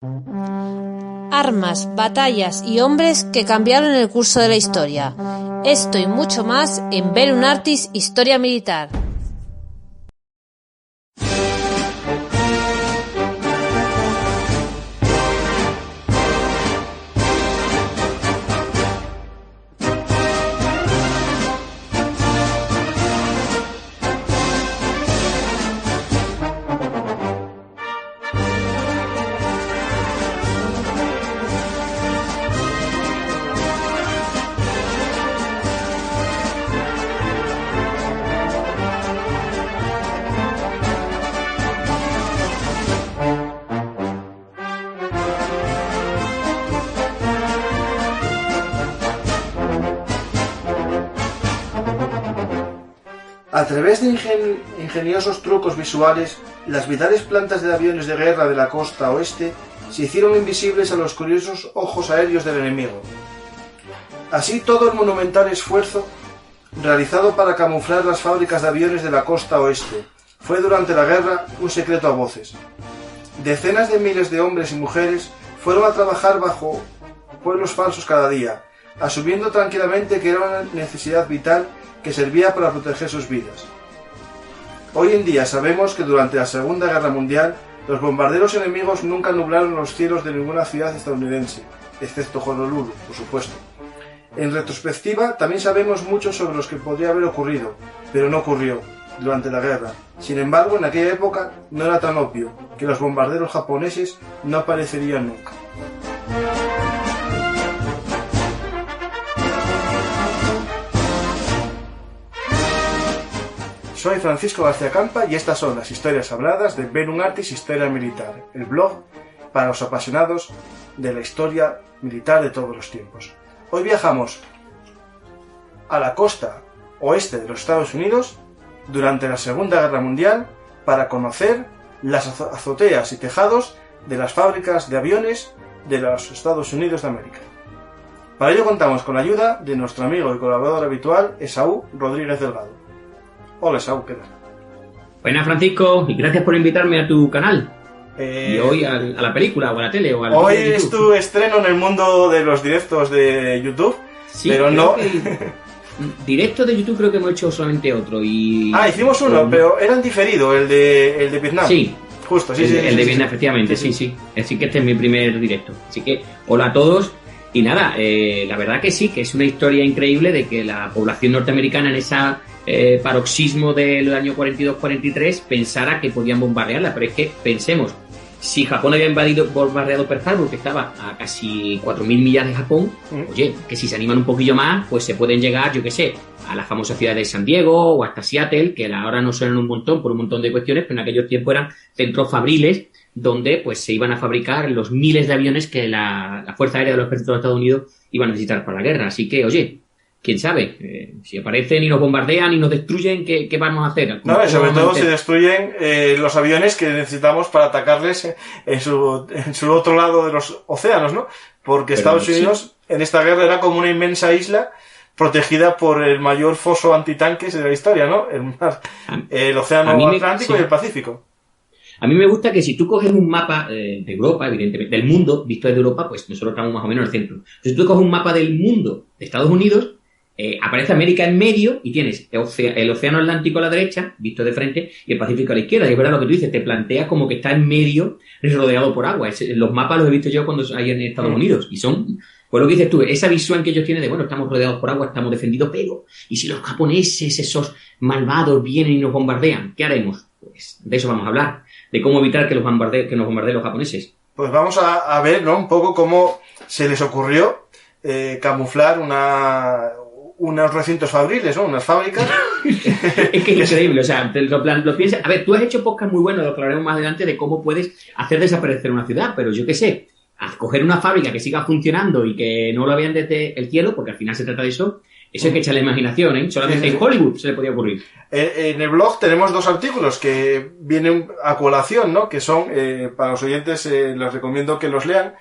Armas, batallas y hombres que cambiaron el curso de la historia. Esto y mucho más en Bellum Artis Historia Militar. A través de ingeniosos trucos visuales, las vitales plantas de aviones de guerra de la costa oeste se hicieron invisibles a los curiosos ojos aéreos del enemigo. Así, todo el monumental esfuerzo realizado para camuflar las fábricas de aviones de la costa oeste fue durante la guerra un secreto a voces. Decenas de miles de hombres y mujeres fueron a trabajar bajo pueblos falsos cada día, asumiendo tranquilamente que era una necesidad vital que servía para proteger sus vidas. Hoy en día sabemos que durante la Segunda Guerra Mundial los bombarderos enemigos nunca nublaron los cielos de ninguna ciudad estadounidense, excepto Honolulu, por supuesto. En retrospectiva, también sabemos mucho sobre lo que podría haber ocurrido, pero no ocurrió durante la guerra. Sin embargo, en aquella época no era tan obvio que los bombarderos japoneses no aparecerían nunca. Soy Francisco García Campa y estas son las historias habladas de Bellum Artis Historia Militar, el blog para los apasionados de la historia militar de todos los tiempos. Hoy viajamos a la costa oeste de los Estados Unidos durante la Segunda Guerra Mundial para conocer las azoteas y tejados de las fábricas de aviones de los Estados Unidos de América. Para ello contamos con la ayuda de nuestro amigo y colaborador habitual, Esaú Rodríguez Delgado. Hola, Esaú, ¿qué tal? Buenas, Francisco, y gracias por invitarme a tu canal. Y hoy a la película, o a la tele, o a la hoy es tu estreno en el mundo de los directos de YouTube, sí, pero no... Directo de YouTube creo que hemos hecho solamente otro y... hicimos uno, pero era en diferido, el de Vietnam. Sí. Justo, sí, el de Vietnam, efectivamente, sí. Así que este es mi primer directo. Así que, hola a todos. Y nada, la verdad que sí, que es una historia increíble de que la población norteamericana en esa... paroxismo del año 42-43 pensara que podían bombardearla, pero es que pensemos, si Japón había bombardeado Pearl Harbor, que estaba a casi 4.000 millas de Japón, oye, que si se animan un poquillo más, pues se pueden llegar, yo qué sé, a la famosa ciudad de San Diego o hasta Seattle, que ahora no suenan un montón por un montón de cuestiones, pero en aquellos tiempos eran centros fabriles donde pues se iban a fabricar los miles de aviones que la Fuerza Aérea de los Ejércitos de Estados Unidos iban a necesitar para la guerra. Así que, oye, quién sabe, si aparecen y nos bombardean y nos destruyen, ¿qué vamos a hacer? No, sobre todo si destruyen los aviones que necesitamos para atacarles en su otro lado de los océanos, ¿no? Porque Estados Unidos en esta guerra era como una inmensa isla protegida por el mayor foso antitanques de la historia, ¿no? El océano Atlántico y el Pacífico. A mí me gusta que si tú coges un mapa de Europa, evidentemente, del mundo, visto desde Europa, pues nosotros estamos más o menos en el centro. Si tú coges un mapa del mundo de Estados Unidos, aparece América en medio y tienes el océano Atlántico a la derecha, visto de frente, y el Pacífico a la izquierda. Y es verdad lo que tú dices, te planteas como que está en medio, rodeado por agua. Los mapas los he visto yo cuando hay en Estados Unidos y son, pues lo que dices tú, esa visión que ellos tienen de, bueno, estamos rodeados por agua, estamos defendidos, pero ¿y si los japoneses, esos malvados, vienen y nos bombardean? ¿Qué haremos? Pues de eso vamos a hablar, de cómo evitar que nos bombardeen los japoneses. Pues vamos a ver, ¿no? Un poco cómo se les ocurrió camuflar unos recintos fabriles, ¿no? Unas fábricas. Es que es increíble, o sea, lo piensas. A ver, tú has hecho podcast muy bueno, lo hablaremos más adelante, de cómo puedes hacer desaparecer una ciudad, pero yo qué sé, a coger una fábrica que siga funcionando y que no lo vean desde el cielo, porque al final se trata de eso hay que echarle imaginación, ¿eh? Solamente en Hollywood se le podía ocurrir. En el blog tenemos dos artículos que vienen a colación, ¿no? Que son, para los oyentes, les recomiendo que los lean.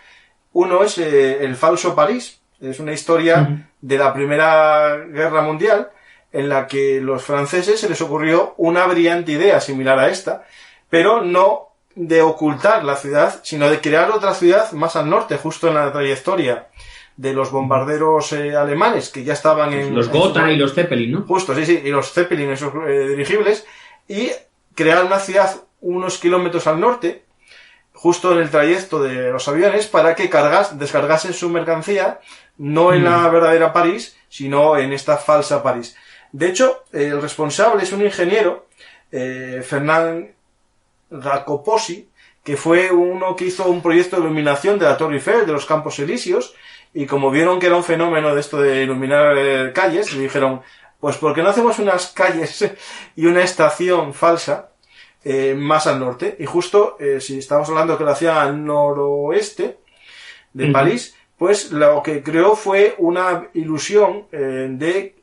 Uno es El falso París. Es una historia de la Primera Guerra Mundial en la que los franceses se les ocurrió una brillante idea similar a esta, pero no de ocultar la ciudad, sino de crear otra ciudad más al norte, justo en la trayectoria de los bombarderos alemanes que ya estaban en... Los Gotha y los Zeppelin, ¿no? Justo, sí, y los Zeppelin, esos dirigibles, y crear una ciudad unos kilómetros al norte, justo en el trayecto de los aviones, para que descargasen su mercancía, no en la verdadera París, sino en esta falsa París. De hecho, el responsable es un ingeniero, Fernand Jacoposi, que fue uno que hizo un proyecto de iluminación de la Torre Eiffel, de los Campos Elíseos, y como vieron que era un fenómeno de esto de iluminar calles, le dijeron, pues ¿por qué no hacemos unas calles y una estación falsa más al norte? Y justo, si estamos hablando que lo hacía al noroeste de París, pues lo que creó fue una ilusión de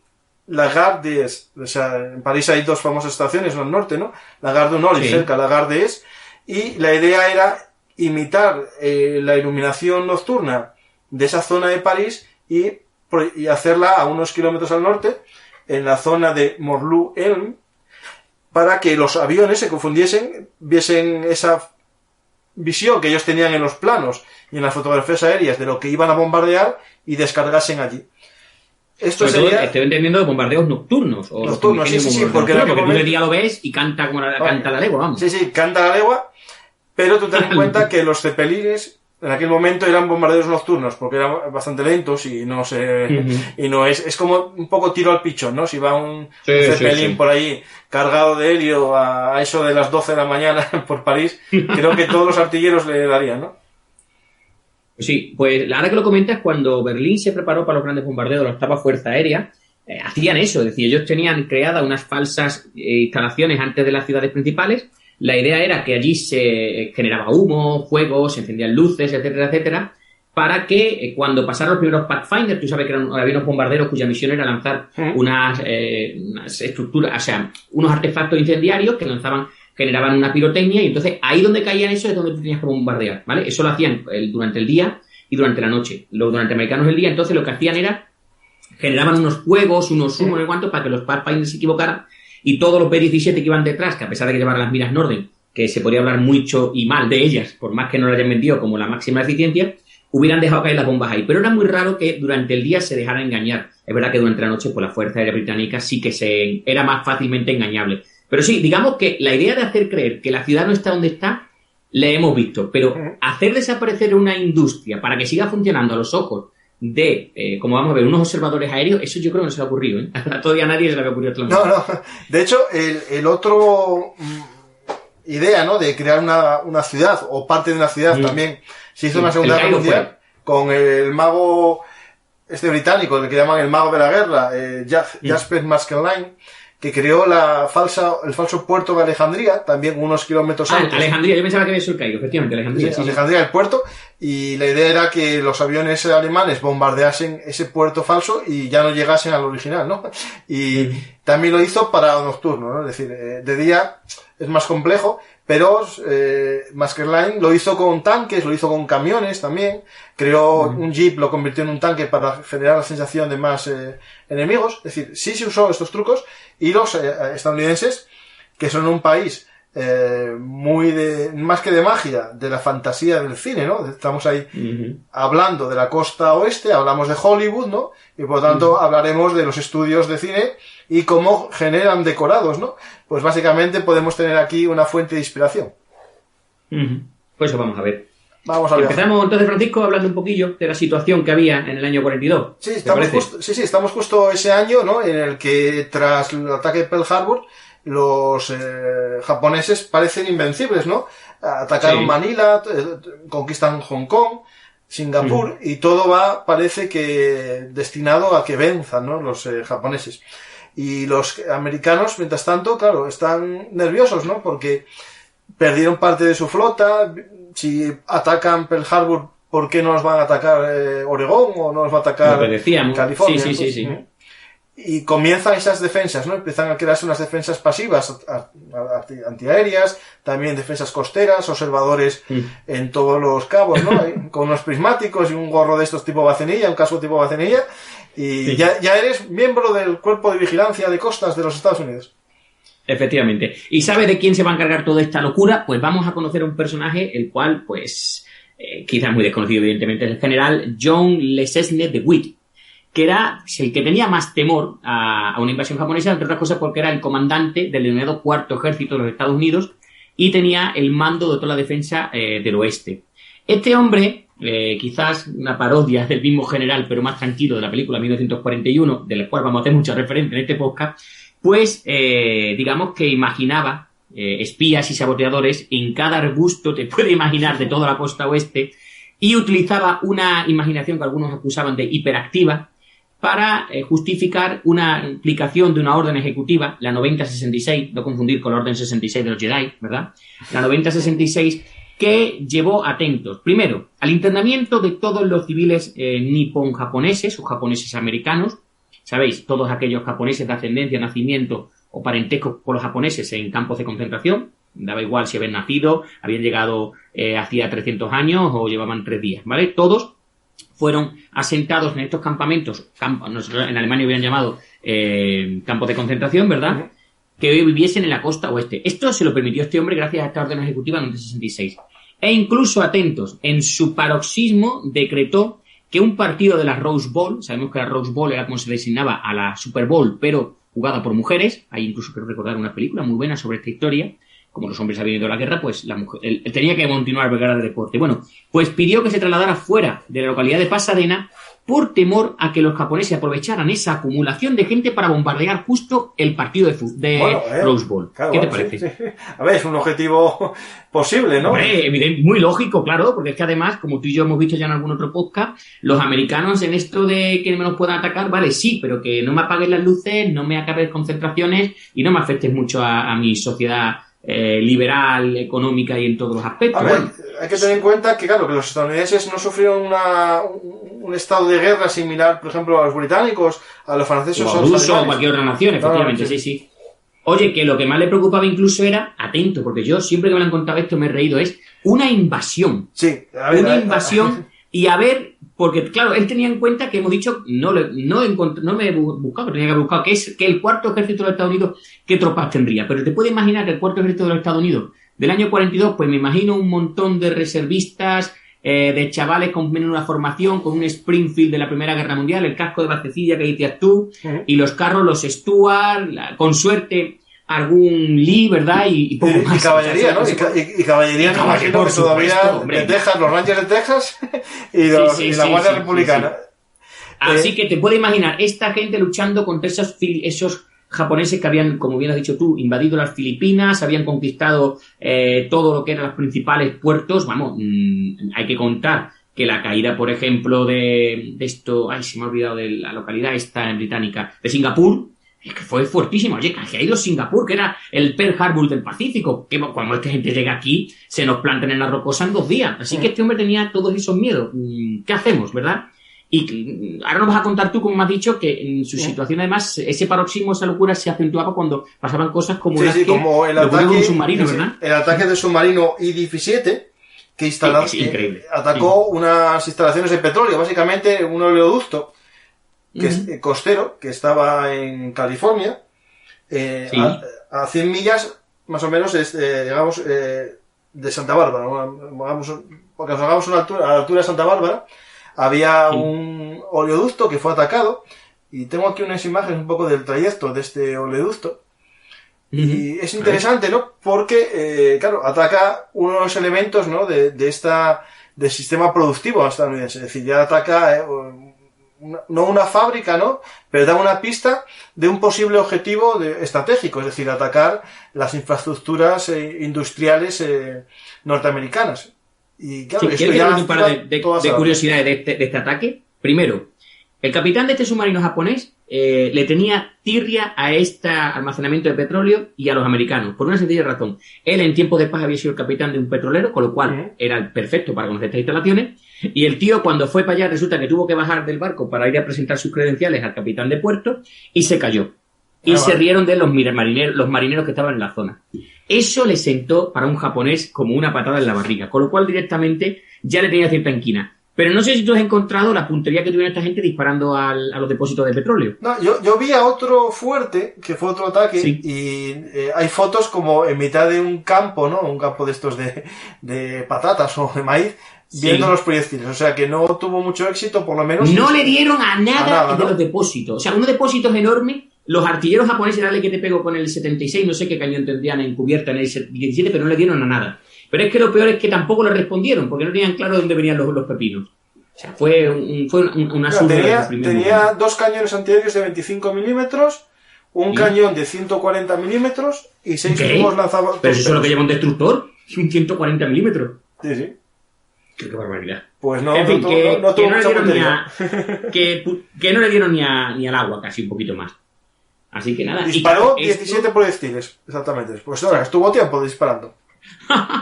la Gare d'Est. O sea, en París hay dos famosas estaciones al norte, ¿no? La Gare du Nord y cerca la Gare d'Est. Y la idea era imitar la iluminación nocturna de esa zona de París y hacerla a unos kilómetros al norte, en la zona de Morlaix-Elm, para que los aviones se confundiesen, viesen esa visión que ellos tenían en los planos y en las fotografías aéreas de lo que iban a bombardear y descargasen allí. Esto sobre sería... todo, estoy entendiendo de bombardeos nocturnos. O nocturnos, sí, porque tú de día lo ves y canta como canta la legua, vamos. Sí, canta la legua, pero tú ten en cuenta que los cepelines en aquel momento eran bombardeos nocturnos, porque eran bastante lentos y no se, y no es como un poco tiro al pichón, ¿no? Si va un cepelín por ahí cargado de helio a eso de las 12 de la mañana por París, creo que todos los artilleros le darían, ¿no? Sí, pues la verdad que lo comentas, cuando Berlín se preparó para los grandes bombardeos de la octava Fuerza Aérea, hacían eso, es decir, ellos tenían creadas unas falsas instalaciones antes de las ciudades principales. La idea era que allí se generaba humo, fuego, se encendían luces, etcétera, etcétera, para que cuando pasaran los primeros Pathfinder, tú sabes que había unos bombarderos cuya misión era lanzar unas estructuras, o sea, unos artefactos incendiarios que generaban una pirotecnia, y entonces ahí donde caían eso es donde tú tenías que bombardear, ¿vale? Eso lo hacían durante el día y durante la noche. Los norteamericanos el día, entonces lo que hacían era generaban unos fuegos, unos humos, para que los Pathfinder se equivocaran. Y todos los B-17 que iban detrás, que a pesar de que llevaran las miras Norden, que se podría hablar mucho y mal de ellas, por más que no las hayan vendido como la máxima eficiencia, hubieran dejado caer las bombas ahí. Pero era muy raro que durante el día se dejara engañar. Es verdad que durante la noche, pues la Fuerza Aérea Británica sí que era más fácilmente engañable. Pero sí, digamos que la idea de hacer creer que la ciudad no está donde está, la hemos visto. Pero hacer desaparecer una industria para que siga funcionando a los ojos de, como vamos a ver, unos observadores aéreos, eso yo creo que no se le ha ocurrido, ¿eh? Todavía a nadie se le había ocurrido. No. De hecho, el otro idea, ¿no?, de crear una ciudad, o parte de una ciudad también, se hizo en la Segunda Guerra Mundial, con el mago británico, el que llaman el mago de la guerra, Jasper Maskelyne, que creó el falso puerto de Alejandría, también unos kilómetros antes. Alejandría, yo pensaba que había sido el Cairo, efectivamente, Alejandría. Sí, Alejandría, el puerto, y la idea era que los aviones alemanes bombardeasen ese puerto falso y ya no llegasen al original, ¿no? Y también lo hizo para nocturno, ¿no? Es decir, de día es más complejo, pero Maskelyne lo hizo con tanques, lo hizo con camiones también, creó un jeep, lo convirtió en un tanque para generar la sensación de más enemigos. Es decir, sí se usó estos trucos, y los estadounidenses, que son un país más que de magia, de la fantasía del cine, ¿no? Estamos ahí hablando de la costa oeste, hablamos de Hollywood, ¿no? Y por lo tanto hablaremos de los estudios de cine y cómo generan decorados, ¿no? Pues básicamente podemos tener aquí una fuente de inspiración. Pues eso vamos a ver. Vamos a ver. Empezamos entonces, Francisco, hablando un poquillo de la situación que había en el año 42. Sí, estamos justo ese año, ¿no?, en el que tras el ataque de Pearl Harbor, los japoneses parecen invencibles, ¿no? Atacaron Manila, conquistan Hong Kong, Singapur, y todo parece que destinado a que venzan, ¿no?, los japoneses. Y los americanos, mientras tanto, claro, están nerviosos, ¿no?, porque perdieron parte de su flota. Si atacan Pearl Harbor, ¿por qué no nos van a atacar Oregón o no nos va a atacar California? Sí. Y comienzan esas defensas, ¿no? Empiezan a crearse unas defensas pasivas antiaéreas, también defensas costeras, observadores en todos los cabos, ¿no? Con unos prismáticos y un gorro de estos tipo Bacenilla, un casco tipo Bacenilla, y ya eres miembro del Cuerpo de Vigilancia de Costas de los Estados Unidos. Efectivamente. ¿Y sabe de quién se va a encargar toda esta locura? Pues vamos a conocer a un personaje, el cual, pues, quizás muy desconocido, evidentemente, es el general John Lesesne de Witt, que era el que tenía más temor a una invasión japonesa, entre otras cosas porque era el comandante del denominado Cuarto Ejército de los Estados Unidos y tenía el mando de toda la defensa del oeste. Este hombre, quizás una parodia del mismo general, pero más tranquilo, de la película 1941, de la cual vamos a hacer mucha referencia en este podcast, pues digamos que imaginaba espías y saboteadores en cada arbusto, te puedes imaginar, de toda la costa oeste, y utilizaba una imaginación que algunos acusaban de hiperactiva para justificar una aplicación de una orden ejecutiva, la 9066, no confundir con la orden 66 de los Jedi, ¿verdad? La 9066, que llevó atentos, primero, al internamiento de todos los civiles nipón-japoneses o japoneses americanos. Sabéis, todos aquellos japoneses de ascendencia, nacimiento o parentesco con los japoneses en campos de concentración, daba igual si habían nacido, habían llegado hacía 300 años o llevaban 3 días, ¿vale? Todos fueron asentados en estos campamentos, en Alemania hubieran llamado campos de concentración, ¿verdad? Que hoy viviesen en la costa oeste. Esto se lo permitió este hombre gracias a esta orden ejecutiva en 1966. E incluso, atentos, en su paroxismo decretó que un partido de la Rose Bowl, sabemos que la Rose Bowl era como se designaba a la Super Bowl, pero jugada por mujeres, hay incluso quiero recordar una película muy buena sobre esta historia, como los hombres habían ido a la guerra, pues la mujer, él tenía que continuar porque era de deporte. Bueno, pues pidió que se trasladara fuera de la localidad de Pasadena por temor a que los japoneses aprovecharan esa acumulación de gente para bombardear justo el partido de Rose Bowl. Claro, ¿Qué te parece? Sí. A ver, es un objetivo posible, ¿no? Hombre, muy lógico, claro, porque es que además, como tú y yo hemos visto ya en algún otro podcast, los americanos en esto de que no nos puedan atacar, vale, sí, pero que no me apaguen las luces, no me acabes concentraciones y no me afectes mucho a mi sociedad liberal, económica y en todos los aspectos. A ver, hay que tener en cuenta que, claro, que los estadounidenses no sufrieron un estado de guerra similar, por ejemplo, a los británicos, a los franceses o a los rusos o cualquier otra nación, efectivamente, claro, sí. Oye, que lo que más le preocupaba incluso era, atento, porque yo siempre que me lo han contado esto me he reído, es una invasión. Sí, una invasión y a ver, porque claro, él tenía en cuenta que hemos dicho, no me he buscado, tenía que haber buscado, que el Cuarto Ejército de los Estados Unidos, ¿qué tropas tendría? Pero te puedes imaginar que el Cuarto Ejército de los Estados Unidos del año 42, pues me imagino un montón de reservistas, de chavales con una formación, con un Springfield de la Primera Guerra Mundial, el casco de bacecilla que dices tú, y los carros, los Stuart, con suerte algún Lee, ¿verdad? Y poco más. Y caballería, ¿no? Y caballería, me imagino que todavía de Texas, los Rangers de Texas y la Guardia Republicana. Así que te puedes imaginar esta gente luchando contra esos japoneses que habían, como bien has dicho tú, invadido las Filipinas, habían conquistado todo lo que eran los principales puertos. Vamos, hay que contar que la caída, por ejemplo, de esto, se me ha olvidado de la localidad esta británica, de Singapur, es que fue fuertísimo. Oye, que ha ido Singapur, que era el Pearl Harbor del Pacífico, que cuando esta gente llega aquí, se nos plantan en la rocosa en 2 días. Así que este hombre tenía todos esos miedos. ¿Qué hacemos, verdad? Y ahora nos vas a contar tú, como me has dicho, que en su situación, además, ese paroxismo, esa locura se acentuaba cuando pasaban cosas como las que como el ataque de un submarino, ¿verdad? El ataque del submarino I-17, que atacó unas instalaciones de petróleo, básicamente un oleoducto que es costero, que estaba en California, a 100 millas, más o menos, digamos, de Santa Bárbara. Porque nos hagamos a la altura de Santa Bárbara, había un oleoducto que fue atacado, y tengo aquí unas imágenes un poco del trayecto de este oleoducto, y es interesante, ¿no? Porque, claro, ataca uno de los elementos, ¿no? del sistema productivo estadounidense, es decir, ya ataca no una fábrica, ¿no? Pero da una pista de un posible objetivo estratégico, es decir, atacar las infraestructuras industriales norteamericanas. Y claro, esto ya un par de curiosidades de este ataque. Primero, el capitán de este submarino japonés le tenía tirria a este almacenamiento de petróleo y a los americanos, por una sencilla razón. Él en tiempo de paz había sido el capitán de un petrolero, con lo cual era el perfecto para conocer estas instalaciones, y el tío cuando fue para allá resulta que tuvo que bajar del barco para ir a presentar sus credenciales al capitán de puerto y se cayó. Y se rieron de los marineros que estaban en la zona. Eso le sentó para un japonés como una patada en la barriga, con lo cual directamente ya le tenía cierta inquina. Pero no sé si tú has encontrado la puntería que tuvieron esta gente disparando a los depósitos de petróleo. No, yo vi a otro fuerte, que fue otro ataque, Sí. y hay fotos como en mitad de un campo, ¿no? Un campo de estos de patatas o de maíz, Sí. viendo los proyectiles. O sea que no tuvo mucho éxito, por lo menos. No le dieron a nada de ¿no? los depósitos. O sea, unos depósitos enormes. Los artilleros japoneses, dale que te pego con el 76, no sé qué cañón tendrían en cubierta en el 17, pero no le dieron a nada. Pero es que lo peor es que tampoco le respondieron, porque no tenían claro de dónde venían los pepinos. O sea, fue una surda. Tenía dos cañones antiaéreos de 25 milímetros, un cañón de 140 milímetros y 6 tubos lanzados. ¿Pero eso es lo que lleva un destructor? Un 140 milímetros. Sí. Qué barbaridad. Pues no, en fin, no tuvo mucha puntería. Que no le dieron ni al agua, casi un poquito más. Así que nada. Disparó 17 proyectiles, exactamente. Pues ahora estuvo tiempo disparando.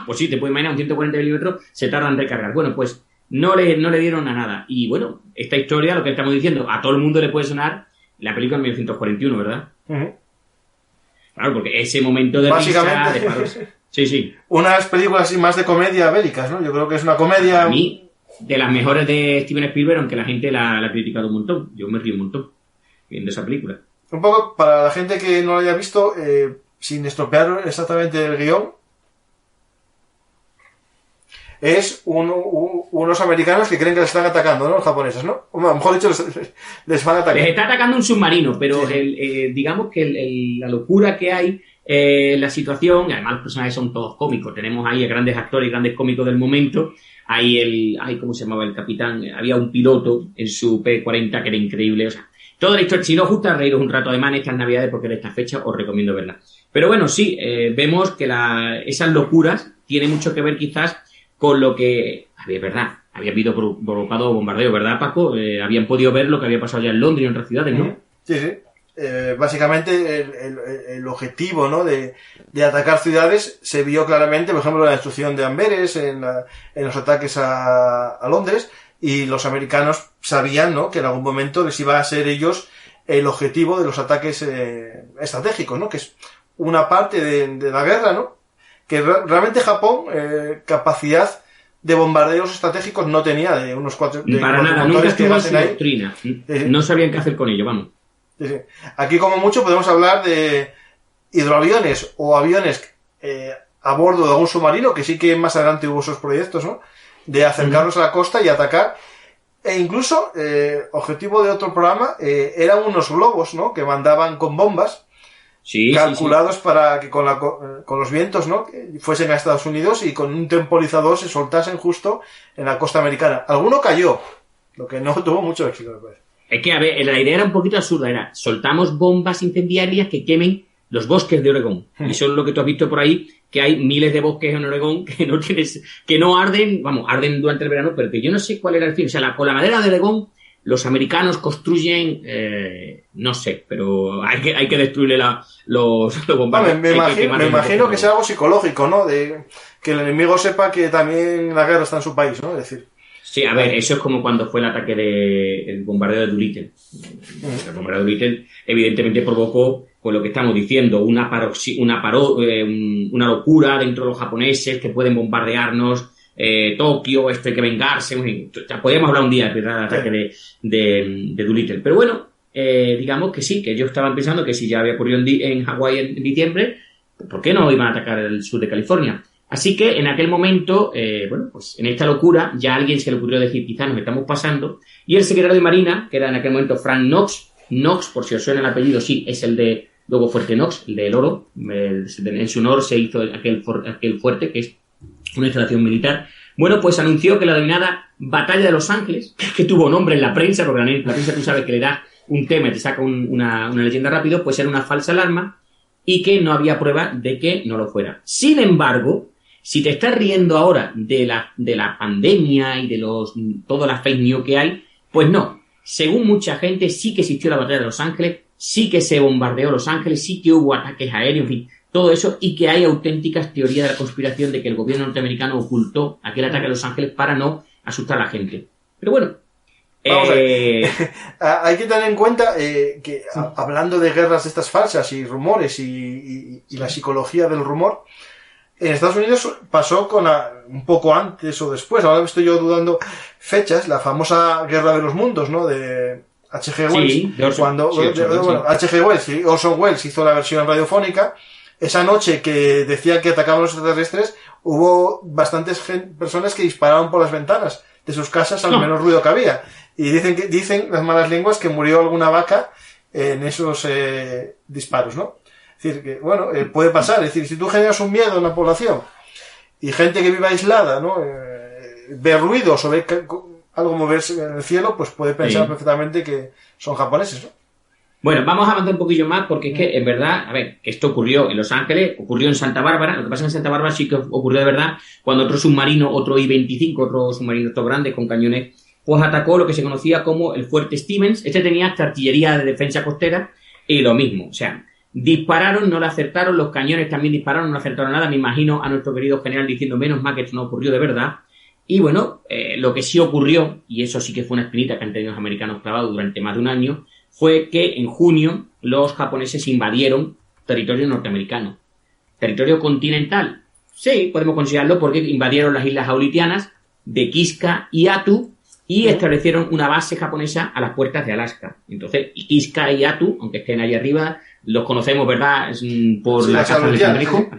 Pues sí, te puedes imaginar, un 140 milímetros se tarda en recargar. Bueno, pues no le dieron a nada. Y bueno, esta historia, lo que estamos diciendo, a todo el mundo le puede sonar la película de 1941, ¿verdad? Claro, porque ese momento de básicamente, risa, de paros. Sí. Unas películas así más de comedia bélicas, ¿no? Yo creo que es una comedia... A mí, de las mejores de Steven Spielberg, aunque la gente la ha criticado un montón. Yo me río un montón viendo esa película. Un poco, para la gente que no lo haya visto, sin estropear exactamente el guión, es unos americanos que creen que les están atacando, ¿no? Los japoneses, ¿no? O mejor dicho, les van a atacar. Les está atacando un submarino, pero sí. Digamos que la locura que hay, la situación, y además los personajes son todos cómicos. Tenemos ahí a grandes actores y grandes cómicos del momento. ¿Cómo se llamaba el capitán? Había un piloto en su P-40 que era increíble, o sea, toda la historia, si no os gusta reíros un rato, además en estas navidades, porque de esta fecha os recomiendo verla. Pero bueno, sí, vemos que esas locuras tienen mucho que ver quizás con lo que, había habido provocado bombardeo, ¿verdad, Paco? Habían podido ver lo que había pasado ya en Londres y en otras ciudades, ¿no? Sí. Básicamente el objetivo, ¿no? de atacar ciudades se vio claramente, por ejemplo, en la destrucción de Amberes, en los ataques a Londres, y los americanos sabían, ¿no? que en algún momento les iba a ser ellos el objetivo de los ataques estratégicos, ¿no? Que es una parte de la guerra, ¿no? Que realmente Japón capacidad de bombardeos estratégicos no tenía, de unos cuatro... Para nada, nunca estuvo en su doctrina. No sabían qué hacer con ello, vamos. Sí. Aquí como mucho podemos hablar de hidroaviones o aviones a bordo de algún submarino, que sí que más adelante hubo esos proyectos, ¿no? De acercarnos a la costa y atacar. E incluso, objetivo de otro programa, eran unos globos, ¿no? Que mandaban con bombas calculados para que con los vientos, ¿no? Que fuesen a Estados Unidos y con un temporizador se soltasen justo en la costa americana. Alguno cayó, lo que no tuvo mucho éxito, me parece. Es que, a ver, la idea era un poquito absurda, soltamos bombas incendiarias que quemen los bosques de Oregón. Y eso es lo que tú has visto por ahí, que hay miles de bosques en Oregón que no arden, arden durante el verano, pero que yo no sé cuál era el fin. O sea, con la madera de Oregón, los americanos construyen, no sé, pero hay que destruirle los bombardeos. Me imagino que sea algo psicológico, ¿no? De que el enemigo sepa que también la guerra está en su país, ¿no? Es decir... Sí, a ver, eso es como cuando fue el ataque el bombardeo de Doolittle. El bombardeo de Doolittle evidentemente provocó, pues lo que estamos diciendo, una locura dentro de los japoneses que pueden bombardearnos Tokio, esto hay que vengarse. Ya podríamos hablar un día del ataque de Doolittle. Pero bueno, digamos que sí, que ellos estaban pensando que si ya había ocurrido en Hawái en diciembre, ¿por qué no iban a atacar el sur de California? Así que en aquel momento, pues en esta locura, ya a alguien se le ocurrió decir, quizás nos estamos pasando, y el secretario de Marina, que era en aquel momento Frank Knox, por si os suena el apellido, sí, es el de luego Fuerte Knox, el del oro, en su honor se hizo aquel fuerte, que es una instalación militar. Bueno, pues anunció que la denominada Batalla de Los Ángeles, que tuvo nombre en la prensa, porque la prensa tú sabes que le da un tema y te saca una leyenda rápido, pues era una falsa alarma y que no había prueba de que no lo fuera. Sin embargo, si te estás riendo ahora de la pandemia y de todas las fake news que hay, pues no. Según mucha gente, sí que existió la Batalla de Los Ángeles, sí que se bombardeó Los Ángeles, sí que hubo ataques aéreos, en fin, todo eso, y que hay auténticas teorías de la conspiración de que el gobierno norteamericano ocultó aquel ataque a Los Ángeles para no asustar a la gente. Pero bueno. Vamos a ver. Hay que tener en cuenta que hablando de guerras estas falsas y rumores y la psicología del rumor, En Estados Unidos pasó un poco antes o después, ahora estoy yo dudando fechas, la famosa Guerra de los Mundos, ¿no? De H.G. Wells. Sí, H.G. Wells y Orson Welles hizo la versión radiofónica. Esa noche que decían que atacaban los extraterrestres, hubo bastantes personas que dispararon por las ventanas de sus casas al menor ruido que había. Y dicen las malas lenguas que murió alguna vaca en esos disparos, ¿no? Es decir, que, bueno, puede pasar. Es decir, si tú generas un miedo en la población y gente que vive aislada, ¿no? Ve ruidos o ve algo moverse en el cielo, pues puede pensar perfectamente que son japoneses, ¿no? Bueno, vamos a avanzar un poquillo más porque es que, en verdad, a ver, esto ocurrió en Los Ángeles, ocurrió en Santa Bárbara. Lo que pasa es que en Santa Bárbara sí que ocurrió de verdad cuando otro submarino, otro I-25, otro submarino todo grande con cañones, pues atacó lo que se conocía como el Fuerte Stevens. Este tenía esta artillería de defensa costera y lo mismo. O sea, dispararon, no le acertaron, los cañones también dispararon, no le acertaron nada. Me imagino a nuestro querido general diciendo, menos mal que esto no ocurrió de verdad. Y bueno, lo que sí ocurrió, y eso sí que fue una espinita que han tenido los americanos clavados durante más de un año, fue que en junio los japoneses invadieron territorio norteamericano. ¿Territorio continental? Sí, podemos considerarlo porque invadieron las islas Aleutianas de Kiska y Attu y establecieron una base japonesa a las puertas de Alaska. Entonces, Kiska y Attu, aunque estén ahí arriba, los conocemos, ¿verdad? Por la caza del cangrejo,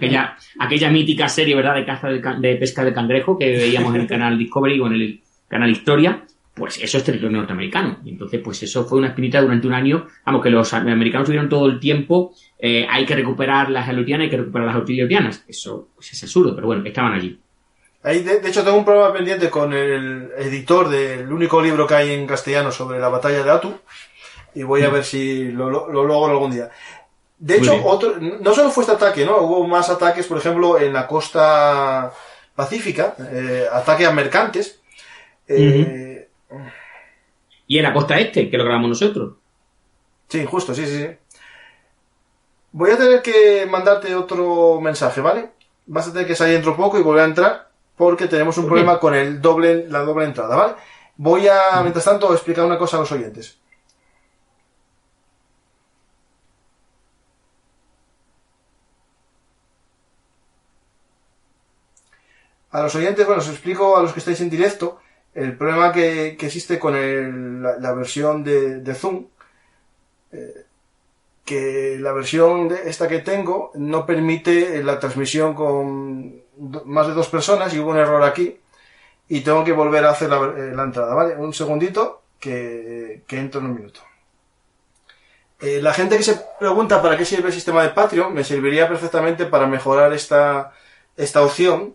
aquella mítica serie, ¿verdad?, de caza de pesca de cangrejo que veíamos en el canal Discovery o en el canal Historia. Pues eso es territorio norteamericano. Y entonces, pues eso fue una espinita durante un año. Vamos, que los americanos tuvieron todo el tiempo, hay que recuperar las Aleutianas, hay que recuperar las Aleutianas. Eso pues es absurdo, pero bueno, estaban allí. Ahí, de hecho, tengo un programa pendiente con el editor del único libro que hay en castellano sobre la batalla de Attu. Y voy a ver si lo logro algún día. De hecho, no solo fue este ataque, ¿no? Hubo más ataques, por ejemplo, en la costa pacífica, ataques a mercantes. Y en la costa este, que lo grabamos nosotros. Sí, justo, sí. Voy a tener que mandarte otro mensaje, ¿vale? Vas a tener que salir dentro poco y volver a entrar, porque tenemos un problema con la doble entrada, ¿vale? Voy a, mientras tanto, explicar una cosa a los oyentes. A los oyentes, bueno, os explico a los que estáis en directo el problema que existe con la versión de Zoom, que la versión esta que tengo no permite la transmisión con más de 2 personas y hubo un error aquí y tengo que volver a hacer la entrada, ¿vale? Un segundito que entro en un minuto. La gente que se pregunta para qué sirve el sistema de Patreon, me serviría perfectamente para mejorar esta opción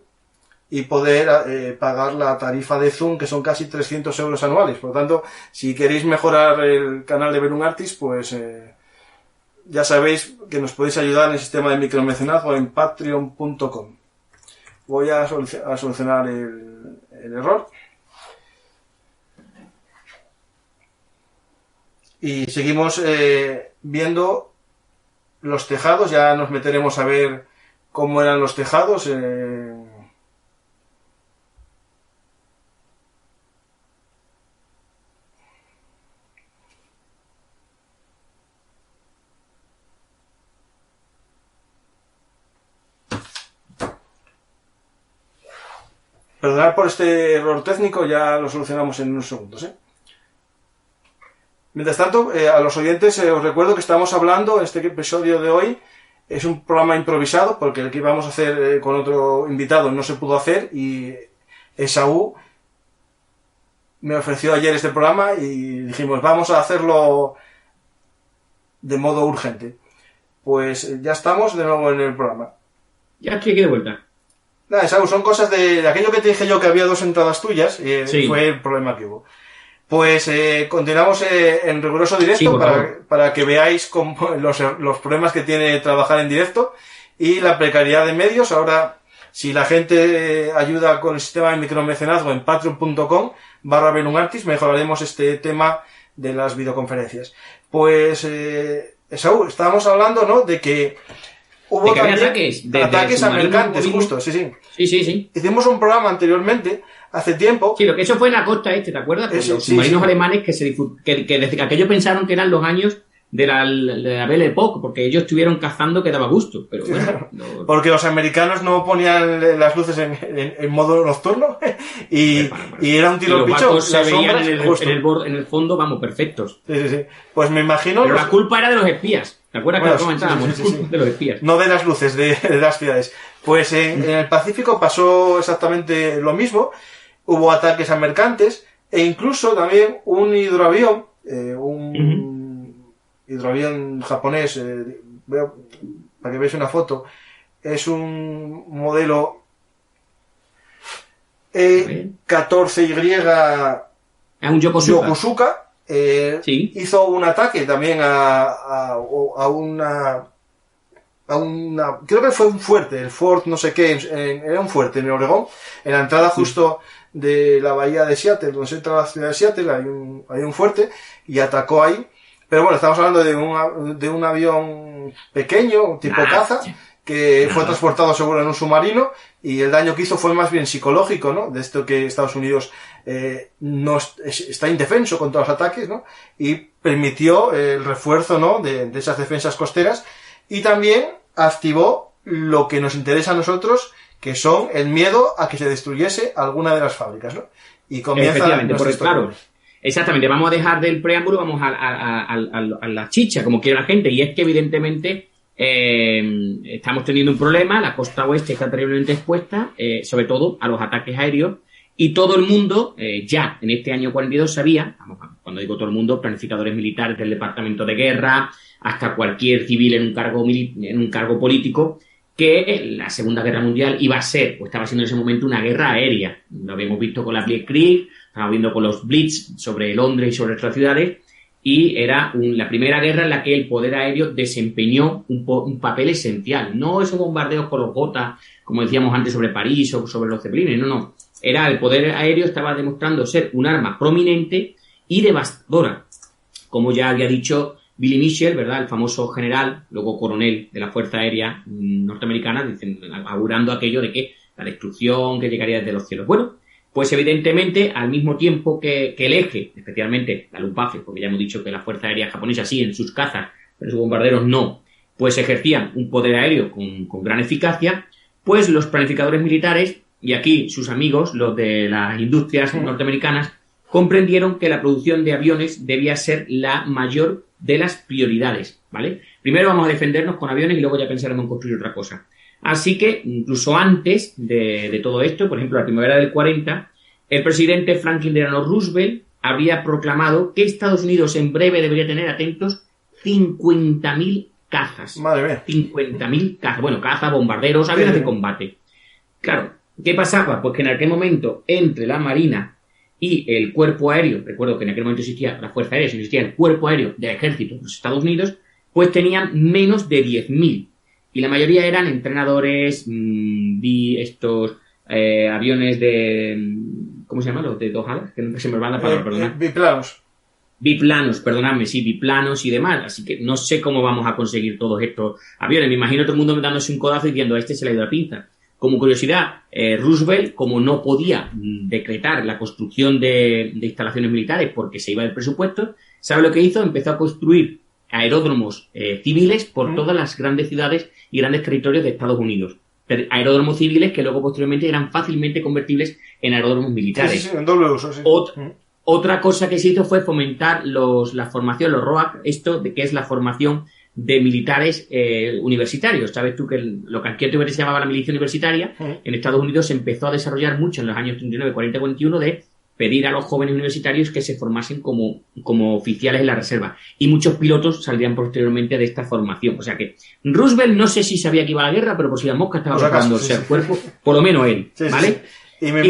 y poder pagar la tarifa de Zoom, que son casi 300 euros anuales. Por lo tanto, si queréis mejorar el canal de Belun Artis, pues ya sabéis que nos podéis ayudar en el sistema de micromecenazgo en patreon.com. Voy a solucionar el error. Y seguimos viendo los tejados. Ya nos meteremos a ver cómo eran los tejados. Perdonad por este error técnico, ya lo solucionamos en unos segundos, ¿eh? Mientras tanto, a los oyentes os recuerdo que estamos hablando, en este episodio de hoy, es un programa improvisado, porque el que íbamos a hacer con otro invitado no se pudo hacer, y Esaú me ofreció ayer este programa y dijimos, vamos a hacerlo de modo urgente. Pues ya estamos de nuevo en el programa. Ya estoy aquí de vuelta. Nada, Esaú, son cosas de aquello que te dije yo que había 2 entradas tuyas, sí. Fue el problema que hubo. Pues continuamos en riguroso directo para que veáis los problemas que tiene trabajar en directo y la precariedad de medios. Ahora, si la gente ayuda con el sistema de micromecenazgo en patreon.com/belungartis, mejoraremos este tema de las videoconferencias. Pues, Esaú, estábamos hablando, ¿no?, de que hubo ataques a mercantes, justo, sí. Hicimos un programa anteriormente, hace tiempo. Sí, lo que eso fue en la costa este, ¿te acuerdas? Los submarinos alemanes que desde que aquello pensaron que eran los años la Belle Époque, porque ellos estuvieron cazando que daba gusto, pero bueno. Porque los americanos no ponían las luces en modo nocturno y era un tiro al pichón. Los se veían en el fondo, vamos, perfectos. Sí. Pues me imagino... Pero la culpa era de los espías. ¿Te acuerdas que lo comentábamos? Sí. De los espías. No de las luces de las ciudades. Pues en el Pacífico pasó exactamente lo mismo. Hubo ataques a mercantes e incluso también un hidroavión, hidroavión japonés, para que veáis una foto, es un modelo E14Y un Yokosuka. Sí. Hizo un ataque también a una creo que fue un fuerte, el Fort no sé qué, era un fuerte en Oregón, en la entrada justo de la bahía de Seattle, donde se entra la ciudad de Seattle, hay un fuerte, y atacó ahí. Pero bueno, estamos hablando de un avión pequeño, tipo caza, que fue transportado seguro en un submarino, y el daño que hizo fue más bien psicológico, ¿no? De esto que Estados Unidos no está indefenso contra los ataques, ¿no? Y permitió el refuerzo, ¿no? De esas defensas costeras, y también activó lo que nos interesa a nosotros, que son el miedo a que se destruyese alguna de las fábricas, ¿no? Y comienza... Efectivamente, porque claro, exactamente, vamos a dejar del preámbulo, vamos a la chicha, como quiere la gente, y es que evidentemente estamos teniendo un problema, la costa oeste está terriblemente expuesta, sobre todo a los ataques aéreos, y todo el mundo, ya en este año 42 sabía, cuando digo todo el mundo, planificadores militares del Departamento de Guerra, hasta cualquier civil en un cargo político, que la Segunda Guerra Mundial iba a ser, o estaba siendo en ese momento, una guerra aérea. Lo habíamos visto con la Blitzkrieg, estábamos viendo con los Blitz sobre Londres y sobre otras ciudades, y era la primera guerra en la que el poder aéreo desempeñó un papel esencial. No esos bombardeos con los Gotha, como decíamos antes sobre París o sobre los Zeppelines, no. Era el poder aéreo estaba demostrando ser un arma prominente y devastadora. Como ya había dicho Billy Mitchell, ¿verdad? El famoso general, luego coronel de la Fuerza Aérea norteamericana, augurando aquello de que la destrucción que llegaría desde los cielos. Bueno, pues evidentemente, al mismo tiempo que el eje, especialmente la Luftwaffe, porque ya hemos dicho que la Fuerza Aérea japonesa sí, en sus cazas, pero sus bombarderos no, pues ejercían un poder aéreo con gran eficacia, pues los planificadores militares, y aquí sus amigos, los de las industrias norteamericanas, comprendieron que la producción de aviones debía ser la mayor de las prioridades, ¿vale? Primero vamos a defendernos con aviones y luego ya pensaremos en construir otra cosa. Así que, incluso antes de todo esto, por ejemplo, la primavera del 40, el presidente Franklin Delano Roosevelt habría proclamado que Estados Unidos en breve debería tener, atentos, 50.000 cazas. Madre mía. 50.000 cazas. Bueno, cazas, bombarderos, aviones de combate. Claro, ¿qué pasaba? Pues que en aquel momento, entre la Marina y el cuerpo aéreo, recuerdo que en aquel momento existía la Fuerza Aérea, existía el cuerpo aéreo del ejército de los Estados Unidos, pues tenían menos de 10.000. Y la mayoría eran entrenadores, aviones de... ¿Cómo se llaman? Los de dos alas, que nunca se me va la palabra, perdona. Biplanos, perdonadme, sí, biplanos y demás. Así que no sé cómo vamos a conseguir todos estos aviones. Me imagino todo el mundo dándose un codazo y diciendo, a este se le ha ido la pinza. Como curiosidad, Roosevelt, como no podía decretar la construcción de instalaciones militares porque se iba del presupuesto, ¿sabe lo que hizo? Empezó a construir aeródromos civiles por todas las grandes ciudades y grandes territorios de Estados Unidos. Aeródromos civiles que luego posteriormente eran fácilmente convertibles en aeródromos militares. Sí, en doble uso, sí. Otra cosa que se hizo fue fomentar la formación, los ROAC, esto de que es la formación de militares universitarios. Sabes tú que lo que aquí antes se llamaba la milicia universitaria, en Estados Unidos se empezó a desarrollar mucho en los años 39, 40, 41 de pedir a los jóvenes universitarios que se formasen como oficiales en la reserva. Y muchos pilotos saldrían posteriormente de esta formación. O sea que Roosevelt no sé si sabía que iba a la guerra, pero por si la mosca estaba preparando el cuerpo, por lo menos él, ¿vale? Sí. Y me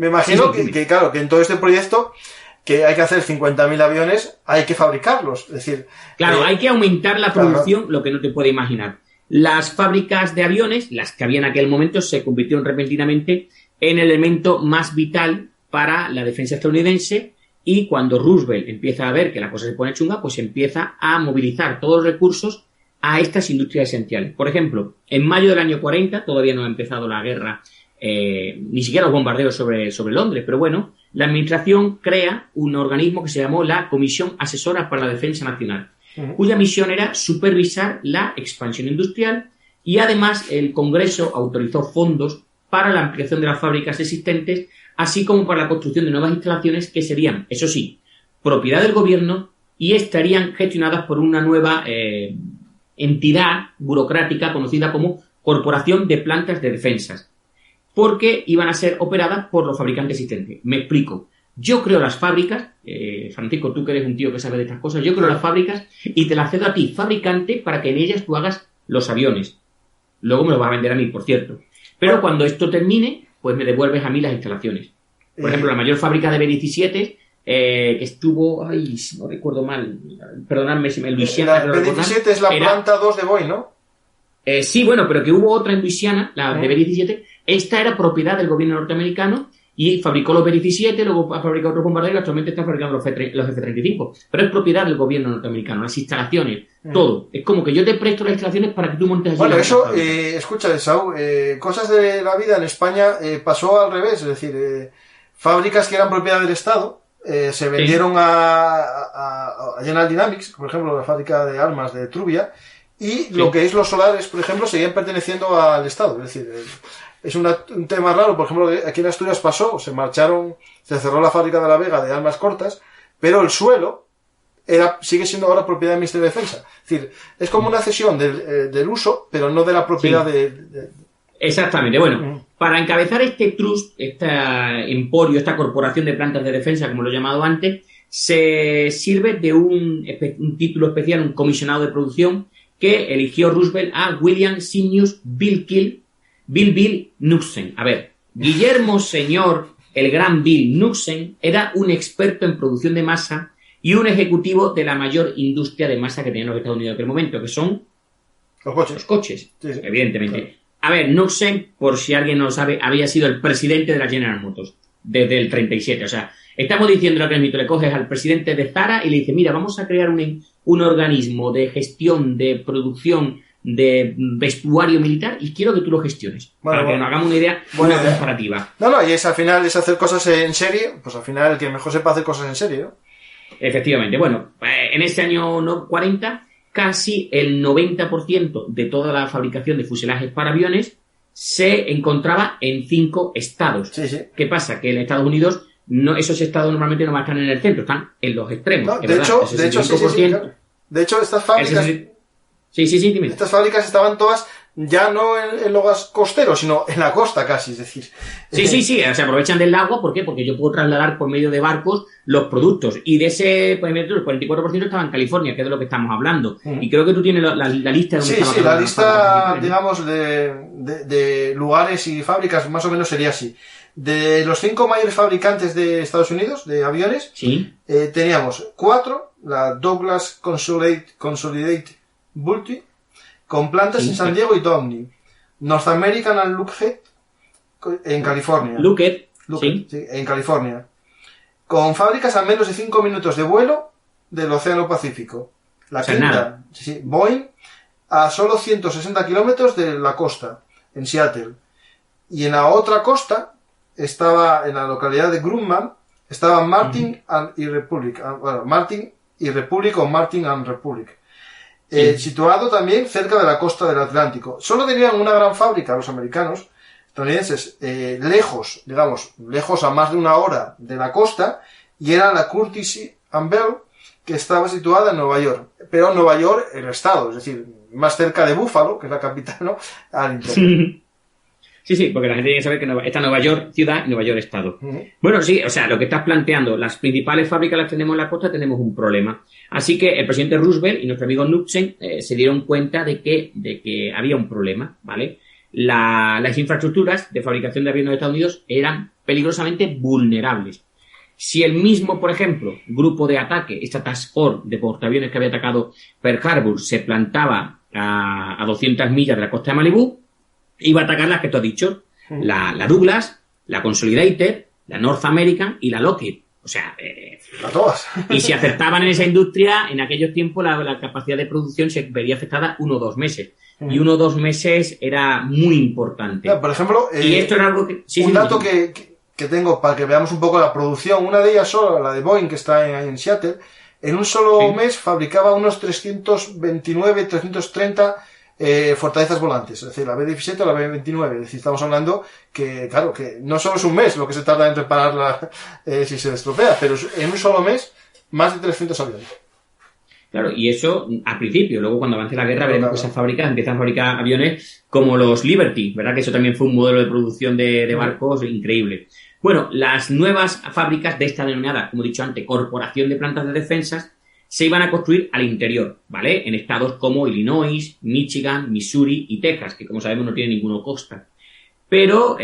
imagino que, claro, que en todo este proyecto que hay que hacer 50.000 aviones, hay que fabricarlos. Es decir, claro, hay que aumentar la producción, lo que no te puede imaginar. Las fábricas de aviones, las que había en aquel momento, se convirtieron repentinamente en el elemento más vital para la defensa estadounidense, y cuando Roosevelt empieza a ver que la cosa se pone chunga, pues empieza a movilizar todos los recursos a estas industrias esenciales. Por ejemplo, en mayo del año 40, todavía no ha empezado la guerra, ni siquiera los bombardeos sobre Londres, pero bueno, la administración crea un organismo que se llamó la Comisión Asesora para la Defensa Nacional. cuya misión era supervisar la expansión industrial, y además el Congreso autorizó fondos para la ampliación de las fábricas existentes, así como para la construcción de nuevas instalaciones que serían, eso sí, propiedad del gobierno y estarían gestionadas por una nueva entidad burocrática conocida como Corporación de Plantas de Defensas, porque iban a ser operadas por los fabricantes existentes. Me explico. Yo creo las fábricas, Francisco, tú que eres un tío que sabe de estas cosas, yo creo las fábricas y te las cedo a ti, fabricante, para que en ellas tú hagas los aviones. Luego me lo vas a vender a mí, por cierto. Pero cuando esto termine, pues me devuelves a mí las instalaciones. Por ejemplo, la mayor fábrica de B-17, que estuvo, ay, si no recuerdo mal, perdonadme si me Luisiana. La B-17 es la planta 2 de Boeing, ¿no? Sí, bueno, pero que hubo otra en Luisiana, la de B-17. Esta era propiedad del gobierno norteamericano y fabricó los B-17, luego ha fabricado otros bombarderos y actualmente está fabricando los F-35. Pero es propiedad del gobierno norteamericano, las instalaciones, todo. Es como que yo te presto las instalaciones para que tú montes allí. Bueno, eso, escucha, Saúl, cosas de la vida en España pasó al revés, es decir, fábricas que eran propiedad del Estado se vendieron a General Dynamics, por ejemplo, la fábrica de armas de Trubia, y lo que es los solares, por ejemplo, seguían perteneciendo al Estado. Es decir, es un tema raro. Por ejemplo, aquí en Asturias pasó, se cerró la fábrica de La Vega de armas cortas, pero el suelo sigue siendo ahora propiedad del Ministerio de Defensa. Es decir, es como una cesión del uso, pero no de la propiedad de... Exactamente. Bueno, para encabezar este trust, este emporio, esta corporación de plantas de defensa, como lo he llamado antes, se sirve de un título especial, un comisionado de producción, que eligió Roosevelt a William Senius Bill Knutzen. A ver, Guillermo Señor, el gran Bill Knutzen, era un experto en producción de masa y un ejecutivo de la mayor industria de masa que tenían los Estados Unidos en aquel momento, que son los coches, sí. Evidentemente. Claro. A ver, Knutzen, por si alguien no lo sabe, había sido el presidente de la General Motors desde el 37. O sea, estamos diciendo lo que le coges al presidente de Zara y le dices, mira, vamos a crear un organismo de gestión, de producción, de vestuario militar y quiero que tú lo gestiones. Para que nos hagamos una idea, una comparativa. No, y al final es hacer cosas en serie, pues al final el que mejor sepa hacer cosas en serie, ¿no? Efectivamente. Bueno, en ese año 40, casi el 90% de toda la fabricación de fuselajes para aviones se encontraba en 5 estados. Sí. ¿Qué pasa? Que en Estados Unidos esos estados normalmente no van a estar en el centro, están en los extremos. No, de hecho, sí, claro. De hecho, estas fábricas... Sí, dime. Estas fábricas estaban todas ya no en los costeros, sino en la costa casi, es decir... Sí, se aprovechan del agua, ¿por qué? Porque yo puedo trasladar por medio de barcos los productos, y de ese, por ejemplo, el 44% estaba en California, que es de lo que estamos hablando, y creo que tú tienes la lista de donde Sí, la lista, digamos, de lugares y fábricas, más o menos sería así. De los 5 mayores fabricantes de Estados Unidos, de aviones, teníamos 4, la Douglas Consolidated Vultee, con plantas en San Diego y Downey. North American and Lockheed en California. Lockheed, sí, en California. Con fábricas a menos de 5 minutos de vuelo del Océano Pacífico. La quinta, Boeing, a solo 160 kilómetros de la costa, en Seattle. Y en la otra costa, estaba en la localidad de Grumman, estaba Martin y Republic. Martin y Republic o Martin and Republic. Situado también cerca de la costa del Atlántico. Solo tenían una gran fábrica, los americanos, estadounidenses, lejos a más de 1 hora de la costa, y era la Curtis and Bell, que estaba situada en Nueva York. Pero Nueva York, el estado, es decir, más cerca de Buffalo, que es la capital, ¿no? Al interior. Sí, porque la gente tiene que saber que está Nueva York ciudad y Nueva York estado. Bueno, sí, o sea, lo que estás planteando, las principales fábricas las tenemos en la costa, tenemos un problema. Así que el presidente Roosevelt y nuestro amigo Knutzen se dieron cuenta de que había un problema, ¿vale? Las infraestructuras de fabricación de aviones de Estados Unidos eran peligrosamente vulnerables. Si el mismo, por ejemplo, grupo de ataque, esta Task Force de portaaviones que había atacado Pearl Harbor, se plantaba a 200 millas de la costa de Malibú, iba a atacar las que tú has dicho, la Douglas, la Consolidated, la North American y la Lockheed. O sea, a todas. Y si acertaban en esa industria, en aquellos tiempos la capacidad de producción se vería afectada 1 o 2 meses. Y 1 o 2 meses era muy importante. Por ejemplo, y esto era algo que... un dato que tengo para que veamos un poco la producción, una de ellas solo, la de Boeing, que está ahí en Seattle, en un solo Sí. mes fabricaba unos 329, 330 fortalezas volantes, es decir, la B-17 o la B-29. Es decir, estamos hablando que, claro, que no solo es un mes lo que se tarda en repararla si se estropea, pero en un solo mes más de 300 aviones. Claro, y eso al principio. Luego, cuando avance la guerra, veremos Claro. que esas fábricas empiezan a fabricar aviones como los Liberty, ¿verdad? Que eso también fue un modelo de producción de barcos increíble. Bueno, las nuevas fábricas de esta denominada, como he dicho antes, Corporación de Plantas de Defensas, se iban a construir al interior, ¿vale? En estados como Illinois, Michigan, Missouri y Texas, que como sabemos no tienen ninguna costa. Pero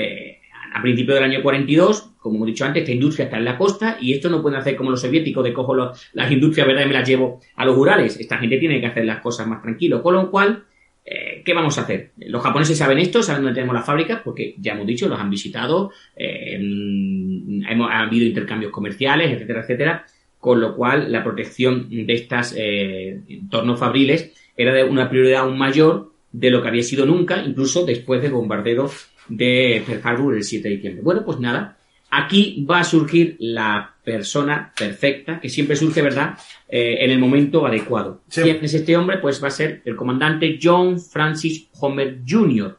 a principios del año 42, como hemos dicho antes, esta industria está en la costa y esto no pueden hacer como los soviéticos de cojo las industrias, ¿verdad? Y me las llevo a los Urales. Esta gente tiene que hacer las cosas más tranquilo. Con lo cual, ¿qué vamos a hacer? Los japoneses saben esto, saben dónde tenemos las fábricas, porque ya hemos dicho, los han visitado, ha habido intercambios comerciales, etcétera, etcétera. Con lo cual, la protección de estos entornos fabriles era de una prioridad aún mayor de lo que había sido nunca, incluso después del bombardeo de Pearl Harbor el 7 de diciembre. Bueno, pues nada, aquí va a surgir la persona perfecta, que siempre surge, ¿verdad?, en el momento adecuado. Sí. ¿Quién es este hombre? Pues va a ser el comandante John Francis Homer Jr.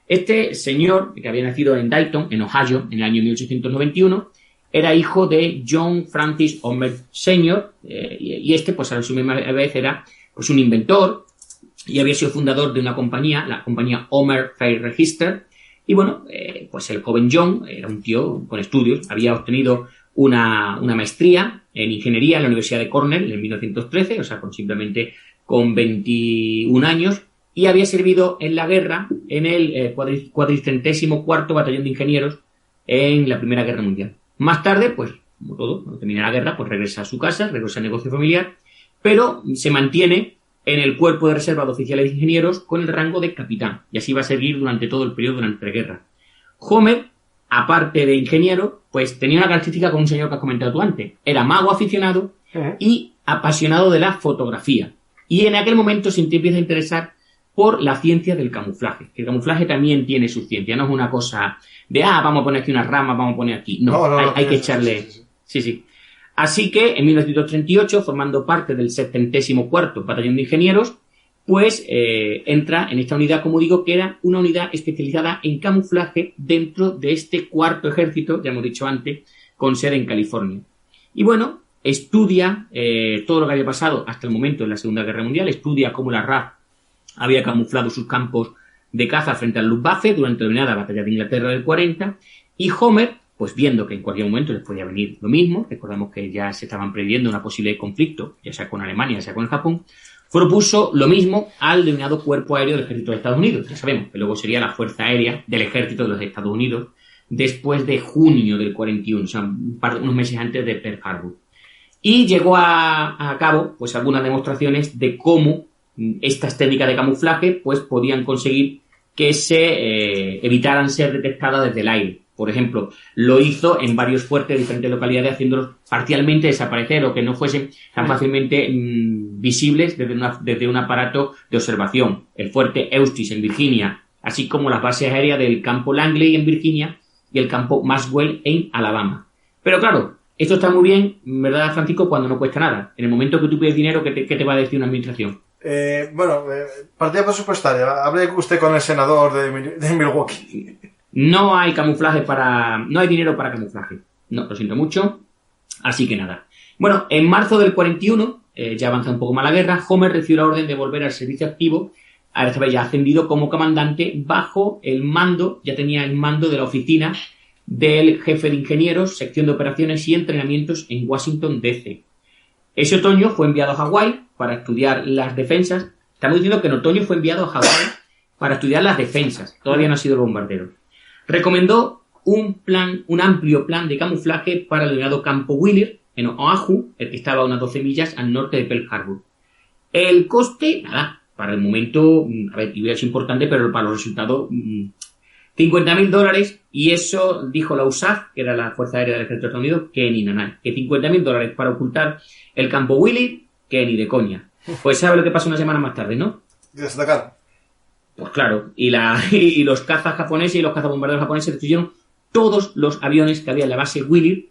Este señor, que había nacido en Dayton, en Ohio, en el año 1891, era hijo de John Francis Homer Sr., y este, pues a su misma vez, era pues un inventor, y había sido fundador de una compañía, la compañía Homer Freight Register. Y bueno, pues el joven John era un tío con estudios, había obtenido una maestría en ingeniería en la Universidad de Cornell en 1913, o sea, simplemente con 21 años, y había servido en la guerra en el 434º Batallón de Ingenieros en la Primera Guerra Mundial. Más tarde, pues, como todo, cuando termina la guerra, pues regresa a su casa, regresa al negocio familiar, pero se mantiene en el cuerpo de reserva de oficiales de ingenieros con el rango de capitán, y así va a seguir durante todo el periodo de la entreguerra. Homer, aparte de ingeniero, pues tenía una característica con un señor que has comentado tú antes. Era mago aficionado y apasionado de la fotografía. Y en aquel momento se empieza a interesar por la ciencia del camuflaje. El camuflaje también tiene su ciencia, no es una cosa de, vamos a poner aquí unas ramas, vamos a poner aquí. No, hay que echarle... Sí. Así que en 1938, formando parte del 74º Batallón de Ingenieros, pues entra en esta unidad, como digo, que era una unidad especializada en camuflaje dentro de este cuarto ejército, ya hemos dicho antes, con sede en California. Y bueno, estudia todo lo que había pasado hasta el momento en la Segunda Guerra Mundial, estudia cómo la RAF había camuflado sus campos de caza frente al Luftwaffe durante la denominada Batalla de Inglaterra del 40, y Homer, pues viendo que en cualquier momento les podía venir lo mismo, recordamos que ya se estaban previendo una posible conflicto, ya sea con Alemania, ya sea con el Japón, propuso lo mismo al denominado Cuerpo Aéreo del Ejército de Estados Unidos. Ya sabemos que luego sería la Fuerza Aérea del Ejército de los Estados Unidos después de junio del 41, o sea, unos meses antes de Pearl Harbor. Y llegó a cabo pues algunas demostraciones de cómo estas técnicas de camuflaje pues podían conseguir que se evitaran ser detectadas desde el aire. Por ejemplo, lo hizo en varios fuertes de diferentes localidades, haciéndolos parcialmente desaparecer o que no fuesen tan fácilmente visibles desde un aparato de observación. El fuerte Eustis en Virginia, así como las bases aéreas del campo Langley en Virginia y el campo Maxwell en Alabama. Pero claro, esto está muy bien, ¿verdad, Francisco?, cuando no cuesta nada. En el momento que tú pides dinero, ¿qué te va a decir una administración? Partida presupuestaria. Hable usted con el senador de Milwaukee. No hay no hay dinero para camuflaje. No, lo siento mucho. Así que nada. Bueno, en marzo del 41, ya avanza un poco más la guerra, Homer recibió la orden de volver al servicio activo, a esta vez ya ascendido como comandante bajo el mando, ya tenía el mando de la oficina del jefe de ingenieros, sección de operaciones y entrenamientos en Washington, D.C. Ese otoño fue enviado a Hawái para estudiar las defensas. Estamos diciendo que en otoño fue enviado a Hawái para estudiar las defensas. Todavía no ha sido el bombardero. Recomendó un amplio plan de camuflaje para el denominado Campo Wheeler, en Oahu, el que estaba a unas 12 millas al norte de Pearl Harbor. El coste, nada, para el momento, hubiera sido importante, pero para los resultados, $50,000, y eso dijo la USAF, que era la Fuerza Aérea del Ejército de Estados Unidos, que ni nada, que $50,000 para ocultar el Campo Wheeler, que ni de coña. Pues sabe lo que pasó una semana más tarde, ¿no? Destacaron. Pues claro, y los cazas japoneses y los cazabombarderos japoneses destruyeron todos los aviones que había en la base Wheeler,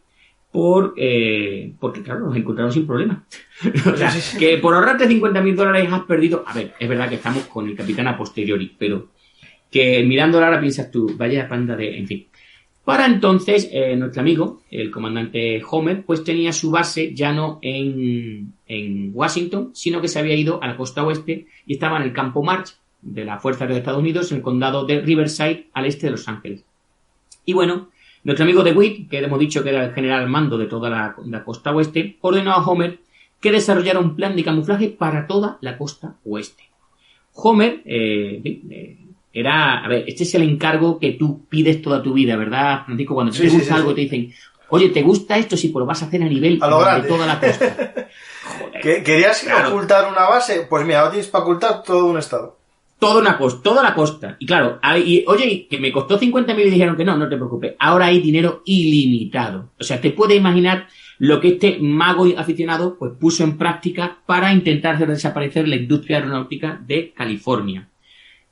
porque, claro, los encontraron sin problema. O sea, que por ahorrarte $50,000 has perdido... A ver, es verdad que estamos con el capitán a posteriori, pero que mirándola ahora piensas tú, vaya panda de... En fin. Para entonces, nuestro amigo, el comandante Homer, pues tenía su base ya no en Washington, sino que se había ido a la costa oeste y estaba en el campo March de la Fuerza Aérea de Estados Unidos, en el condado de Riverside, al este de Los Ángeles. Y bueno, nuestro amigo DeWitt, que hemos dicho que era el general al mando de toda la costa oeste, ordenó a Homer que desarrollara un plan de camuflaje para toda la costa oeste. Homer a ver, este es el encargo que tú pides toda tu vida, ¿verdad, Francisco? Cuando te gusta algo te dicen, oye, ¿te gusta esto? Sí, pues lo vas a hacer a nivel de toda la costa. Joder. ¿Querías ocultar una base? Pues mira, ahora tienes para ocultar todo un estado. Toda la costa. Y claro, oye, que me costó 50.000 y dijeron que no te preocupes. Ahora hay dinero ilimitado. O sea, te puedes imaginar lo que este mago aficionado pues puso en práctica para intentar hacer desaparecer la industria aeronáutica de California.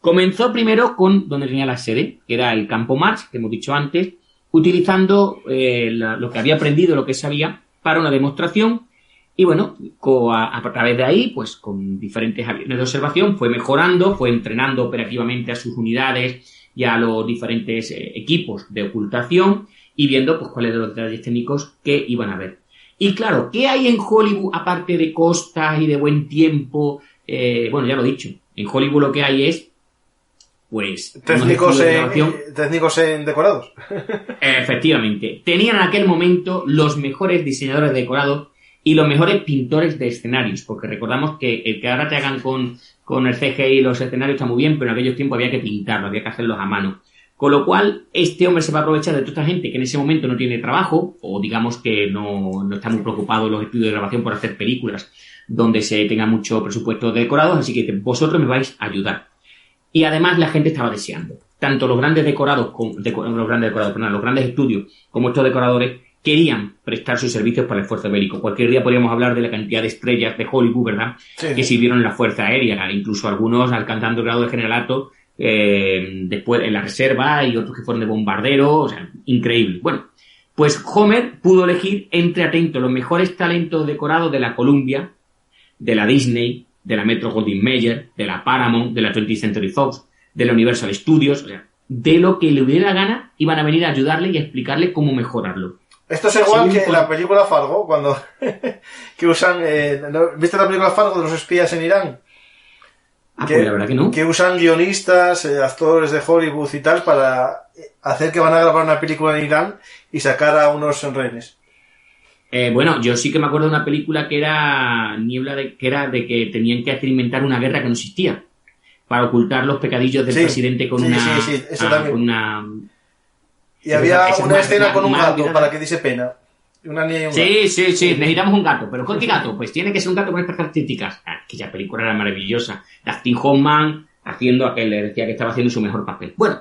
Comenzó primero con donde tenía la sede, que era el campo March, que hemos dicho antes, utilizando lo que había aprendido, lo que sabía, para una demostración. Y bueno, a través de ahí, pues con diferentes aviones de observación, fue mejorando, fue entrenando operativamente a sus unidades y a los diferentes equipos de ocultación y viendo pues cuáles eran los detalles técnicos que iban a ver. Y claro, ¿qué hay en Hollywood aparte de costas y de buen tiempo? Bueno, ya lo he dicho, en Hollywood lo que hay es pues técnicos en decorados. Efectivamente. Tenían en aquel momento los mejores diseñadores de decorados y los mejores pintores de escenarios, porque recordamos que el que ahora te hagan con el CGI los escenarios está muy bien, pero en aquellos tiempos había que pintarlos, había que hacerlos a mano. Con lo cual, este hombre se va a aprovechar de toda esta gente que en ese momento no tiene trabajo, o digamos que no está muy preocupado en los estudios de grabación por hacer películas donde se tenga mucho presupuesto de decorados, así que vosotros me vais a ayudar. Y además la gente estaba deseando. Tanto los grandes decorados, los grandes estudios, como estos decoradores, querían prestar sus servicios para el esfuerzo bélico. Cualquier día podríamos hablar de la cantidad de estrellas de Hollywood, ¿verdad? Sí. Que sirvieron en la Fuerza Aérea, incluso algunos alcanzando el grado de generalato después en la reserva y otros que fueron de bombardero, o sea, increíble. Bueno, pues Homer pudo elegir entre, atento, los mejores talentos decorados de la Columbia, de la Disney, de la Metro-Goldwyn-Mayer, de la Paramount, de la 20th Century Fox, de la Universal Studios, o sea, de lo que le hubiera gana, iban a venir a ayudarle y a explicarle cómo mejorarlo. Esto es igual que la película Fargo, cuando que usan... ¿Viste la película Fargo de los espías en Irán? Pues la verdad que no. Que usan guionistas, actores de Hollywood y tal para hacer que van a grabar una película en Irán y sacar a unos rehenes. Bueno, yo sí que me acuerdo de una película que era que era de que tenían que inventar una guerra que no existía para ocultar los pecadillos del presidente con con una... Y había una escena con un gato para que diese pena. Una niña y un gato. Sí, necesitamos un gato. ¿Pero con qué gato? Pues tiene que ser un gato con estas características. Aquella película era maravillosa. Dustin Hoffman haciendo aquel, le decía que estaba haciendo su mejor papel. Bueno,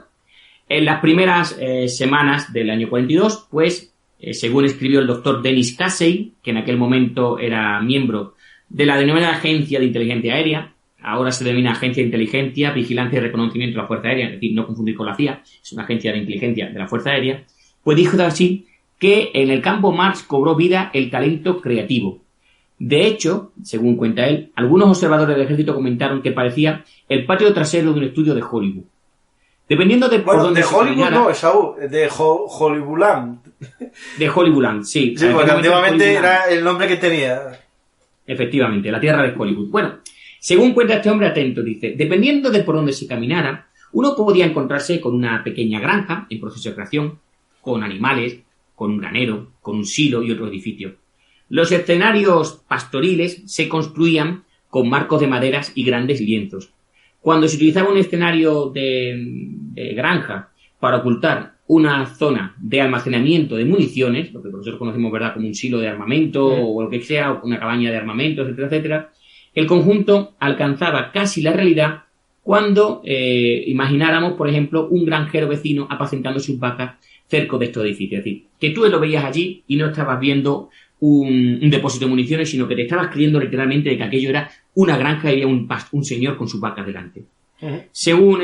en las primeras semanas del año 42, pues, según escribió el doctor Dennis Casey, que en aquel momento era miembro de la denominada Agencia de Inteligencia Aérea, ahora se denomina Agencia de Inteligencia, Vigilancia y Reconocimiento de la Fuerza Aérea, es decir, no confundir con la CIA, es una agencia de inteligencia de la Fuerza Aérea, pues dijo así que en el campo March cobró vida el talento creativo. De hecho, según cuenta él, algunos observadores del ejército comentaron que parecía el patio trasero de un estudio de Hollywood. Dependiendo de por dónde de Hollywood no, Esaú, de Hollywoodland. De Hollywoodland, sí. Sí, porque antiguamente era el nombre que tenía. Efectivamente, la tierra de Hollywood. Bueno, según cuenta este hombre, atento, dice, dependiendo de por dónde se caminara, uno podía encontrarse con una pequeña granja en proceso de creación, con animales, con un granero, con un silo y otro edificio. Los escenarios pastoriles se construían con marcos de maderas y grandes lienzos. Cuando se utilizaba un escenario de granja para ocultar una zona de almacenamiento de municiones, lo que nosotros conocemos, ¿verdad?, como un silo de armamento o lo que sea, o una cabaña de armamento, etcétera, etcétera, el conjunto alcanzaba casi la realidad cuando imagináramos, por ejemplo, un granjero vecino apacentando sus vacas cerca de estos edificios. Es decir, que tú lo veías allí y no estabas viendo un depósito de municiones, sino que te estabas creyendo literalmente de que aquello era una granja y había un señor con sus vacas delante. Según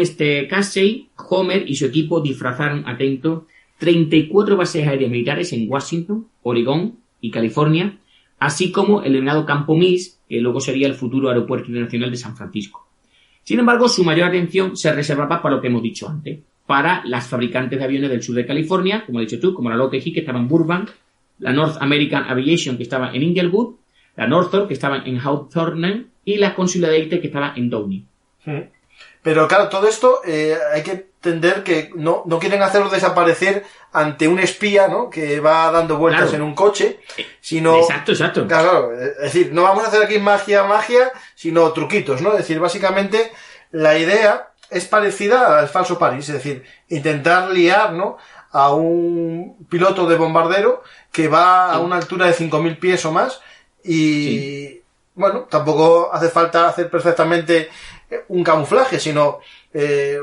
Casey, Homer y su equipo disfrazaron, atento, 34 bases aéreas militares en Washington, Oregón y California, así como el denominado Campo Mills, que luego sería el futuro Aeropuerto Internacional de San Francisco. Sin embargo, su mayor atención se reservaba para lo que hemos dicho antes, para las fabricantes de aviones del sur de California, como has dicho tú, como la Lockheed, que estaba en Burbank, la North American Aviation, que estaba en Inglewood, la Northrop, que estaba en Hawthorne, y la Consolidated, que estaba en Downey. Pero claro, todo esto hay que entender que no quieren hacerlo desaparecer ante un espía, ¿no? Que va dando vueltas en un coche, sino... Exacto. Claro, es decir, no vamos a hacer aquí magia, sino truquitos, ¿no? Es decir, básicamente la idea es parecida al falso París, es decir, intentar liar, ¿no?, a un piloto de bombardero que va a una altura de 5.000 pies o más y, bueno, tampoco hace falta hacer perfectamente un camuflaje, sino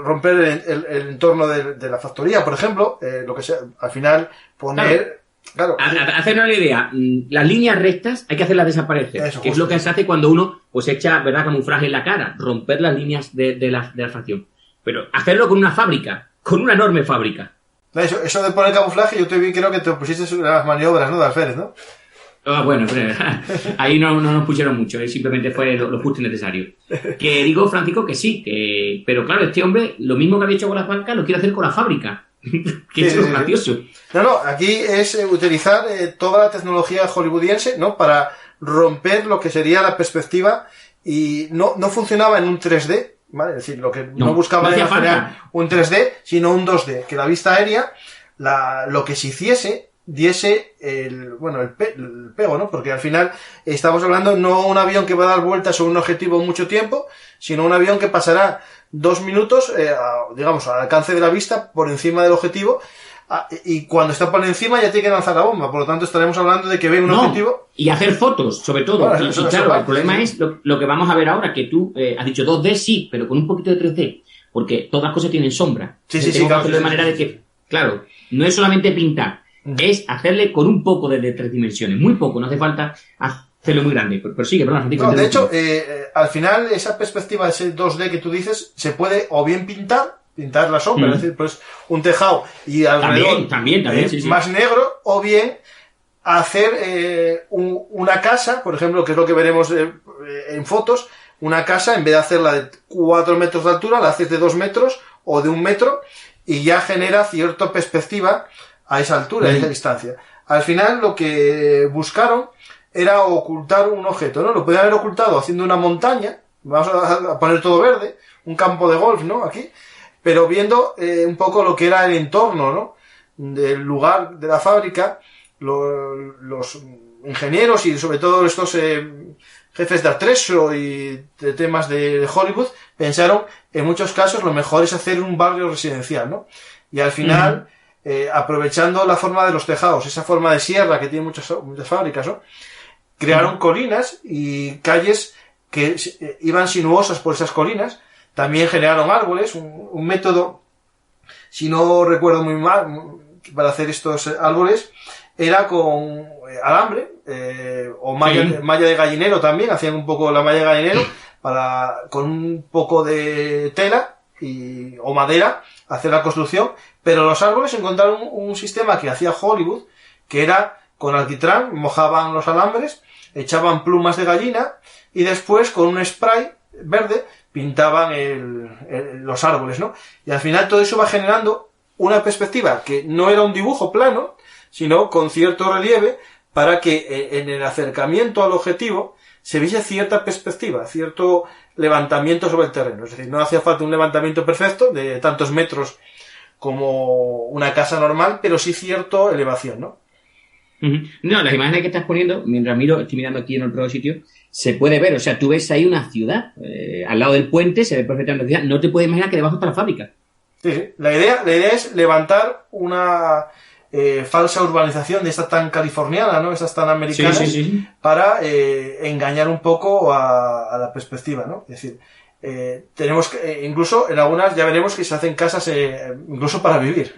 romper el entorno de la factoría, por ejemplo, lo que sea, al final poner... Claro. Hacernos la idea, las líneas rectas hay que hacerlas desaparecer, eso, que es lo que se hace cuando uno pues echa, ¿verdad?, camuflaje en la cara, romper las líneas de la facción. Pero hacerlo con una fábrica, con una enorme fábrica. Eso de poner camuflaje, yo creo que te pusiste las maniobras, ¿no?, de alférez, ¿no? Bueno, pero ahí no nos pusieron mucho, simplemente fue lo justo y necesario. Que digo, Francisco, que sí, pero claro, este hombre, lo mismo que había hecho con la fábrica, lo quiere hacer con la fábrica. Que es gracioso. No, aquí es utilizar toda la tecnología hollywoodiense, ¿no?, para romper lo que sería la perspectiva, y no funcionaba en un 3D, ¿vale? Es decir, lo que no buscaba era generar un 3D, sino un 2D, que la vista aérea, lo que se hiciese, diese el pego, ¿no? Porque al final estamos hablando no un avión que va a dar vueltas sobre un objetivo mucho tiempo, sino un avión que pasará 2 minutos, digamos, al alcance de la vista, por encima del objetivo, y cuando está por encima ya tiene que lanzar la bomba. Por lo tanto, estaremos hablando de que ve un objetivo. Y hacer fotos, sobre todo. Bueno, y claro, el problema es lo que vamos a ver ahora, que tú has dicho 2D, sí, pero con un poquito de 3D. Porque todas las cosas tienen sombra. Sí, claro. De manera de que, claro, no es solamente pintar, es hacerle con un poco de 3 dimensiones. Muy poco, no hace falta hacerlo muy grande. Pero sigue, perdón, Francisco. No, de hecho, al final, esa perspectiva, ese 2D que tú dices, se puede o bien pintar la sombra, es decir, pues un tejado y alrededor también, sí. más negro, o bien hacer una casa, por ejemplo, que es lo que veremos en fotos, una casa, en vez de hacerla de 4 metros de altura, la haces de 2 metros o de 1 metro, y ya genera cierta perspectiva a esa altura, a esa distancia. Al final, lo que buscaron era ocultar un objeto, ¿no? Lo podían haber ocultado haciendo una montaña, vamos a poner todo verde, un campo de golf, ¿no?, aquí, pero viendo un poco lo que era el entorno, ¿no?, del lugar de la fábrica. Los ingenieros y sobre todo estos jefes de atrezo y de temas de Hollywood pensaron, en muchos casos lo mejor es hacer un barrio residencial, ¿no? Y al final, aprovechando la forma de los tejados, esa forma de sierra que tienen muchas fábricas, ¿no?, crearon colinas y calles que iban sinuosas por esas colinas. También generaron árboles, un método, si no recuerdo muy mal, para hacer estos árboles, era con alambre, o malla de gallinero también, hacían un poco la malla de gallinero, con un poco de tela o madera, hacer la construcción, pero los árboles encontraron un sistema que hacía Hollywood, que era con alquitrán, mojaban los alambres, echaban plumas de gallina, y después con un spray verde pintaban los árboles, ¿no? Y al final todo eso va generando una perspectiva que no era un dibujo plano, sino con cierto relieve, para que en el acercamiento al objetivo se viese cierta perspectiva, cierto levantamiento sobre el terreno. Es decir, no hacía falta un levantamiento perfecto de tantos metros como una casa normal, pero sí cierta elevación, ¿no? No, las imágenes que estás poniendo, mientras estoy mirando aquí en otro sitio, se puede ver, o sea, tú ves ahí una ciudad, al lado del puente se ve perfectamente la ciudad, no te puedes imaginar que debajo está la fábrica. Sí. La idea es levantar una falsa urbanización de esta tan californiana, ¿no?, estas tan americanas, sí. Para engañar un poco a la perspectiva, ¿no? Es decir, tenemos que, incluso en algunas ya veremos que se hacen casas incluso para vivir.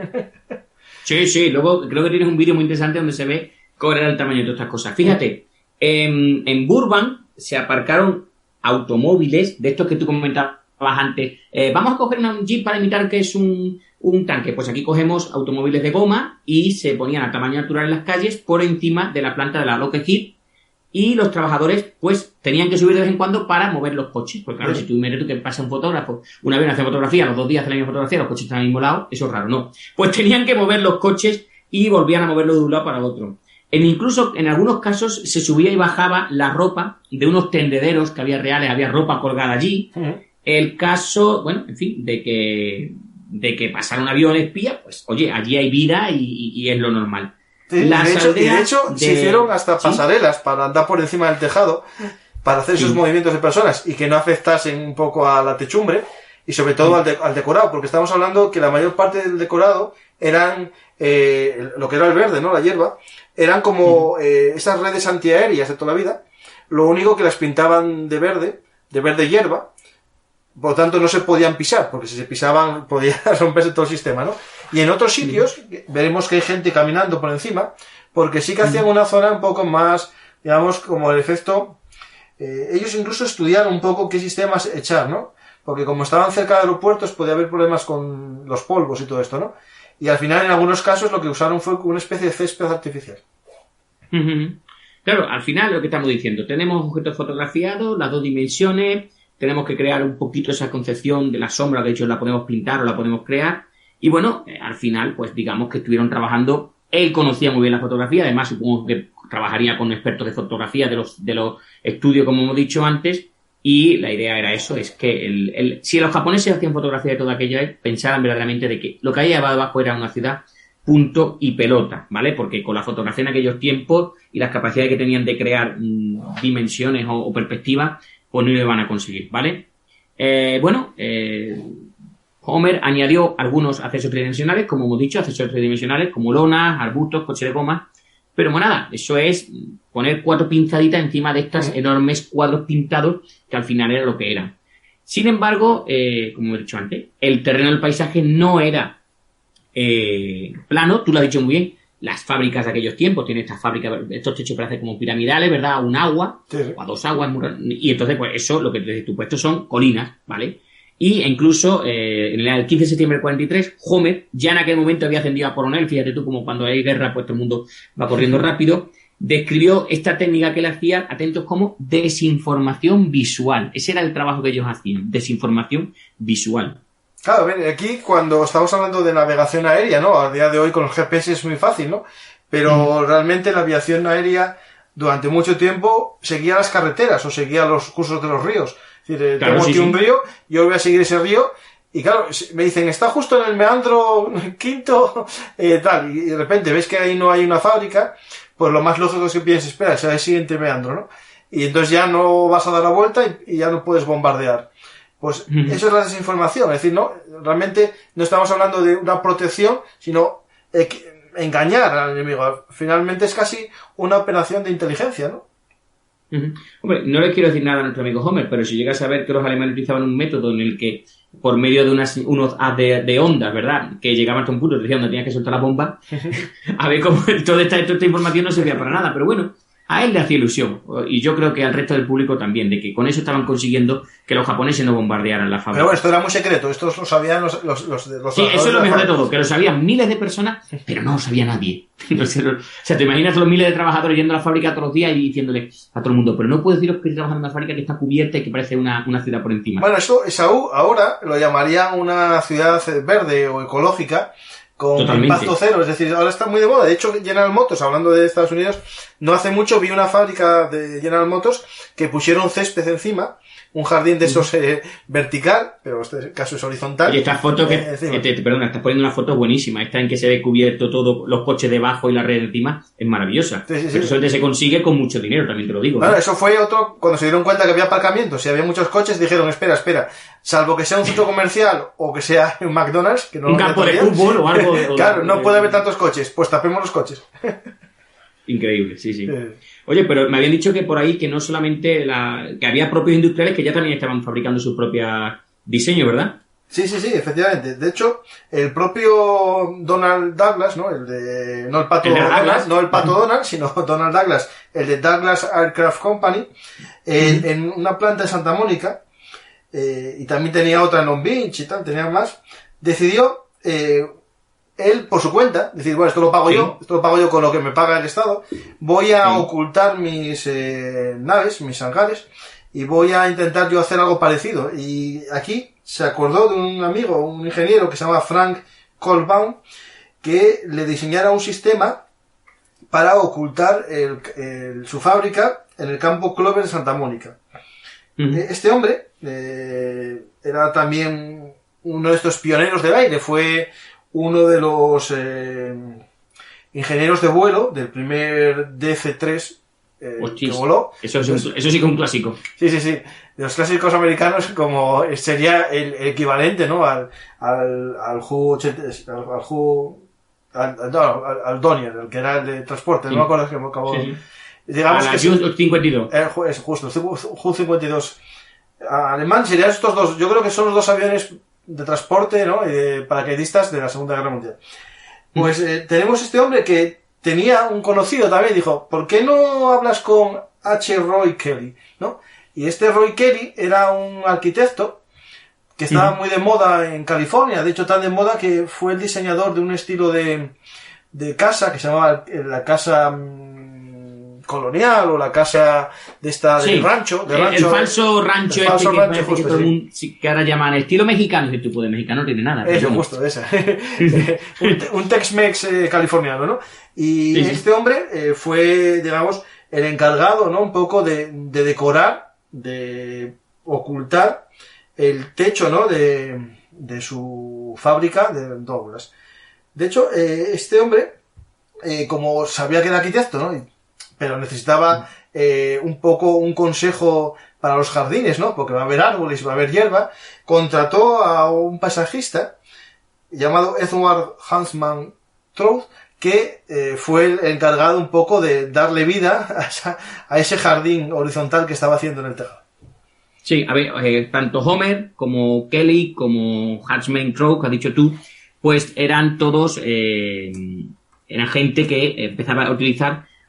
Sí, luego creo que tienes un vídeo muy interesante donde se ve cuál era el tamaño de todas estas cosas. Fíjate, en Burbank se aparcaron automóviles de estos que tú comentabas antes, vamos a coger un jeep para imitar que es un tanque. Pues aquí cogemos automóviles de goma y se ponían a tamaño natural en las calles por encima de la planta de la Lockheed, y los trabajadores pues tenían que subir de vez en cuando para mover los coches. Pues claro, si tú imagínate que pasa un fotógrafo, una vez hace fotografía, los 2 días hace la misma fotografía, los coches están al mismo lado, eso es raro, no. Pues tenían que mover los coches y volvían a moverlos de un lado para otro. Incluso en algunos casos se subía y bajaba la ropa de unos tendederos que había reales, había ropa colgada allí. El caso, bueno, en fin, de que pasara un avión espía, pues oye, allí hay vida y es lo normal. Sí, de hecho, se hicieron hasta pasarelas para andar por encima del tejado, para hacer esos movimientos de personas y que no afectasen un poco a la techumbre y sobre todo al decorado, porque estamos hablando que la mayor parte del decorado eran lo que era el verde, ¿no? La hierba, eran como esas redes antiaéreas de toda la vida, lo único que las pintaban de verde hierba. Por lo tanto, no se podían pisar, porque si se pisaban podía romperse todo el sistema, ¿no? Y en otros sitios veremos que hay gente caminando por encima, porque sí que hacían una zona un poco más, digamos, como el efecto... ellos incluso estudiaron un poco qué sistemas echar, ¿no? Porque como estaban cerca de aeropuertos podía haber problemas con los polvos y todo esto, ¿no? Y al final, en algunos casos, lo que usaron fue una especie de césped artificial. Claro, al final lo que estamos diciendo, tenemos objetos fotografiados, las 2 dimensiones... Tenemos que crear un poquito esa concepción de la sombra, de hecho la podemos pintar o la podemos crear. Y bueno, al final, pues digamos que estuvieron trabajando. Él conocía muy bien la fotografía, además supongo que trabajaría con expertos de fotografía de los estudios, como hemos dicho antes. Y la idea era eso, es que si los japoneses hacían fotografía de toda aquella, pensaban verdaderamente de que lo que había abajo era una ciudad, punto y pelota, ¿vale? Porque con la fotografía en aquellos tiempos y las capacidades que tenían de crear dimensiones o perspectivas, pues no lo iban a conseguir, ¿vale? Homer añadió algunos accesos tridimensionales, como hemos dicho, accesos tridimensionales como lonas, arbustos, coches de goma, pero bueno, nada, eso es poner 4 pinzaditas encima de estos enormes cuadros pintados que al final era lo que eran. Sin embargo, como he dicho antes, el terreno del paisaje no era plano, tú lo has dicho muy bien. Las fábricas de aquellos tiempos tienen estas fábricas, estos techos parecen como piramidales, ¿verdad? Un agua, o a 2 aguas, y entonces, pues eso, lo que te tú puesto son colinas, ¿vale? Y incluso, en el 15 de septiembre del 43, Homer, ya en aquel momento había ascendido a coronel, fíjate tú, como cuando hay guerra, pues todo el mundo va corriendo rápido, describió esta técnica que él hacía, atentos, como desinformación visual. Ese era el trabajo que ellos hacían, desinformación visual. Claro, aquí cuando estamos hablando de navegación aérea, ¿no? A día de hoy con los GPS es muy fácil, ¿no? Pero realmente la aviación aérea durante mucho tiempo seguía las carreteras o seguía los cursos de los ríos. Es decir, claro, tengo aquí un río, yo voy a seguir ese río y claro, me dicen, está justo en el meandro quinto, tal, y de repente ves que ahí no hay una fábrica, pues lo más lógico es que pienses, espera, será el siguiente meandro, ¿no? Y entonces ya no vas a dar la vuelta y ya no puedes bombardear. Pues eso es la desinformación, es decir, no, realmente no estamos hablando de una protección, sino engañar al enemigo. Finalmente es casi una operación de inteligencia, ¿no? Hombre, no le quiero decir nada a nuestro amigo Homer, pero si llegas a ver que los alemanes utilizaban un método en el que, por medio de unos haz de ondas, ¿verdad?, que llegaban hasta un punto, decían donde tenías que soltar la bomba, a ver cómo toda esta información no servía para nada, pero bueno, a él le hacía ilusión, y yo creo que al resto del público también, de que con eso estaban consiguiendo que los japoneses no bombardearan la fábrica. Pero bueno, esto era muy secreto, esto lo sabían los sí, eso es lo mejor de todo, que lo sabían miles de personas, pero no lo sabía nadie. O sea, te imaginas los miles de trabajadores yendo a la fábrica todos los días y diciéndole a todo el mundo, pero no puedo deciros que estoy trabajando en una fábrica que está cubierta y que parece una ciudad por encima. Bueno, eso Esaú ahora lo llamaría una ciudad verde o ecológica, con impacto cero, es decir, ahora está muy de moda. De hecho, General Motors, hablando de Estados Unidos, no hace mucho vi una fábrica de General Motors que pusieron césped encima, un jardín de esos vertical, pero este caso es horizontal. Y esta foto perdona, estás poniendo una foto buenísima, esta en que se ve cubierto todo, los coches debajo y la red encima, es maravillosa. Sí. Pero eso se consigue con mucho dinero, también te lo digo. Bueno, eso fue otro, cuando se dieron cuenta que había aparcamientos, si había muchos coches, dijeron, espera, salvo que sea un centro comercial o que sea un McDonald's, que no un campo de fútbol o algo. Claro, no puede haber tantos coches, pues tapemos los coches. Increíble, sí. Oye, pero me habían dicho que por ahí que no solamente que había propios industriales que ya también estaban fabricando sus propios diseños, ¿verdad? Sí, efectivamente. De hecho, el propio Donald Douglas, ¿no? No el pato Douglas, no el pato Donald, sino Donald Douglas, el de Douglas Aircraft Company, en una planta de Santa Mónica, y también tenía otra en Long Beach y tal, tenía más, decidió, él por su cuenta, decir, bueno, esto lo pago yo con lo que me paga el Estado, voy a ocultar mis naves, mis hangares, y voy a intentar yo hacer algo parecido. Y aquí se acordó de un amigo, un ingeniero que se llama Frank Colbaum, que le diseñara un sistema para ocultar su fábrica en el campo Clover de Santa Mónica. Este hombre era también uno de estos pioneros del aire, fue uno de los ingenieros de vuelo del primer DC-3 que voló. Eso sí que es un clásico. Sí. De los clásicos americanos, como sería el equivalente, ¿no? al Dornier, el que era el de transporte, no me acuerdo que me acabó. Digamos que Ju 52. Es justo, Ju 52. Alemán serían estos dos, yo creo que son los dos aviones de transporte, ¿no? Paracaidistas de la Segunda Guerra Mundial. Pues tenemos este hombre que tenía un conocido también, dijo, ¿por qué no hablas con H. Roy Kelly? ¿No? Y este Roy Kelly era un arquitecto que estaba muy de moda en California, de hecho tan de moda que fue el diseñador de un estilo de casa que se llamaba la casa colonial o la casa de esta de rancho. El falso rancho que ahora llaman estilo mexicano, que tipo de mexicano no tiene nada. Eso, justo, esa. un Tex-Mex californiano, ¿no? Y este hombre fue, digamos, el encargado, ¿no? Un poco de decorar, de ocultar el techo, ¿no? De su fábrica de Douglas. De hecho, este hombre, como sabía que era arquitecto, ¿no? Pero necesitaba un poco un consejo para los jardines, ¿no? Porque va a haber árboles, va a haber hierba. Contrató a un paisajista llamado Edward Huntsman Trout, que fue el encargado un poco de darle vida a ese jardín horizontal que estaba haciendo en el tejado. Sí, a ver, tanto Homer como Kelly como Huntsman Trout, que has dicho tú, pues eran todos, eran gente que empezaba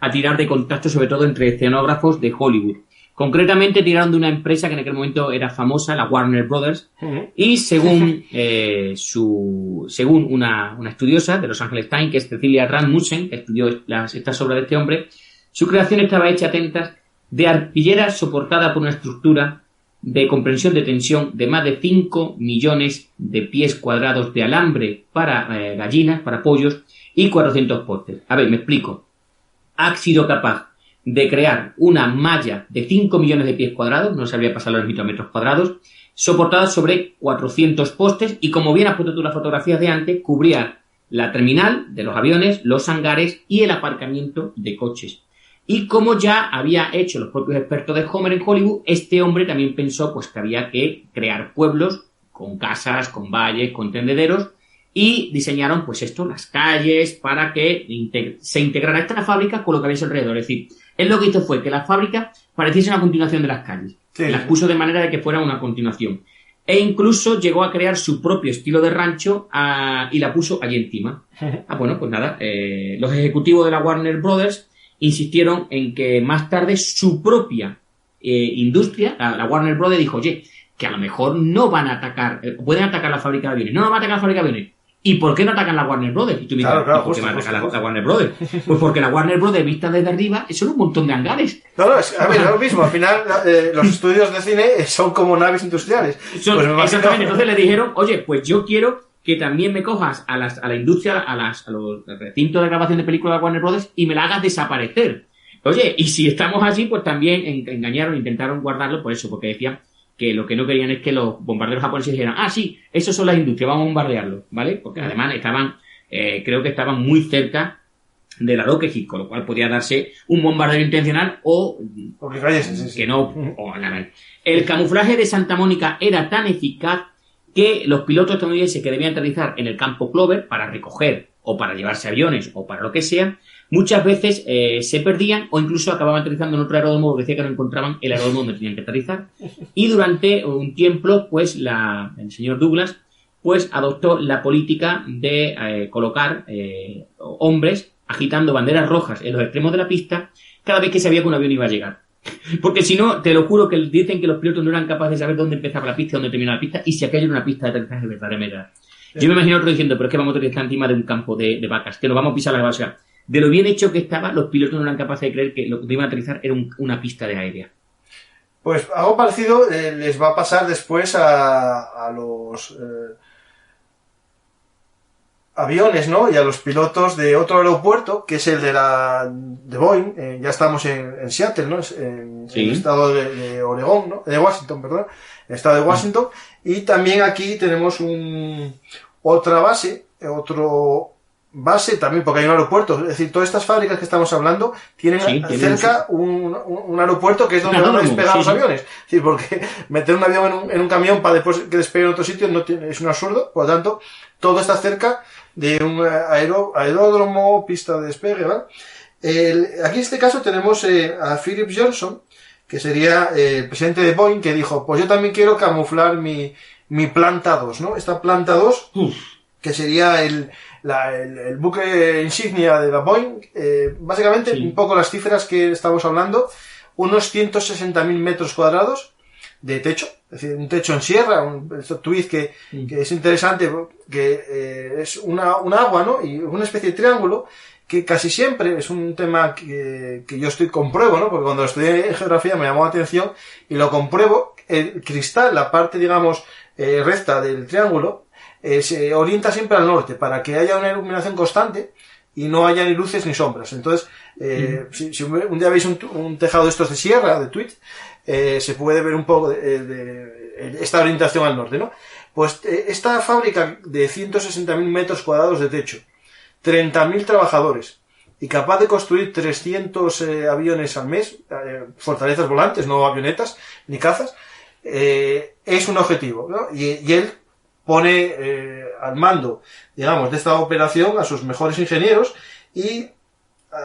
a tirar de contactos, sobre todo entre escenógrafos de Hollywood. Concretamente tiraron de una empresa que en aquel momento era famosa, la Warner Brothers, y según una estudiosa de Los Angeles Times, que es Cecilia Rasmussen, que estudió estas obras de este hombre, su creación estaba hecha a tentas de arpillera soportada por una estructura de comprensión de tensión de más de 5 millones de pies cuadrados de alambre para gallinas, para pollos, y 400 postes. A ver, me explico. Ha sido capaz de crear una malla de 5 millones de pies cuadrados, no sabría pasar los metros cuadrados, soportada sobre 400 postes, y como bien has puesto tú las fotografías de antes, cubría la terminal de los aviones, los hangares y el aparcamiento de coches. Y como ya había hecho los propios expertos de Homer en Hollywood, este hombre también pensó pues que había que crear pueblos con casas, con valles, con tendederos, y diseñaron pues esto, las calles, para que se integrara esta fábrica con lo que había alrededor. Es decir, él lo que hizo fue que la fábrica pareciese una continuación de las calles. Sí. Las puso de manera de que fuera una continuación. E incluso llegó a crear su propio estilo de rancho y la puso allí encima. Bueno, pues nada, los ejecutivos de la Warner Brothers insistieron en que más tarde su propia industria, la Warner Brothers, dijo, oye, que a lo mejor no van a atacar, pueden atacar la fábrica de aviones. No van a atacar la fábrica de aviones. ¿Y por qué no atacan la Warner Brothers? Y tú me dices, claro, ¿por qué van a atacar la Warner Brothers? Pues porque la Warner Brothers, vista desde arriba, son un montón de hangares. No, es lo mismo. Al final, los estudios de cine son como naves industriales. Pues exactamente. Entonces le dijeron, oye, pues yo quiero que también me cojas a la industria, a los recintos de grabación de películas de Warner Brothers y me la hagas desaparecer. Oye, y si estamos allí, pues también engañaron, intentaron guardarlo por eso, porque decían que lo que no querían es que los bombarderos japoneses dijeran, sí, esos son las industrias, vamos a bombardearlos, ¿vale? Porque además creo que estaban muy cerca de la Lockheed, con lo cual podía darse un bombardeo intencional o que cayese, que no. El camuflaje de Santa Mónica era tan eficaz que los pilotos estadounidenses que debían aterrizar en el campo Clover para recoger o para llevarse aviones o para lo que sea, muchas veces se perdían o incluso acababan aterrizando en otro aeródromo porque decía que no encontraban el aeródromo donde tenían que aterrizar. Y durante un tiempo, pues el señor Douglas pues adoptó la política de colocar hombres agitando banderas rojas en los extremos de la pista cada vez que sabía que un avión iba a llegar. Porque si no, te lo juro que dicen que los pilotos no eran capaces de saber dónde empezaba la pista, dónde terminaba la pista, y si aquello era una pista de aterrizaje verdaderamente. Yo me imagino otro diciendo, pero es que vamos a aterrizar encima de un campo de vacas, que nos vamos a pisar las vacas. De lo bien hecho que estaba, los pilotos no eran capaces de creer que lo que iban a aterrizar era una pista de aérea. Pues algo parecido les va a pasar después a los aviones, ¿no? Y a los pilotos de otro aeropuerto, que es el de Boeing. Ya estamos en Seattle, ¿no? En el estado de Oregón, ¿no? De Washington, perdón. El estado de Washington. Y también aquí tenemos otra base, también, porque hay un aeropuerto. Es decir, todas estas fábricas que estamos hablando tienen cerca un aeropuerto que es donde van a despegar los aviones. Es decir, porque meter un avión en un camión para después que despegue en otro sitio es un absurdo. Por lo tanto, todo está cerca de un aeródromo, pista de despegue, ¿vale? Aquí en este caso tenemos a Philip Johnson, que sería el presidente de Boeing, que dijo, pues yo también quiero camuflar mi planta 2, ¿no? Esta planta 2, que sería el buque insignia de la Boeing, básicamente un poco las cifras que estamos hablando, unos 160.000 metros cuadrados de techo, es decir, un techo en sierra, un tweet que es interesante, que es un agua, ¿no? Y una especie de triángulo, que casi siempre es un tema que yo compruebo, ¿no? Porque cuando lo estudié en geografía me llamó la atención y lo compruebo. El cristal, la parte, digamos, recta del triángulo, se orienta siempre al norte para que haya una iluminación constante y no haya ni luces ni sombras. Entonces, si un día veis un tejado de estos de sierra, de tweet, se puede ver un poco de esta orientación al norte, ¿no? Pues esta fábrica de 160.000 metros cuadrados de techo, 30.000 trabajadores y capaz de construir 300 aviones al mes, fortalezas volantes, no avionetas ni cazas, es un objetivo, ¿no? Y él pone al mando, digamos, de esta operación a sus mejores ingenieros y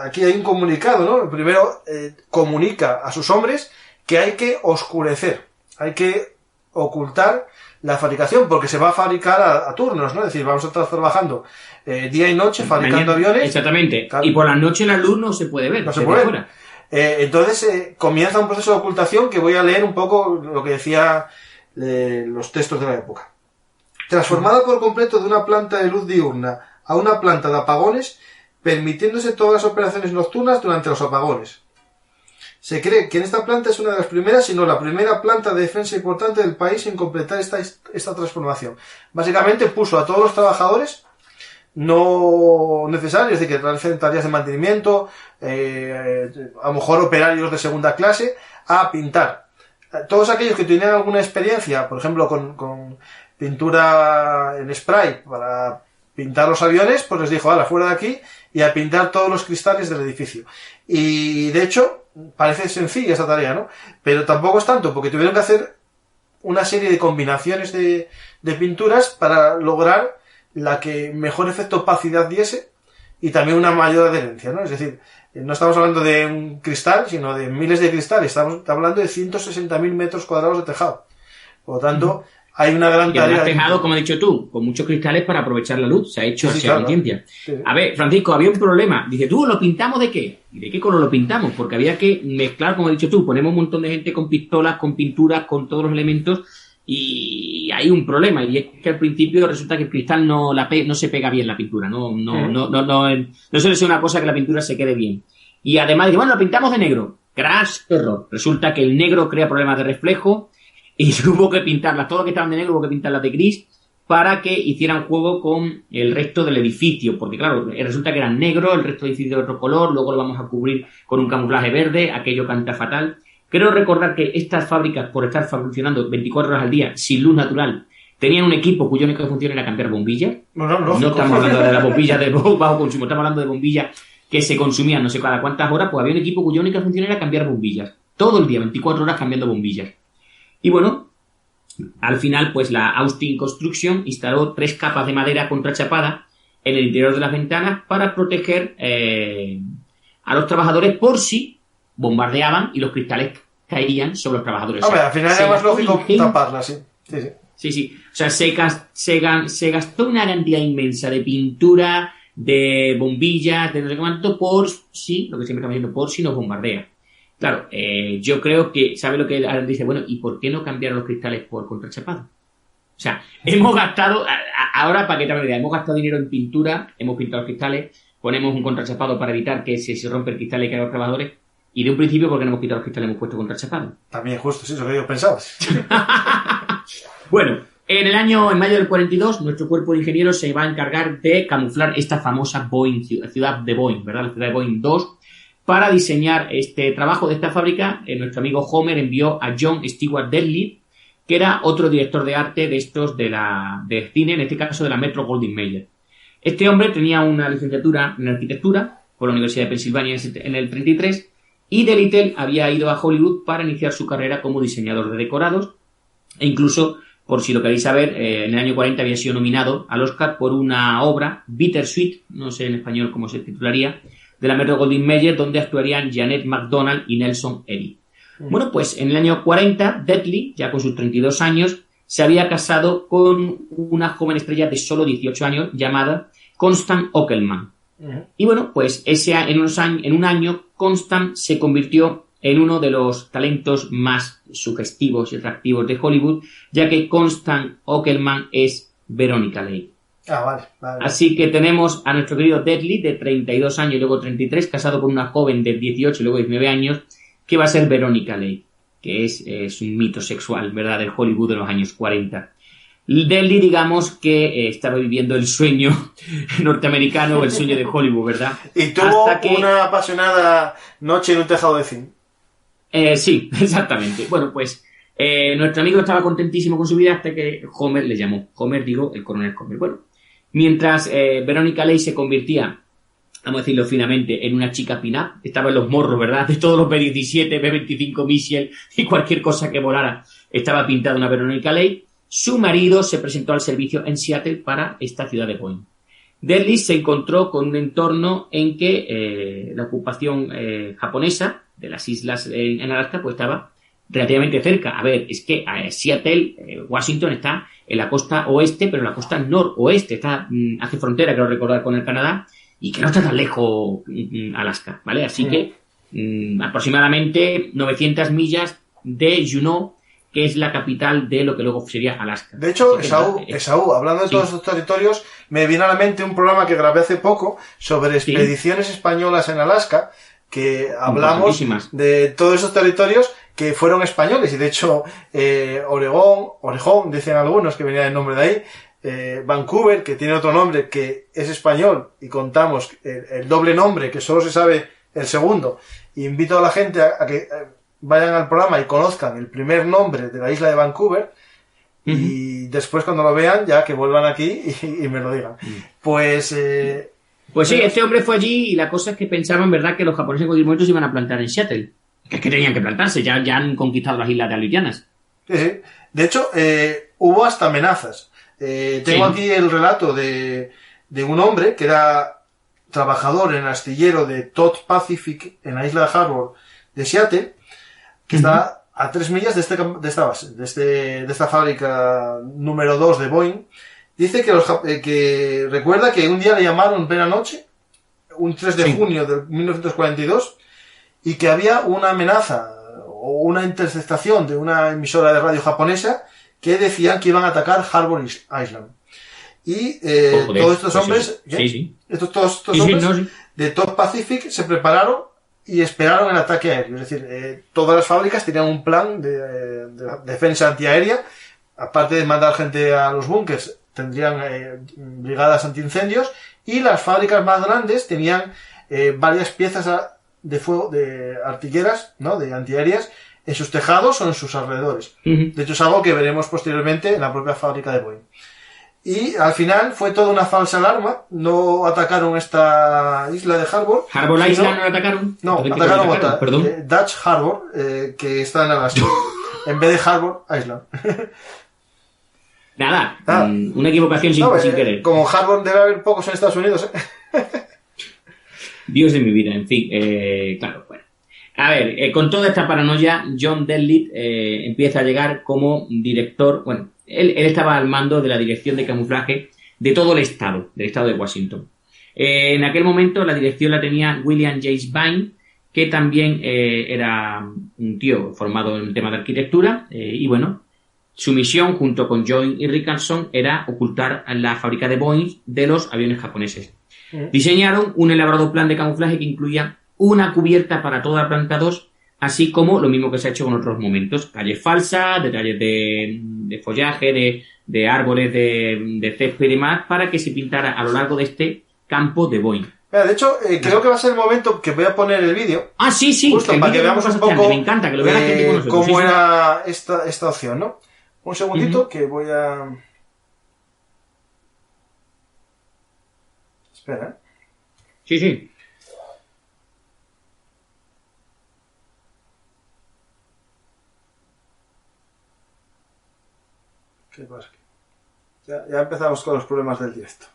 aquí hay un comunicado, ¿no? Primero comunica a sus hombres que hay que oscurecer, hay que ocultar la fabricación, porque se va a fabricar a turnos, ¿no? Es decir, vamos a estar trabajando día y noche fabricando aviones. Exactamente. Y por la noche la luz no se puede ver. No se puede ver. Entonces comienza un proceso de ocultación que voy a leer un poco lo que decía los textos de la época. Transformada por completo de una planta de luz diurna a una planta de apagones, permitiéndose todas las operaciones nocturnas durante los apagones. Se cree que en esta planta es una de las primeras, si no la primera planta de defensa importante del país en completar esta transformación. Básicamente puso a todos los trabajadores no necesarios, es decir, que realicen tareas de mantenimiento, a lo mejor operarios de segunda clase, a pintar. Todos aquellos que tenían alguna experiencia, por ejemplo, con pintura en spray para pintar los aviones, pues les dijo, fuera de aquí, y a pintar todos los cristales del edificio. Y de hecho, parece sencilla esta tarea, ¿no? Pero tampoco es tanto, porque tuvieron que hacer una serie de combinaciones de pinturas para lograr la que mejor efecto opacidad diese y también una mayor adherencia, ¿no? Es decir, no estamos hablando de un cristal, sino de miles de cristales. Estamos hablando de 160.000 metros cuadrados de tejado. Por lo tanto, hay una gran tarea. Y un tejado, como has dicho tú, con muchos cristales para aprovechar la luz. Se ha hecho así a conciencia. Sí. A ver, Francisco, había un problema. Dice, ¿tú lo pintamos de qué? ¿Y de qué color lo pintamos? Porque había que mezclar, como has dicho tú, ponemos un montón de gente con pistolas, con pinturas, con todos los elementos. Y hay un problema, y es que al principio resulta que el cristal no se pega bien la pintura, no suele ser una cosa que la pintura se quede bien. Y además dice, bueno, lo pintamos de negro. Crash, error. Resulta que el negro crea problemas de reflejo y hubo que pintarlas, todo lo que estaban de negro hubo que pintarlas de gris para que hicieran juego con el resto del edificio, porque claro, resulta que eran negros, el resto del edificio de otro color, luego lo vamos a cubrir con un camuflaje verde, aquello canta fatal. Creo recordar que estas fábricas, por estar funcionando 24 horas al día sin luz natural, tenían un equipo cuya única función era cambiar bombillas. No estamos hablando de las bombillas de bajo consumo, estamos hablando de bombillas que se consumían no sé cada cuántas horas, pues había un equipo cuya única función era cambiar bombillas. Todo el día, 24 horas cambiando bombillas. Y bueno, al final, pues la Austin Construction instaló 3 capas de madera contrachapada en el interior de las ventanas para proteger a los trabajadores por si bombardeaban y los cristales caían sobre los trabajadores. Hombre, al final era más lógico taparlas, sí. Sí. O sea, se gastó una cantidad inmensa de pintura, de bombillas, de no sé cuánto, por si, lo que siempre estamos diciendo, por si nos bombardea. Claro, yo creo que, ¿sabe lo que él dice? Bueno, ¿y por qué no cambiaron los cristales por contrachapado? O sea, hemos gastado, ahora para que te hagas una idea, hemos gastado dinero en pintura, hemos pintado los cristales, ponemos un contrachapado para evitar que se rompe el cristal y que haya los trabajadores, y de un principio, ¿por qué no hemos quitado los cristales y hemos puesto contrachapado? También justo, sí, eso que yo pensaba. Bueno, en mayo del 42, nuestro cuerpo de ingenieros se va a encargar de camuflar esta famosa Boeing, ciudad de Boeing, ¿verdad? La ciudad de Boeing 2. Para diseñar este trabajo de esta fábrica, nuestro amigo Homer envió a John Stewart Dudley, que era otro director de arte de estos de cine, en este caso de la Metro-Goldwyn-Mayer. Este hombre tenía una licenciatura en arquitectura por la Universidad de Pensilvania en el 33, y Dudley había ido a Hollywood para iniciar su carrera como diseñador de decorados, e incluso, por si lo queréis saber, en el año 40 había sido nominado al Oscar por una obra, Bittersweet, no sé en español cómo se titularía, de la Metro-Goldwyn-Mayer, donde actuarían Jeanette MacDonald y Nelson Eddy. Bueno, pues en el año 40, Dudley, ya con sus 32 años, se había casado con una joven estrella de solo 18 años llamada Constance Ockelman. Y bueno, pues en un año, Constance se convirtió en uno de los talentos más sugestivos y atractivos de Hollywood, ya que Constance Ockelman es Veronica Lake. Vale. Así que tenemos a nuestro querido Dudley, de 32 años y luego 33, casado con una joven de 18 y luego 19 años, que va a ser Veronica Lake, que es un mito sexual, ¿verdad?, del Hollywood de los años 40. Dudley, digamos que estaba viviendo el sueño norteamericano, el sueño de Hollywood, ¿verdad? Y tuvo una apasionada noche en un tejado de zinc. Sí, exactamente. Bueno, pues nuestro amigo estaba contentísimo con su vida hasta que Homer le llamó. El coronel Homer. Bueno, mientras Veronica Lake se convertía, vamos a decirlo finamente, en una chica pin-up, estaba en los morros, ¿verdad?, de todos los B-17, B-25 Michel y cualquier cosa que volara, estaba pintada una Veronica Lake. Su marido se presentó al servicio en Seattle para esta ciudad de Boeing. Dudley se encontró con un entorno en que la ocupación japonesa de las islas en Alaska pues estaba relativamente cerca. A ver, es que Seattle, Washington está en la costa oeste, pero en la costa noroeste, hace frontera, creo recordar, con el Canadá, y que no está tan lejos Alaska, ¿vale? Así que aproximadamente 900 millas de Juneau, que es la capital de lo que luego sería Alaska. De hecho, Esaú, hablando de todos estos territorios, me viene a la mente un programa que grabé hace poco sobre expediciones españolas en Alaska, que hablamos de todos esos territorios que fueron españoles, y de hecho Orejón, dicen algunos que venía el nombre de ahí, Vancouver, que tiene otro nombre que es español, y contamos el doble nombre, que solo se sabe el segundo. Y invito a la gente a que vayan al programa y conozcan el primer nombre de la isla de Vancouver, y después cuando lo vean ya que vuelvan aquí y me lo digan. Pues sí, este hombre fue allí, y la cosa es que pensaban, ¿verdad?, que los japoneses en cualquier momento se iban a plantar en Seattle. Que es que tenían que plantarse, ya han conquistado las islas de Aleutianas. Sí. De hecho, hubo hasta amenazas. Tengo aquí el relato de un hombre que era trabajador en el astillero de Todd Pacific en la isla de Harbor de Seattle, que está a 3 millas de esta base, de esta fábrica número 2 de Boeing. Dice que recuerda que un día le llamaron en plena noche, un 3 de junio de 1942, y que había una amenaza o una interceptación de una emisora de radio japonesa que decían que iban a atacar Harbor Island. Y todos estos hombres, todos estos hombres de Top Pacific se prepararon y esperaron el ataque aéreo. Es decir, todas las fábricas tenían un plan de defensa antiaérea. Aparte de mandar gente a los búnkers, tendrían brigadas antiincendios, y las fábricas más grandes tenían varias piezas de fuego, de artilleras, ¿no?, de antiaéreas, en sus tejados o en sus alrededores. De hecho, es algo que veremos posteriormente en la propia fábrica de Boeing. Y al final fue toda una falsa alarma. No atacaron esta isla de Harbor. ¿Harbor Island no atacaron? No, atacaron otra. Dutch Harbor, que está en Alaska. En vez de Harbor Island. Nada. Una equivocación sin querer. Como Harbor debe haber pocos en Estados Unidos, Dios de mi vida, en fin. Claro, bueno. A ver, con toda esta paranoia, John Dudley empieza a llegar como director. Bueno, él estaba al mando de la dirección de camuflaje de todo el estado, del estado de Washington. En aquel momento la dirección la tenía William James Vine, que también era un tío formado en el tema de arquitectura, y bueno, su misión, junto con Joy y Richardson, era ocultar la fábrica de Boeing de los aviones japoneses. Diseñaron un elaborado plan de camuflaje que incluía una cubierta para toda la planta 2, así como lo mismo que se ha hecho con otros momentos, calles falsas, detalles de follaje, de árboles, de césped y demás, para que se pintara a lo largo de este campo de Boeing. Mira, de hecho, creo que va a ser el momento que voy a poner el vídeo. Ah, sí, justo para que veamos un poco me encanta que lo vea la gente con nosotros. Cómo era esta opción, ¿no? Un segundito que voy a... Espera. Sí. ¿Qué pasa? Ya empezamos con los problemas del directo.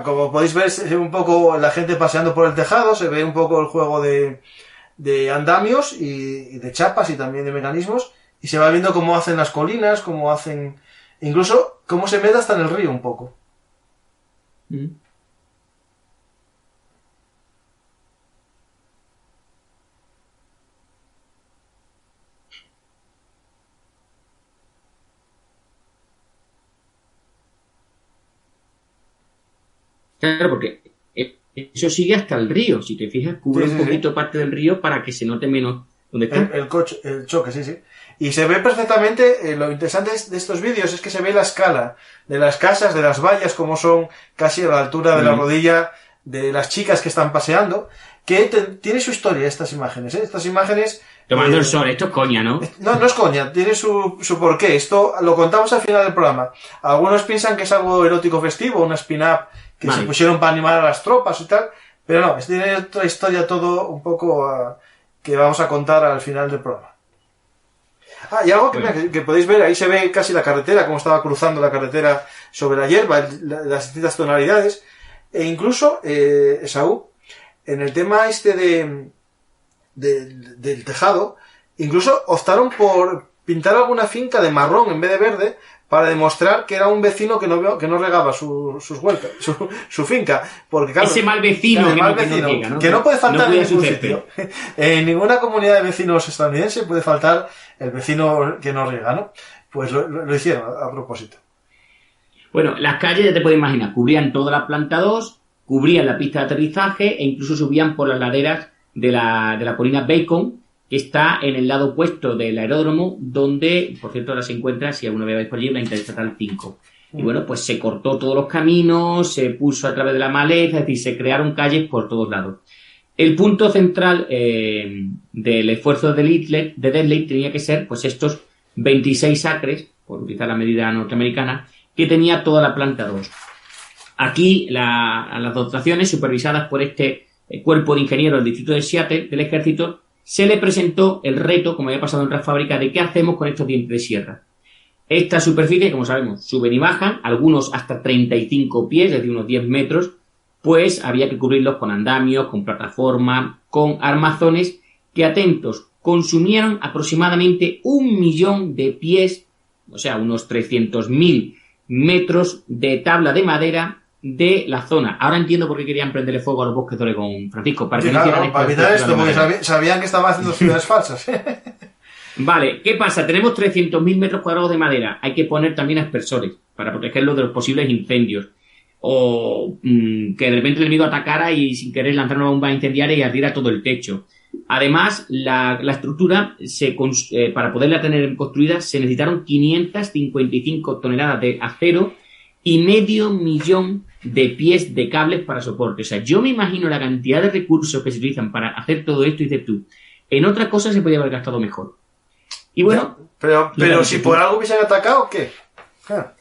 Como podéis ver, se ve un poco la gente paseando por el tejado, se ve un poco el juego de andamios y de chapas y también de mecanismos, y se va viendo cómo hacen las colinas, cómo hacen... incluso cómo se mete hasta en el río un poco. Claro, porque eso sigue hasta el río. Si te fijas, cubre un poquito parte del río para que se note menos dónde está. El choque, sí. Y se ve perfectamente, lo interesante de estos vídeos es que se ve la escala de las casas, de las vallas, como son casi a la altura de la rodilla de las chicas que están paseando, que tiene su historia estas imágenes, ¿eh? Estas imágenes... Tomando el sol, esto es coña, ¿no? No es coña, tiene su porqué. Esto lo contamos al final del programa. Algunos piensan que es algo erótico festivo, una spin-up que se pusieron para animar a las tropas y tal, pero no, tiene otra historia todo un poco que vamos a contar al final del programa. Y algo que podéis ver, ahí se ve casi la carretera, como estaba cruzando la carretera sobre la hierba, las distintas tonalidades, e incluso, Esaú, en el tema del tejado, incluso optaron por pintar alguna finca de marrón en vez de verde, para demostrar que era un vecino que no regaba sus huertas, su finca. Porque, claro, ese mal vecino, que no puede faltar en ningún sitio. En ninguna comunidad de vecinos estadounidense puede faltar el vecino que no riega, ¿no? Pues lo hicieron a propósito. Bueno, las calles, ya te puedes imaginar, cubrían toda la planta 2, cubrían la pista de aterrizaje e incluso subían por las laderas de la colina Bacon, que está en el lado opuesto del aeródromo, donde, por cierto, ahora se encuentra, si alguna vez vais por allí, la Interestatal 5. Y bueno, pues se cortó todos los caminos, se puso a través de la maleza, es decir, se crearon calles por todos lados. El punto central del esfuerzo de Deadly tenía que ser, pues, estos 26 acres, por utilizar la medida norteamericana, que tenía toda la planta 2. Aquí, las dotaciones supervisadas por este cuerpo de ingenieros del distrito de Seattle, del ejército, se le presentó el reto, como había pasado en otras fábricas, de qué hacemos con estos dientes de sierra. Esta superficie, como sabemos, suben y bajan, algunos hasta 35 pies, es decir, unos 10 metros, pues había que cubrirlos con andamios, con plataforma, con armazones que, atentos, consumieron aproximadamente 1 millón de pies, o sea, unos 300.000 metros de tabla de madera de la zona. Ahora entiendo por qué querían prenderle fuego a los bosques de Oregón, Francisco, para que no hicieran para evitar esto, porque sabían que estaban haciendo ciudades falsas. Vale, ¿qué pasa? Tenemos 300.000 metros cuadrados de madera. Hay que poner también aspersores para protegerlos de los posibles incendios. O que de repente el enemigo atacara y sin querer lanzar una bomba incendiaria y ardiera todo el techo. Además, la estructura, para poderla tener construida, se necesitaron 555 toneladas de acero y 500.000 de pies de cables para soporte. O sea, yo me imagino la cantidad de recursos que se utilizan para hacer todo esto, y dices tú, en otra cosa se podría haber gastado mejor. Y bueno... Pero si por algo hubiesen atacado, ¿qué?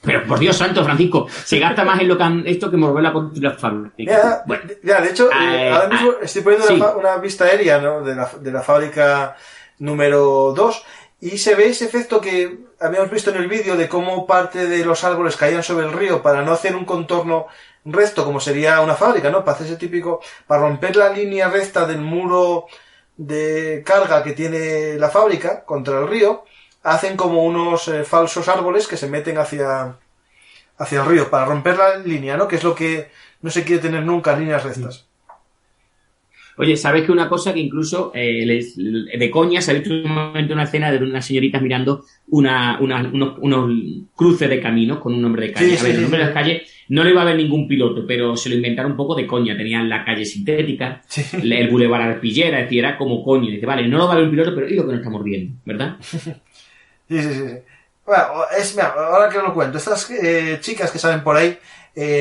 Pero por Dios santo, Francisco, se gasta más en lo que esto que mover la construcción de la fábrica. De hecho, ahora mismo estoy poniendo una vista aérea, ¿no?, de la fábrica número 2, y se ve ese efecto que habíamos visto en el vídeo de cómo parte de los árboles caían sobre el río para no hacer un contorno recto como sería una fábrica, ¿no? Para hacerse típico, para romper la línea recta del muro de carga que tiene la fábrica contra el río, hacen como unos falsos árboles que se meten hacia el río para romper la línea, ¿no? Que es lo que no se quiere tener nunca, líneas rectas. Oye, ¿sabes que una cosa que incluso de coña se ha visto un momento una escena de unas señoritas mirando unos cruces de caminos con un nombre de calle? Sí, el nombre de las calles no lo iba a ver ningún piloto, pero se lo inventaron un poco de coña. Tenían la calle sintética, el Boulevard Arpillera, es decir, era como coña. Dice, vale, no lo va a ver un piloto, pero ¿y lo que nos estamos riendo? ¿Verdad? Sí. Bueno, mira, ahora que lo cuento, estas chicas que salen por ahí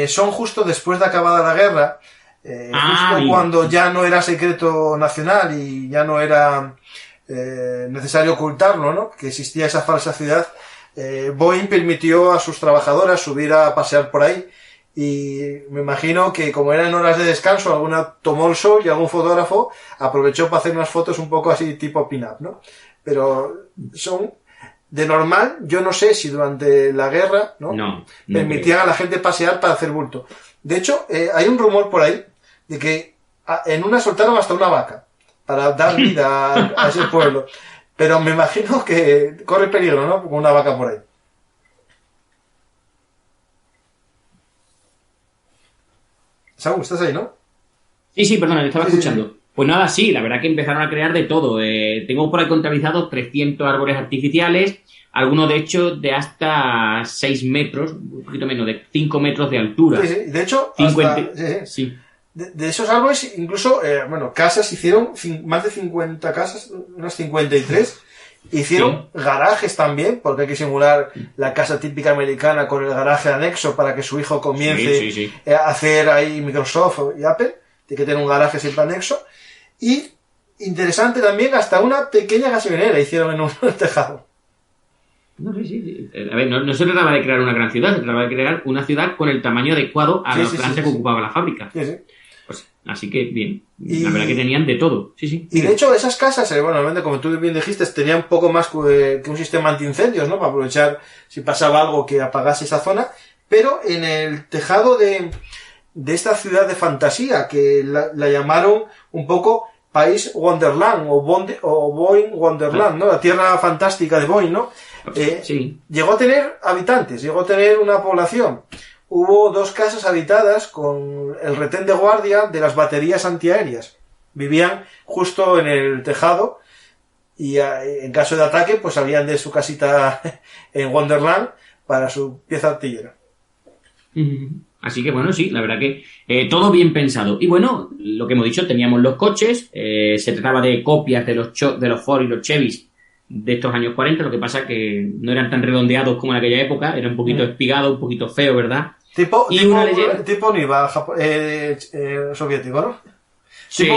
son justo después de acabada la guerra, justo cuando ya no era secreto nacional y ya no era necesario ocultarlo, ¿no? Que existía esa falsa ciudad. Boeing permitió a sus trabajadoras subir a pasear por ahí y me imagino que como eran horas de descanso, alguna tomó el sol y algún fotógrafo aprovechó para hacer unas fotos un poco así tipo pin-up, ¿no? Pero son... De normal, yo no sé si durante la guerra, ¿no? Permitían a la gente pasear para hacer bulto. De hecho, hay un rumor por ahí de que en una soltaron hasta una vaca para dar vida a ese pueblo. Pero me imagino que corre peligro, ¿no? Con una vaca por ahí. Saúl, ¿estás ahí, no? Sí, perdona, te estaba escuchando. Sí. Pues nada, sí, la verdad que empezaron a crear de todo. Tengo por ahí contabilizados 300 árboles artificiales, algunos de hecho de hasta 6 metros, un poquito menos, de 5 metros de altura. Sí, de hecho, 50, sí. De esos árboles, incluso, casas hicieron, más de 50 casas, unas 53. Hicieron garajes también, porque hay que simular la casa típica americana con el garaje anexo para que su hijo comience a hacer ahí Microsoft y Apple. Tiene que tener un garaje siempre anexo. Y, interesante también, hasta una pequeña gasolinera hicieron en un tejado. Sí. A ver, no se trataba de crear una gran ciudad, se trataba de crear una ciudad con el tamaño adecuado a la planta que ocupaba la fábrica. Pues, así que, bien. La verdad que tenían de todo. Sí. Y de hecho, esas casas, normalmente, como tú bien dijiste, tenían un poco más que un sistema antiincendios, ¿no? Para aprovechar si pasaba algo que apagase esa zona. Pero en el tejado de esta ciudad de fantasía, que la llamaron un poco País Wonderland o Boeing Wonderland, ¿no? La tierra fantástica de Boeing, ¿no? Llegó a tener habitantes, llegó a tener una población. Hubo 2 casas habitadas con el retén de guardia de las baterías antiaéreas. Vivían justo en el tejado y en caso de ataque pues salían de su casita en Wonderland para su pieza artillera. Así que bueno, sí, la verdad que todo bien pensado. Y bueno, lo que hemos dicho, teníamos los coches, se trataba de copias de los Ford y los Chevys de estos años 40, lo que pasa que no eran tan redondeados como en aquella época, era un poquito espigado, un poquito feo, ¿verdad? Tipo Niva soviético, ¿no? Sí,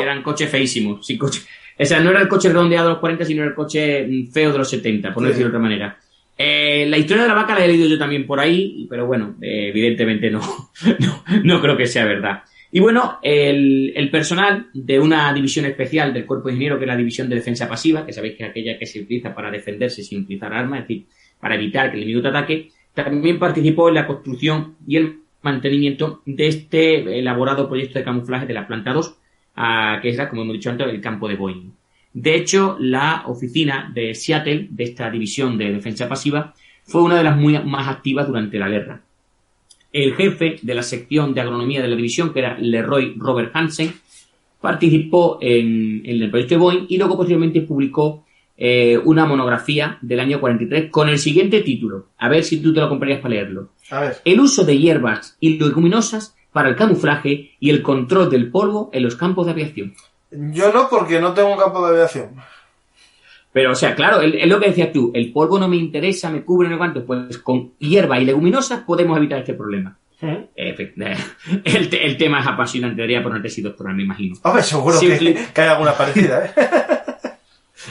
eran coches feísimos. Sí, o sea, no era el coche redondeado de los 40, sino el coche feo de los 70, por no decirlo de otra manera. La historia de la vaca la he leído yo también por ahí, pero bueno, evidentemente no creo que sea verdad. Y bueno, el personal de una división especial del Cuerpo de Ingenieros, que es la División de Defensa Pasiva, que sabéis que es aquella que se utiliza para defenderse sin utilizar armas, es decir, para evitar que el enemigo te ataque, también participó en la construcción y el mantenimiento de este elaborado proyecto de camuflaje de la planta 2, que era, como hemos dicho antes, el campo de Boeing. De hecho, la oficina de Seattle, de esta división de defensa pasiva, fue una de las más activas durante la guerra. El jefe de la sección de agronomía de la división, que era Leroy Robert Hansen, participó en el proyecto de Boeing y luego posteriormente publicó una monografía del año 43 con el siguiente título. A ver si tú te lo comprarías para leerlo. A ver. El uso de hierbas y leguminosas para el camuflaje y el control del polvo en los campos de aviación. Yo no, porque no tengo un campo de aviación. Pero, o sea, claro, es lo que decías tú. El polvo no me interesa, me cubre, no cuánto. Pues con hierba y leguminosas podemos evitar este problema. El tema es apasionante. Debería ponerte si doctoral, me imagino. Hombre, seguro que hay alguna parecida, ¿eh?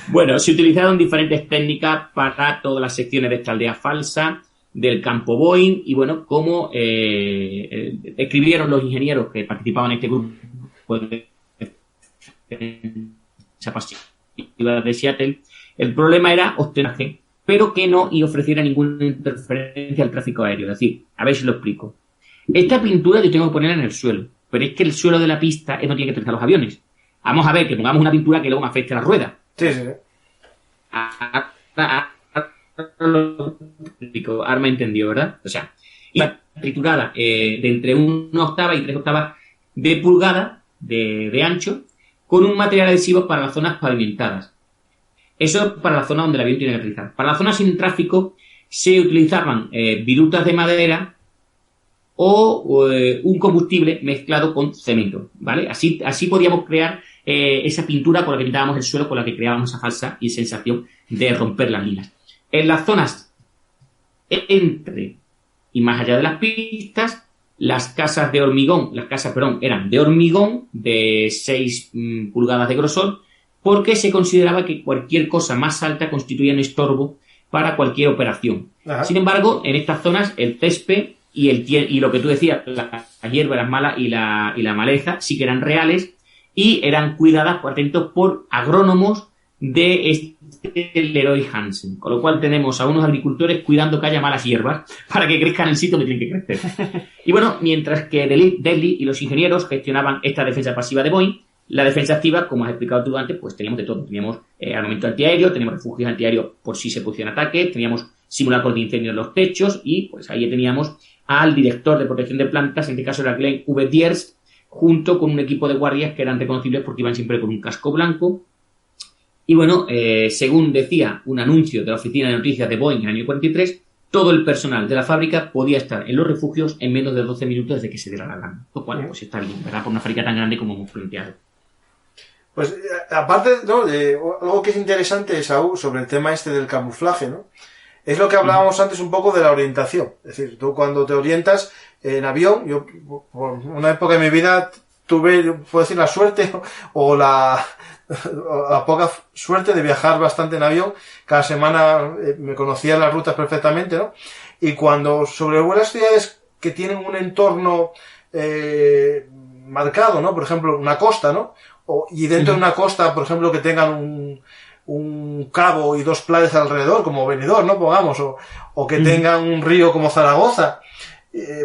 Bueno, se utilizaron diferentes técnicas para todas las secciones de esta aldea falsa del campo Boeing y, bueno, cómo escribieron los ingenieros que participaban en este grupo de de Seattle. El problema era obtener, pero que no y ofreciera ninguna interferencia al tráfico aéreo. Es decir, a ver si lo explico. Esta pintura yo tengo que ponerla en el suelo, pero es que el suelo de la pista no tiene que utilizar los aviones. Vamos a ver, que pongamos una pintura que luego me afecte a la rueda. Sí, sí. Ahora me entendió, ¿verdad? O sea, y triturada de entre 1/8 y 3/8 de pulgada de ancho, con un material adhesivo para las zonas pavimentadas. Eso es para la zona donde el avión tiene que aterrizar. Para la zona sin tráfico se utilizaban virutas de madera o un combustible mezclado con cemento, ¿vale? Así podíamos crear esa pintura con la que pintábamos el suelo, con la que creábamos esa falsa y sensación de romper las lilas. En las zonas entre y más allá de las pistas, las casas eran de hormigón de 6 pulgadas de grosor, porque se consideraba que cualquier cosa más alta constituía un estorbo para cualquier operación. Ajá. Sin embargo, en estas zonas el césped y lo que tú decías, la hierba, las malas y la maleza sí que eran reales y eran cuidadas, atentos, por agrónomos de Leroy Hansen. Con lo cual tenemos a unos agricultores cuidando que haya malas hierbas para que crezcan en el sitio donde tienen que crecer. Y bueno, mientras que Dudley y los ingenieros gestionaban esta defensa pasiva de Boeing, la defensa activa, como has explicado tú antes, pues teníamos de todo. Teníamos armamento antiaéreo, teníamos refugios antiaéreos por si se producían ataques, teníamos simulacros de incendio en los techos y pues ahí teníamos al director de protección de plantas, en este caso era Glenn V. Diers, junto con un equipo de guardias que eran reconocibles porque iban siempre con un casco blanco. Y bueno, según decía un anuncio de la oficina de noticias de Boeing en el año 43, todo el personal de la fábrica podía estar en los refugios en menos de 12 minutos desde que se diera la gana. Lo cual, pues está bien, ¿verdad? Por una fábrica tan grande como hemos planteado. Pues, aparte, ¿no?, de algo que es interesante, Saúl, sobre el tema este del camuflaje, ¿no? Es lo que hablábamos antes un poco de la orientación. Es decir, tú cuando te orientas en avión, yo por una época de mi vida tuve, puedo decir, la suerte o la poca suerte de viajar bastante en avión. Cada semana me conocía las rutas perfectamente, ¿no? Y cuando sobrevuelas ciudades que tienen un entorno marcado, ¿no? Por ejemplo, una costa, ¿no? Y dentro de una costa, por ejemplo, que tengan un cabo y 2 playas alrededor, como Benidorm, ¿no? Pongamos, o que tengan un río como Zaragoza,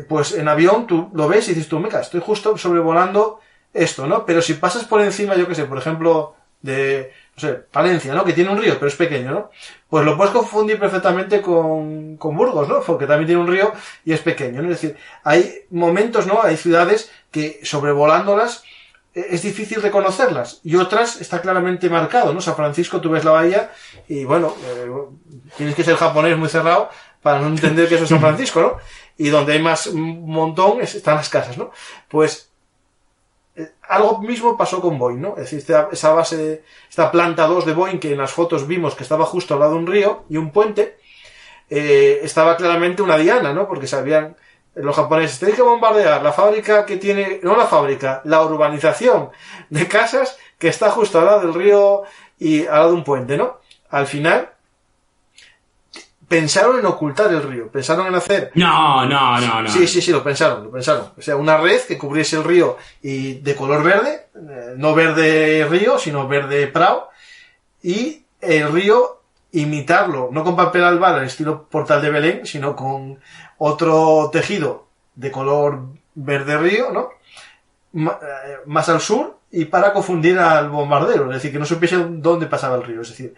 pues en avión tú lo ves y dices tú, mira, estoy justo sobrevolando esto, ¿no? Pero si pasas por encima, yo qué sé, por ejemplo, de, no sé, Palencia, ¿no? Que tiene un río, pero es pequeño, ¿no? Pues lo puedes confundir perfectamente con Burgos, ¿no? Porque también tiene un río y es pequeño, ¿no? Es decir, hay momentos, ¿no? Hay ciudades que sobrevolándolas es difícil reconocerlas y otras está claramente marcado, ¿no? San Francisco, tú ves la bahía y bueno, tienes que ser japonés muy cerrado para no entender que eso es San Francisco, ¿no? Y donde hay más un montón están las casas, ¿no? Pues algo mismo pasó con Boeing, ¿no? Es decir, esa base, esta planta 2 de Boeing que en las fotos vimos que estaba justo al lado de un río y un puente, estaba claramente una diana, ¿no? Porque sabían los japoneses, tenéis que bombardear la fábrica que tiene, no la fábrica, la urbanización de casas que está justo al lado del río y al lado de un puente, ¿no? Al final, pensaron en ocultar el río, pensaron en hacer... No. Sí, lo pensaron. O sea, una red que cubriese el río y de color verde, no verde río, sino verde prado, y el río imitarlo, no con papel albal al estilo Portal de Belén, sino con otro tejido de color verde río, ¿no? Más al sur y para confundir al bombardero, es decir, que no supiesen dónde pasaba el río. Es decir,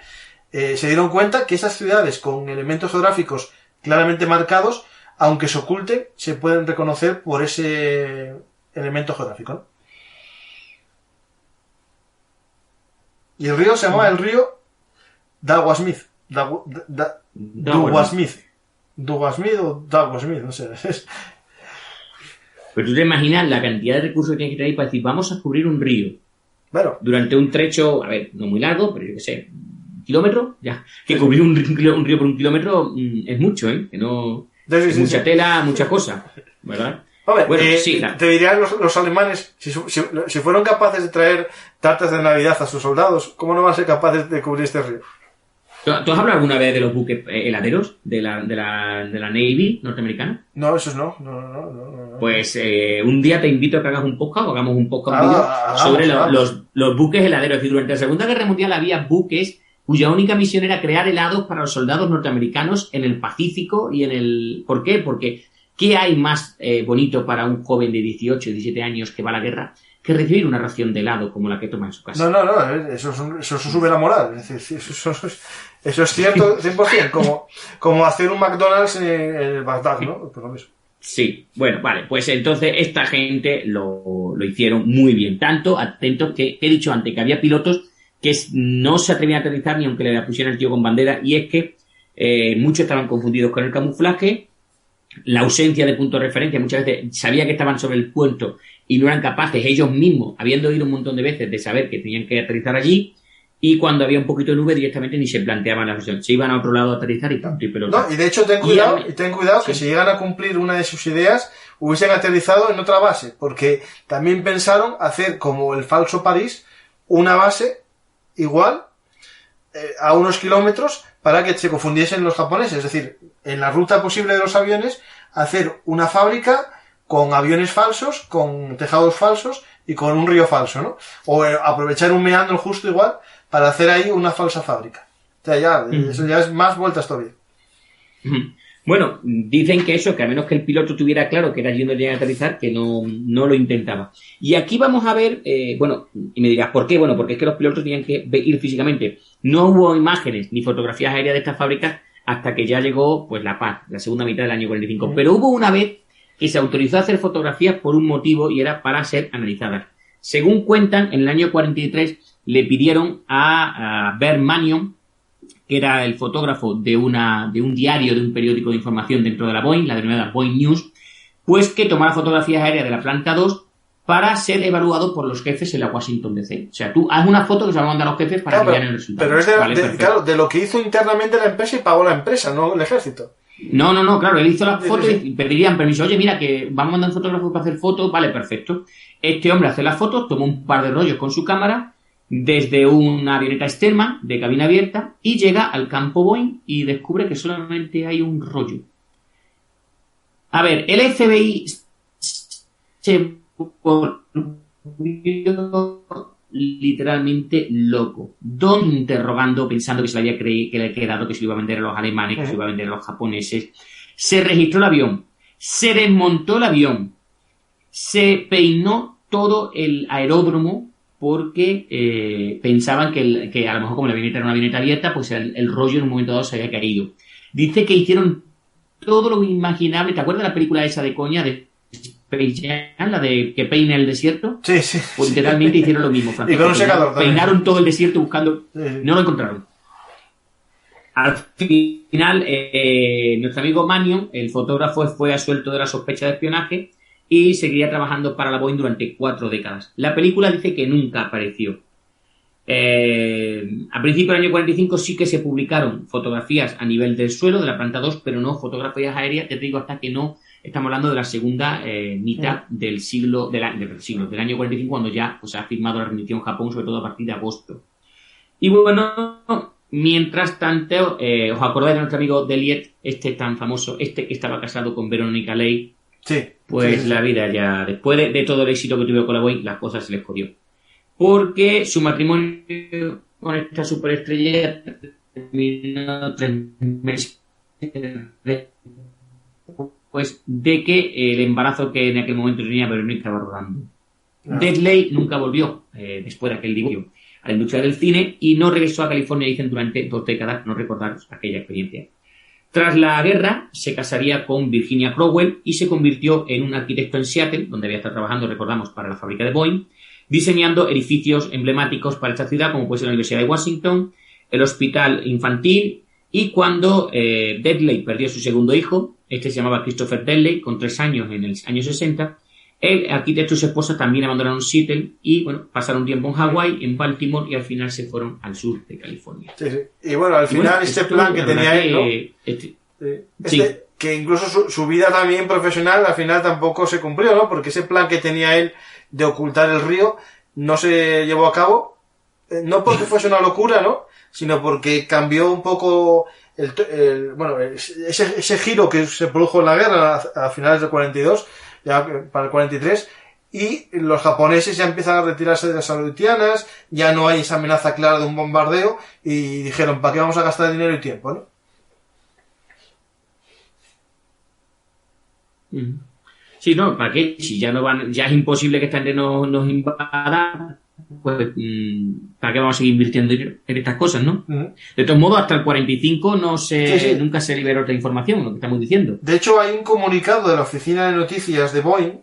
se dieron cuenta que esas ciudades con elementos geográficos claramente marcados, aunque se oculten, se pueden reconocer por ese elemento geográfico, ¿no? Y el río se llamaba el río Dawasmith. Dawasmith o Dawasmith, no sé. Pero tú te imaginas la cantidad de recursos que tienes que tener para decir, vamos a cubrir un río. Bueno. Durante un trecho, a ver, no muy largo, pero yo qué sé, ¿un kilómetro? Ya. Que cubrir un río por 1 kilómetro es mucho, ¿eh? Que no... es mucha tela, mucha cosa, ¿verdad? Hombre, bueno, te dirían los alemanes, si fueron capaces de traer tartas de Navidad a sus soldados, ¿cómo no van a ser capaces de cubrir este río? ¿Tú has hablado alguna vez de los buques heladeros de la Navy norteamericana? No, esos no. Pues un día te invito a que hagas un podcast o hagamos un podcast sobre los buques heladeros. Es decir, durante la Segunda Guerra Mundial había buques cuya única misión era crear helados para los soldados norteamericanos en el Pacífico y en el... ¿Por qué? Porque ¿Qué hay más bonito para un joven de 18 o 17 años que va a la guerra que recibir una ración de helado como la que toma en su casa? No, eso sube la moral. Es decir, eso es cierto 100%, como hacer un McDonald's en Bagdad, ¿no? Por lo mismo. Sí, bueno, vale, pues entonces esta gente lo hicieron muy bien. Tanto, atentos, que he dicho antes que había pilotos que no se atrevían a aterrizar ni aunque le pusieran el tío con bandera, y es que muchos estaban confundidos con el camuflaje, la ausencia de punto de referencia, muchas veces sabía que estaban sobre el puerto y no eran capaces ellos mismos, habiendo oído un montón de veces, de saber que tenían que aterrizar allí, y cuando había un poquito de nube directamente ni se planteaban la opción, se iban a otro lado a aterrizar y punto y pelota. No, y de hecho ten cuidado que si llegan a cumplir una de sus ideas hubiesen aterrizado en otra base, porque también pensaron hacer como el falso París una base igual a unos kilómetros para que se confundiesen los japoneses, es decir, en la ruta posible de los aviones hacer una fábrica con aviones falsos, con tejados falsos y con un río falso, ¿no? O aprovechar un meandro justo igual para hacer ahí una falsa fábrica. O sea, eso ya es más vueltas todavía. Bueno, dicen que eso, que a menos que el piloto tuviera claro que era allí donde tenía que aterrizar, que no lo intentaba. Y aquí vamos a ver, bueno, y me dirás, ¿por qué? Bueno, porque es que los pilotos tenían que ir físicamente. No hubo imágenes ni fotografías aéreas de estas fábricas hasta que ya llegó, pues, la paz, la segunda mitad del año 45. Pero hubo una vez que se autorizó a hacer fotografías por un motivo y era para ser analizadas. Según cuentan, en el año 43 le pidieron a Bert Manion, que era el fotógrafo de un diario, de un periódico de información dentro de la Boeing, la denominada Boeing News, pues que tomara fotografías aéreas de la planta 2 para ser evaluado por los jefes en la Washington DC. O sea, tú haz una foto que se va a mandar a los jefes para que vean el resultado. Pero es de lo que hizo internamente la empresa y pagó la empresa, no el ejército. No, claro, él hizo la foto y pedirían permiso. Oye, mira, que vamos a mandar un fotógrafo para hacer fotos, vale, perfecto. Este hombre hace las fotos, toma un par de rollos con su cámara desde una avioneta Stearman de cabina abierta y llega al campo Boeing y descubre que solamente hay un rollo. A ver, el FBI se volvió literalmente loco. Don interrogando, pensando que se le había que le había quedado, que se lo iba a vender a los alemanes, que se lo iba a vender a los japoneses. Se registró el avión, se desmontó el avión, se peinó todo el aeródromo porque pensaban que a lo mejor como la avioneta era una avioneta abierta, pues el rollo en un momento dado se había caído. Dice que hicieron todo lo imaginable. ¿Te acuerdas de la película esa de coña de Space Jam, la de que peina el desierto? Sí. Pues literalmente hicieron lo mismo, y con un secador también. Peinaron todo el desierto buscando, Sí. No lo encontraron. Al final, nuestro amigo Manion, el fotógrafo, fue absuelto de la sospecha de espionaje y seguiría trabajando para la Boeing durante 4 décadas. La película dice que nunca apareció. A principios del año 45 sí que se publicaron fotografías a nivel del suelo de la planta 2, pero no fotografías aéreas, te digo, hasta que no estamos hablando de la segunda mitad del año 45, cuando ya pues, ha firmado la rendición Japón, sobre todo a partir de agosto. Y bueno, mientras tanto, ¿os acordáis de nuestro amigo Deliet, este tan famoso, que estaba casado con Verónica Ley? Sí. Pues sí. La vida ya, después de todo el éxito que tuvo con la Boeing, las cosas se les jodió. Porque su matrimonio con esta superestrella terminó 3 meses después de que el embarazo que en aquel momento tenía Verónica estaba rodando. Dudley nunca volvió, después de aquel litigio, a la industria del cine y no regresó a California, dicen, durante 2 décadas, no recordar aquella experiencia. Tras la guerra, se casaría con Virginia Crowell y se convirtió en un arquitecto en Seattle, donde había estado trabajando, recordamos, para la fábrica de Boeing, diseñando edificios emblemáticos para esta ciudad, como puede ser la Universidad de Washington, el Hospital Infantil, y cuando Dudley perdió su segundo hijo, este se llamaba Christopher Dudley, con 3 años en el año 60, el arquitecto y su esposa también abandonaron Seattle y, bueno, pasaron tiempo en Hawái, en Baltimore y al final se fueron al sur de California. Sí. Y bueno, al final este plan que tenía él, ¿no? Sí. Que incluso su vida también profesional al final tampoco se cumplió, ¿no? Porque ese plan que tenía él de ocultar el río no se llevó a cabo, no porque fuese una locura, ¿no? Sino porque cambió un poco ese giro que se produjo en la guerra a finales del 42, ya para el 43, y los japoneses ya empiezan a retirarse de las aleutianas, ya no hay esa amenaza clara de un bombardeo, y dijeron, ¿para qué vamos a gastar dinero y tiempo, no? Sí, no, ¿para qué? Si ya no van, ya es imposible que esta gente nos invada, pues ¿para qué vamos a seguir invirtiendo en estas cosas, no? De todos modos, hasta el 45 nunca se liberó esta información, lo que estamos diciendo. De hecho, hay un comunicado de la Oficina de Noticias de Boeing,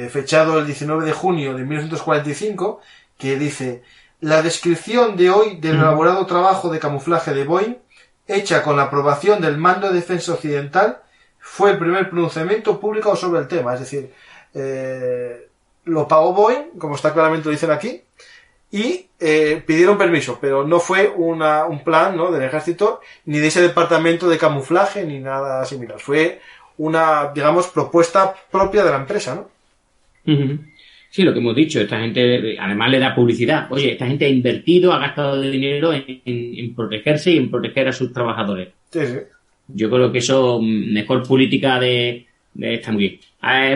fechado el 19 de junio de 1945, que dice: la descripción de hoy del elaborado trabajo de camuflaje de Boeing, hecha con la aprobación del Mando de Defensa Occidental, fue el primer pronunciamiento público sobre el tema. Es decir, lo pagó Boeing, como está claramente lo dicen aquí, y pidieron permiso, pero no fue un plan, ¿no?, del ejército, ni de ese departamento de camuflaje, ni nada similar. Fue una, digamos, propuesta propia de la empresa, ¿no? Sí, lo que hemos dicho, esta gente además le da publicidad. Oye, esta gente ha invertido, ha gastado dinero en protegerse y en proteger a sus trabajadores. Sí. Yo creo que eso, mejor política está muy bien.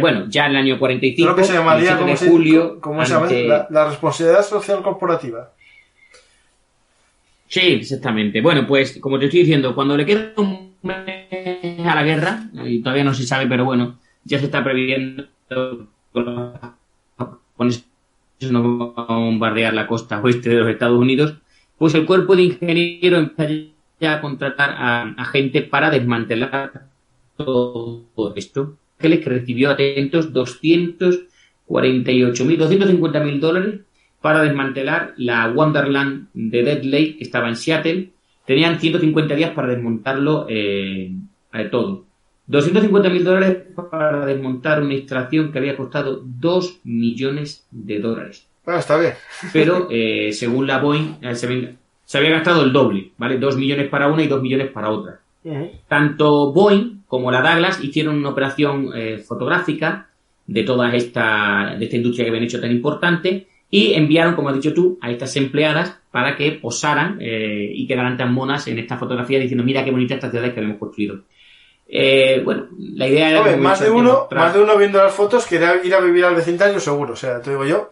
Bueno, ya en el año 45, creo que se llamaría, el 7 de julio... ¿cómo se llama? La responsabilidad social corporativa. Sí, exactamente. Bueno, pues, como te estoy diciendo, cuando le queda un mes a la guerra, y todavía no se sabe, pero bueno, ya se está previendo con eso no va a bombardear la costa oeste de los Estados Unidos, pues el cuerpo de ingenieros empieza ya a contratar a gente para desmantelar todo esto. Que recibió atentos $250,000 para desmantelar la Wonderland de Dead Lake, que estaba en Seattle. Tenían 150 días para desmontarlo todo. $250,000 para desmontar una instalación que había costado $2 millones. Está bien. Pero, según la Boeing, se había gastado el doble, ¿vale? 2 millones para una y 2 millones para otra. Tanto Boeing como la Douglas hicieron una operación fotográfica de toda esta industria que habían hecho tan importante y enviaron, como has dicho tú, a estas empleadas para que posaran y quedaran tan monas en esta fotografía diciendo: mira qué bonita esta ciudad que hemos construido. Bueno, la idea era... más de uno viendo las fotos quería ir a vivir al vecindario seguro, o sea, te digo yo.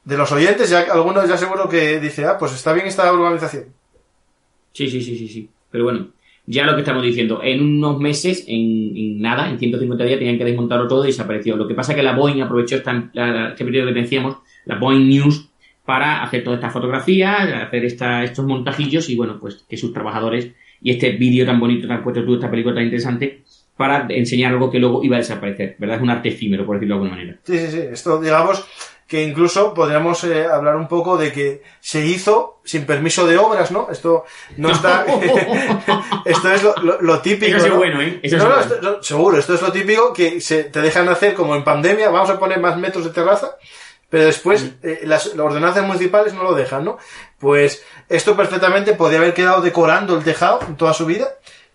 De los oyentes, ya algunos ya seguro que dice: pues está bien esta urbanización. Sí. Pero bueno, ya lo que estamos diciendo, en unos meses, en 150 días tenían que desmontarlo todo y desapareció. Lo que pasa es que la Boeing aprovechó este periodo que decíamos, la Boeing News, para hacer todas estas fotografías, hacer estos montajillos y bueno, pues que sus trabajadores, y este vídeo tan bonito que has puesto tú, esta película tan interesante, para enseñar algo que luego iba a desaparecer, ¿verdad? Es un arte efímero, por decirlo de alguna manera. Sí. Esto, digamos, que incluso podríamos hablar un poco de que se hizo sin permiso de obras, ¿no? Esto no está... esto es lo típico, eso es ¿no? bueno, ¿eh? Seguro, esto es lo típico que te dejan hacer como en pandemia, vamos a poner más metros de terraza, pero después las ordenanzas municipales no lo dejan, ¿no? Pues esto perfectamente podría haber quedado decorando el tejado en toda su vida,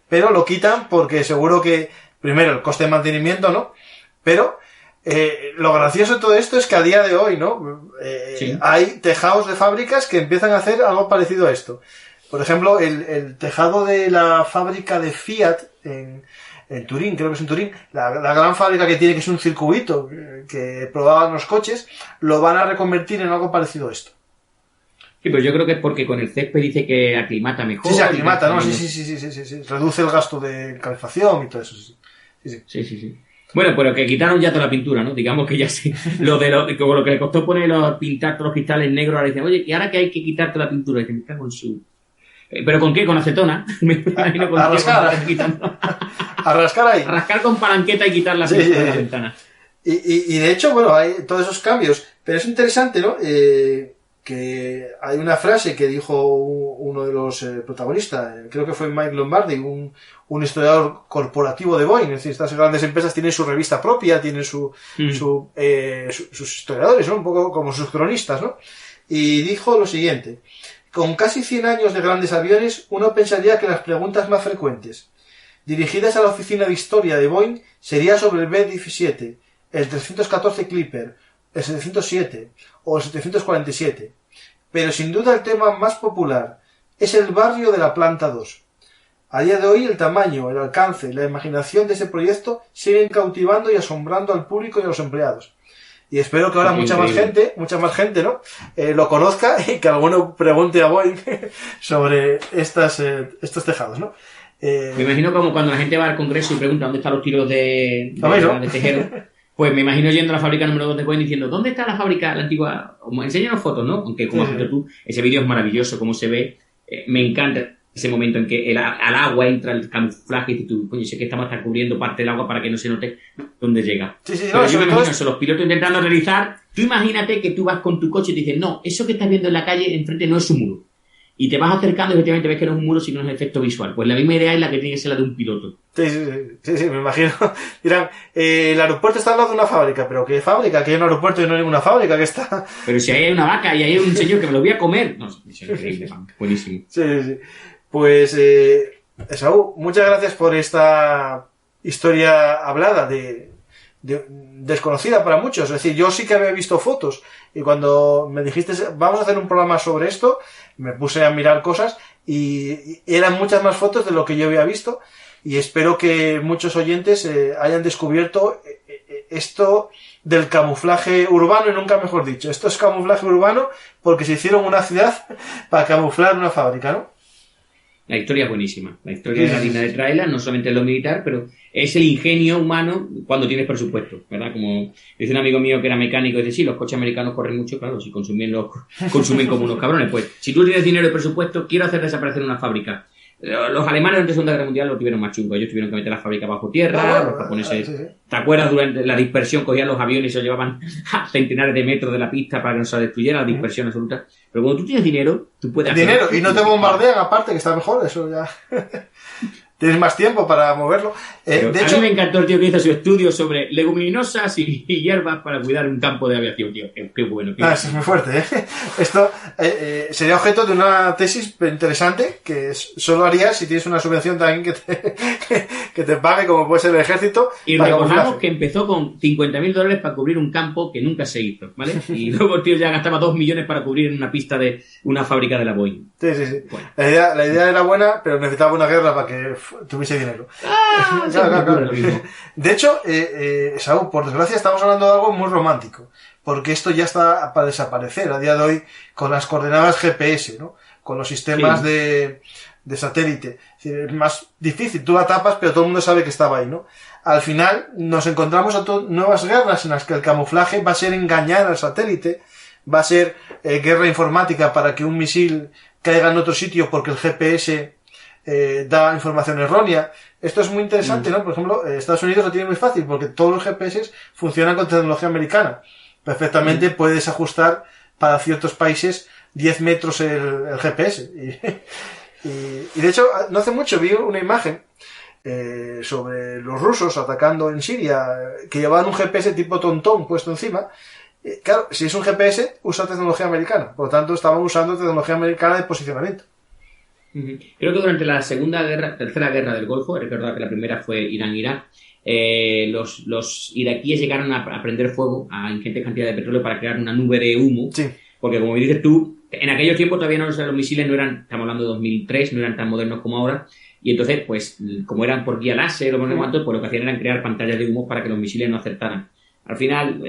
pero lo quitan porque seguro que, primero, el coste de mantenimiento, ¿no? Pero lo gracioso de todo esto es que a día de hoy, ¿no? Hay tejados de fábricas que empiezan a hacer algo parecido a esto. Por ejemplo, el tejado de la fábrica de Fiat en Turín, creo que es en Turín, la gran fábrica que tiene, que es un circuito que probaban los coches, lo van a reconvertir en algo parecido a esto. Sí, pero yo creo que es porque con el césped dice que aclimata mejor. Sí, se aclimata, ¿no? Sí. Reduce el gasto de calefacción y todo eso. Sí. Bueno, pero que quitaron ya toda la pintura, ¿no? Digamos que ya sí. Como lo que le costó pintar todos los cristales negros, ahora dicen: oye, ¿y ahora que hay que quitar toda la pintura? Y que me cago en su... ¿Pero con qué? ¿Con acetona? Me imagino con a rascar. A rascar ahí. A rascar con palanqueta y quitar la pintura de la ventana. Y de hecho, bueno, hay todos esos cambios. Pero es interesante, ¿no? Que hay una frase que dijo uno de los protagonistas, creo que fue Mike Lombardi, un historiador corporativo de Boeing. Es decir, estas grandes empresas tienen su revista propia, tienen sus historiadores, ¿no? Un poco como sus cronistas, ¿no? Y dijo lo siguiente: con casi 100 años de grandes aviones, uno pensaría que las preguntas más frecuentes dirigidas a la oficina de historia de Boeing sería sobre el B-17, el 314 Clipper, el 707 o el 747. Pero sin duda el tema más popular es el barrio de la Planta 2. A día de hoy el tamaño, el alcance y la imaginación de ese proyecto siguen cautivando y asombrando al público y a los empleados. Y espero que ahora mucha más gente, ¿no? Lo conozca y que alguno pregunte a Boeing sobre estos tejados, ¿no? Me imagino como cuando la gente va al Congreso y pregunta dónde están los tiros de Tejero. Pues me imagino yendo a la fábrica número 2 de Cohen diciendo, ¿dónde está la fábrica, la antigua? Enséñanos fotos, ¿no? Aunque como has visto tú, ese vídeo es maravilloso, cómo se ve. Me encanta ese momento en que al agua entra el camuflaje y dices tú, coño, sé que estamos hasta cubriendo parte del agua para que no se note dónde llega. Pero yo me imagino eso, los pilotos intentando realizar. Tú imagínate que tú vas con tu coche y te dicen, no, eso que estás viendo en la calle enfrente no es un muro. Y te vas acercando y efectivamente ves que no es un muro, sino es un efecto visual. Pues la misma idea es la que tiene que ser la de un piloto. Sí, me imagino. Dirán, el aeropuerto está al lado de una fábrica. ¿Pero qué fábrica? Que hay un aeropuerto y no hay ninguna fábrica que está... Pero si hay una vaca y hay un señor que me lo voy a comer... No, eso es increíble, buenísimo. Sí. Pues, Esaú, muchas gracias por esta historia hablada desconocida para muchos. Es decir, yo sí que había visto fotos y cuando me dijiste vamos a hacer un programa sobre esto, me puse a mirar cosas y eran muchas más fotos de lo que yo había visto y espero que muchos oyentes hayan descubierto esto del camuflaje urbano y nunca mejor dicho. Esto es camuflaje urbano porque se hicieron una ciudad para camuflar una fábrica, ¿no? La historia es buenísima. La historia de la línea de trailer, no solamente en lo militar, pero es el ingenio humano cuando tienes presupuesto, ¿verdad? Como dice un amigo mío que era mecánico, dice, sí, los coches americanos corren mucho, claro, si consumen como unos cabrones. Pues, si tú tienes dinero y presupuesto, quiero hacer desaparecer una fábrica. Los alemanes durante la Segunda Guerra Mundial lo tuvieron más chungo. Ellos tuvieron que meter la fábrica bajo tierra, los japoneses... Sí. ¿Te acuerdas? Durante la dispersión cogían los aviones y se los llevaban a centenares de metros de la pista para que no se destruyera, la dispersión absoluta. Pero cuando tú tienes dinero, tú puedes hacer... Dinero, y no te bombardean aparte, que está mejor, eso ya... Tienes más tiempo para moverlo. De hecho, a mí me encantó el tío que hizo su estudio sobre leguminosas y hierbas para cuidar un campo de aviación, tío. Qué bueno. Eso es muy fuerte, ¿eh? Esto sería objeto de una tesis interesante que solo harías si tienes una subvención de alguien que te pague, como puede ser el ejército. Y recordamos que empezó con $50,000 para cubrir un campo que nunca se hizo, ¿vale? Y luego el tío ya gastaba 2 millones para cubrir una pista de una fábrica de la Boeing. Sí. Bueno. La idea era buena, pero necesitaba una guerra para que tuviese dinero. Claro. De hecho, Saúl, por desgracia estamos hablando de algo muy romántico, porque esto ya está para desaparecer a día de hoy con las coordenadas GPS, ¿no? Con los sistemas de satélite. Es decir, es más difícil, tú la tapas, pero todo el mundo sabe que estaba ahí, ¿no? Al final nos encontramos a nuevas guerras en las que el camuflaje va a ser engañar al satélite, va a ser guerra informática para que un misil caiga en otro sitio porque el GPS da información errónea. Esto es muy interesante, ¿no? Por ejemplo, Estados Unidos lo tiene muy fácil porque todos los GPS funcionan con tecnología americana. Perfectamente puedes ajustar para ciertos países 10 metros el GPS. Y de hecho, no hace mucho vi una imagen sobre los rusos atacando en Siria que llevaban un GPS tipo TomTom puesto encima. Claro, si es un GPS, usa tecnología americana. Por lo tanto, estaban usando tecnología americana de posicionamiento. Creo que durante la tercera guerra del Golfo, recuerdo que la primera fue Irán-Irak, los iraquíes llegaron a prender fuego a ingentes cantidades de petróleo para crear una nube de humo. Sí. Porque como dices tú, en aquellos tiempos todavía los misiles no eran, estamos hablando de 2003, no eran tan modernos como ahora. Y entonces, pues, como eran por vía láser o por cuanto, pues lo que hacían era crear pantallas de humo para que los misiles no acertaran. Al final,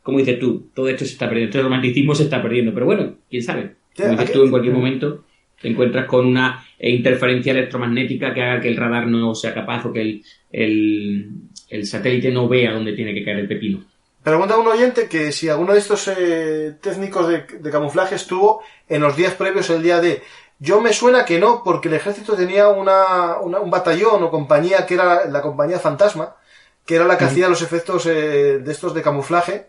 como dices tú, todo esto se está perdiendo, todo el romanticismo se está perdiendo. Pero bueno, quién sabe. Como dices tú, en cualquier momento te encuentras con una interferencia electromagnética que haga que el radar no sea capaz o que el satélite no vea dónde tiene que caer el pepino. Pregunta a un oyente que si alguno de estos técnicos de camuflaje estuvo en los días previos al día D. Yo me suena que no, porque el ejército tenía un batallón o compañía que era la compañía Fantasma, que era la que hacía los efectos de estos de camuflaje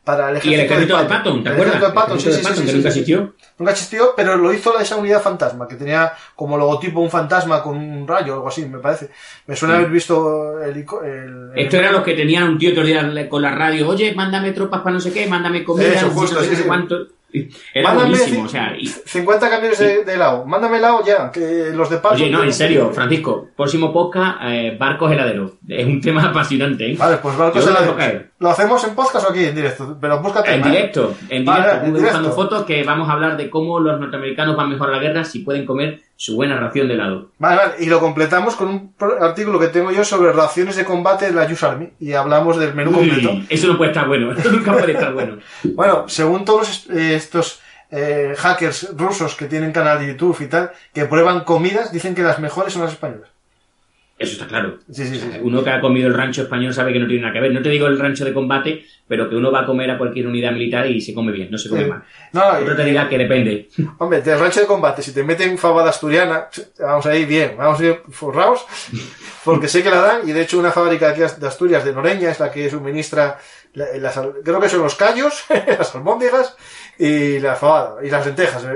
para el ejército. Y el ejército de Patton, ¿te acuerdas? El ejército de Patton, sí, que nunca existió. Nunca existió, pero lo hizo esa unidad Fantasma, que tenía como logotipo un fantasma con un rayo o algo así, me parece. Me suena haber visto Esto era los que tenían un tío todo el día con la radio, oye, mándame tropas para no sé qué, mándame comida, eso, justo, no sé cuánto. Era buenísimo, o sea... 50 camiones de helado. Mándame helado ya, que los de Patton... Oye, no, en serio, Francisco, próximo podcast, barcos heladeros. Es un tema apasionante, ¿eh? Vale, pues barcos heladeros. ¿Lo hacemos en podcast o aquí en directo? Pero búscate. En directo. Vale, buscando fotos que vamos a hablar de cómo los norteamericanos van mejor a la guerra si pueden comer su buena ración de helado. Vale, y lo completamos con un artículo que tengo yo sobre raciones de combate de la US Army y hablamos del menú completo. Eso no puede estar bueno, eso nunca puede estar bueno. Bueno, según todos estos hackers rusos que tienen canal de YouTube y tal, que prueban comidas, dicen que las mejores son las españolas. Eso está claro. Sí, sí, sí. Uno que ha comido el rancho español sabe que no tiene nada que ver. No te digo el rancho de combate, pero que uno va a comer a cualquier unidad militar y se come bien, no se come mal. No, Otro te dirá que depende. Hombre, del rancho de combate, si te meten fabada asturiana, vamos a ir bien, vamos a ir forrados, porque sé que la dan, y de hecho una fábrica aquí de Asturias, de Noreña, es la que suministra, creo que son los callos, las albóndigas, y la fabada, y las lentejas,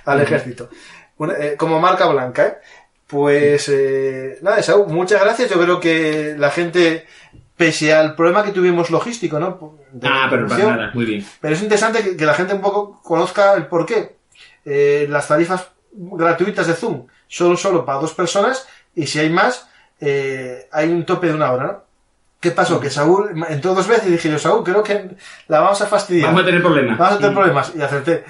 al ejército. Como marca blanca, ¿eh? Pues, nada, Esaú, muchas gracias. Yo creo que la gente, pese al problema que tuvimos logístico, ¿no? Pero para nada, muy bien. Pero es interesante que la gente un poco conozca el porqué. Las tarifas gratuitas de Zoom son solo para 2 personas, y si hay más, hay un tope de 1 hora, ¿no? ¿Qué pasó? Que Saúl entró 2 veces y dije yo, Saúl, creo que la vamos a fastidiar. Vamos a tener problemas. Vamos a tener problemas, y acerté.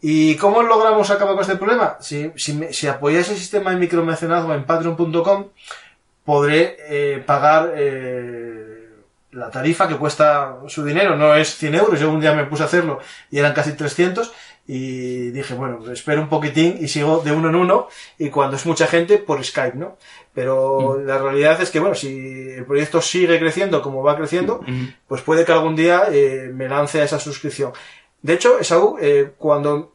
¿Y cómo logramos acabar con este problema? Si apoyáis el sistema de micromecenazgo en patreon.com, podré pagar la tarifa que cuesta su dinero. No es 100 euros. Yo un día me puse a hacerlo y eran casi 300. Y dije, bueno, espero un poquitín y sigo de uno en uno. Y cuando es mucha gente, por Skype, ¿no? Pero la realidad es que, bueno, si el proyecto sigue creciendo como va creciendo, pues puede que algún día me lance a esa suscripción. De hecho, Esaú, cuando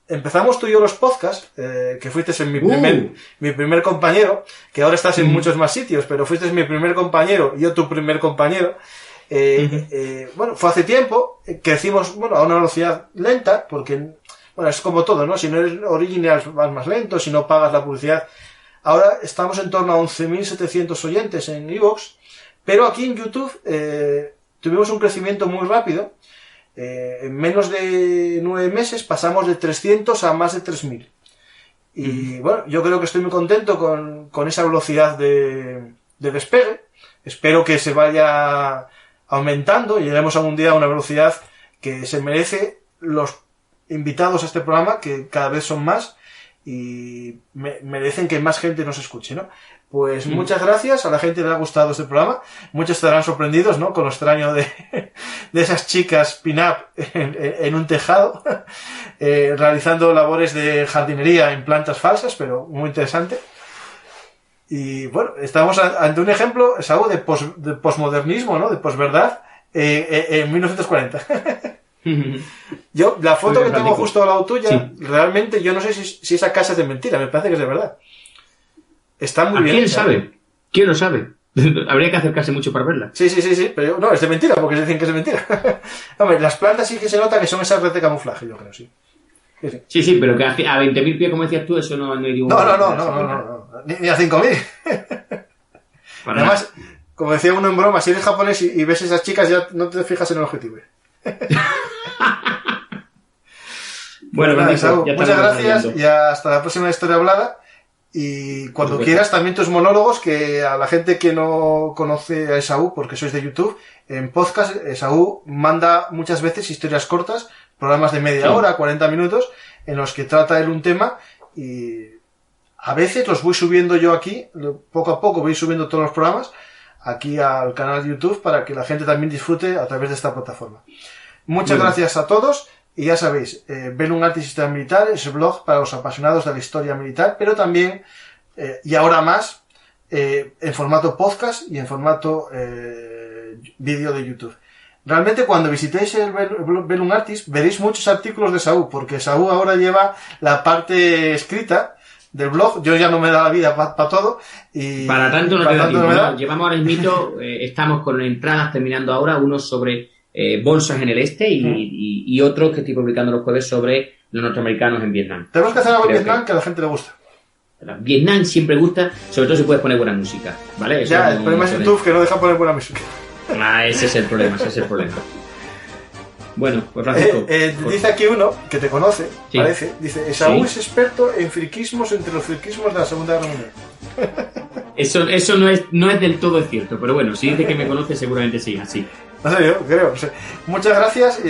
empezamos tú y yo los podcasts, que fuiste en mi primer compañero, que ahora estás en muchos más sitios, pero fuiste mi primer compañero y yo tu primer compañero. Bueno, fue hace tiempo, crecimos, bueno, a una velocidad lenta, porque, bueno, es como todo, ¿no? Si no eres original vas más lento, si no pagas la publicidad. Ahora estamos en torno a 11.700 oyentes en iVoox, pero aquí en YouTube tuvimos un crecimiento muy rápido. En menos de 9 meses pasamos de 300 a más de 3.000. Y bueno, yo creo que estoy muy contento con esa velocidad de despegue. Espero que se vaya aumentando y lleguemos algún día a una velocidad que se merece los invitados a este programa, que cada vez son más y merecen que más gente nos escuche, ¿no? Pues muchas gracias, a la gente le ha gustado este programa, muchos estarán sorprendidos, ¿no? Con lo extraño de esas chicas pin-up en un tejado, realizando labores de jardinería en plantas falsas, pero muy interesante. Y bueno, estamos ante un ejemplo, Saúl, de posmodernismo, ¿no? De posverdad, en 1940. Yo, la foto que tengo justo al lado tuya, sí, realmente yo no sé si esa casa es de mentira, me parece que es de verdad. Está muy bien. ¿Quién sabe? ¿Quién lo sabe? Habría que acercarse mucho para verla. Sí, pero no, es de mentira, porque dicen que es de mentira. Hombre, las plantas sí que se nota que son esas redes de camuflaje, yo creo, sí. Sí, pero que a 20.000 pies, como decías tú, eso no hay ningún... No. Ni a 5.000. Además, como decía uno en broma, si eres japonés y ves esas chicas, ya no te fijas en el objetivo. Bueno, nada, Saúl, muchas gracias y hasta la próxima historia hablada. Y cuando quieras también tus monólogos, que a la gente que no conoce a Esaú, porque sois de YouTube, en podcast Esaú manda muchas veces historias cortas, programas de media hora, 40 minutos, en los que trata él un tema, y a veces los voy subiendo yo aquí, poco a poco voy subiendo todos los programas aquí al canal de YouTube para que la gente también disfrute a través de esta plataforma. Muchas gracias a todos. Y ya sabéis, Bellum Artis Historia Militar es el blog para los apasionados de la historia militar, pero también, y ahora más, en formato podcast y en formato vídeo de YouTube. Realmente cuando visitéis el Bellum Artis veréis muchos artículos de Saúl, porque Saúl ahora lleva la parte escrita del blog. Yo ya no me da la vida para todo. Y para tanto no te da tiempo. No, llevamos ahora mismo, estamos con entradas terminando ahora, uno sobre... bolsas en el este y otros que estoy publicando los jueves sobre los norteamericanos en Vietnam. Tenemos que hacer algo en Vietnam que a la gente le gusta. Vietnam siempre gusta, sobre todo si puedes poner buena música, ¿vale? Eso ya, el problema es YouTube, que no deja poner buena música. Ese es el problema. Bueno, pues Francisco. Dice aquí uno, que te conoce, sí, parece, dice, Saúl es experto en friquismos entre los friquismos de la Segunda Guerra Mundial. Eso no es del todo cierto, pero bueno, si dice que me conoce seguramente sí, así. No sé, yo creo, no sé. Muchas gracias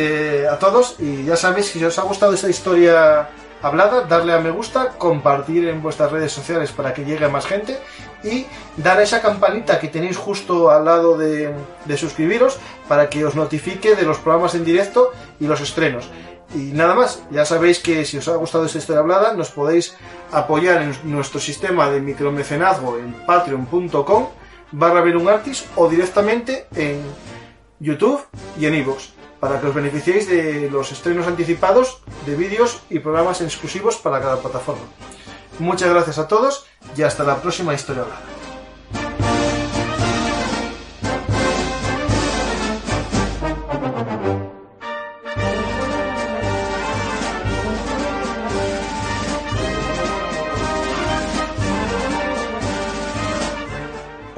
a todos y ya sabéis, si os ha gustado esta historia hablada, darle a me gusta, compartir en vuestras redes sociales para que llegue a más gente y dar a esa campanita que tenéis justo al lado de suscribiros para que os notifique de los programas en directo y los estrenos. Y nada más, ya sabéis que si os ha gustado esta historia hablada, nos podéis apoyar en nuestro sistema de micromecenazgo en patreon.com/velunartis o directamente en YouTube y en iVoox, para que os beneficiéis de los estrenos anticipados de vídeos y programas exclusivos para cada plataforma. Muchas gracias a todos y hasta la próxima historia hablada.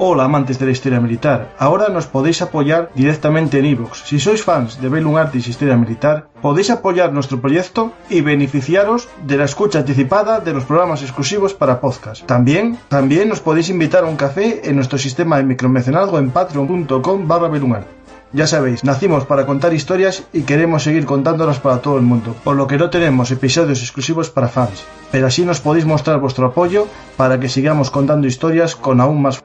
Hola amantes de la historia militar, ahora nos podéis apoyar directamente en iVoox. Si sois fans de Velum Artis Historia Militar, podéis apoyar nuestro proyecto y beneficiaros de la escucha anticipada de los programas exclusivos para podcast. También nos podéis invitar a un café en nuestro sistema de micromecenazgo en patreon.com/velunartis. Ya sabéis, nacimos para contar historias y queremos seguir contándolas para todo el mundo, por lo que no tenemos episodios exclusivos para fans, pero así nos podéis mostrar vuestro apoyo para que sigamos contando historias con aún más.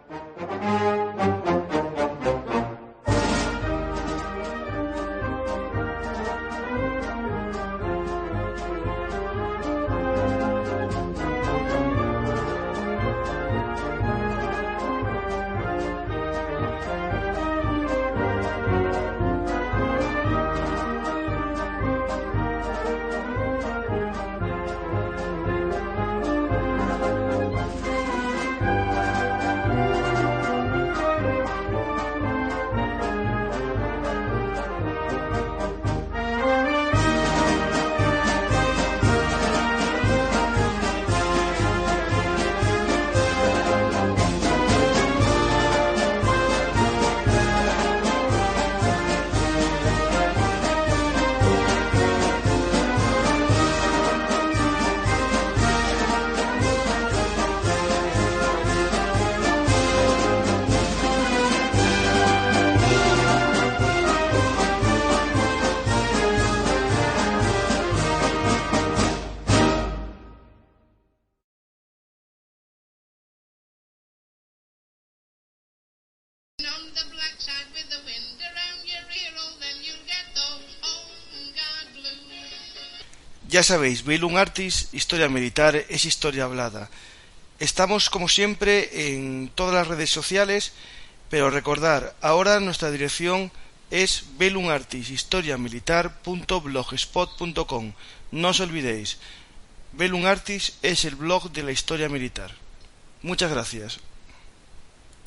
Ya sabéis, Velum Artis Historia Militar es historia hablada. Estamos como siempre en todas las redes sociales, pero recordar, ahora nuestra dirección es velunartishistoriamilitar.blogspot.com. No os olvidéis, Velum Artis es el blog de la historia militar. Muchas gracias.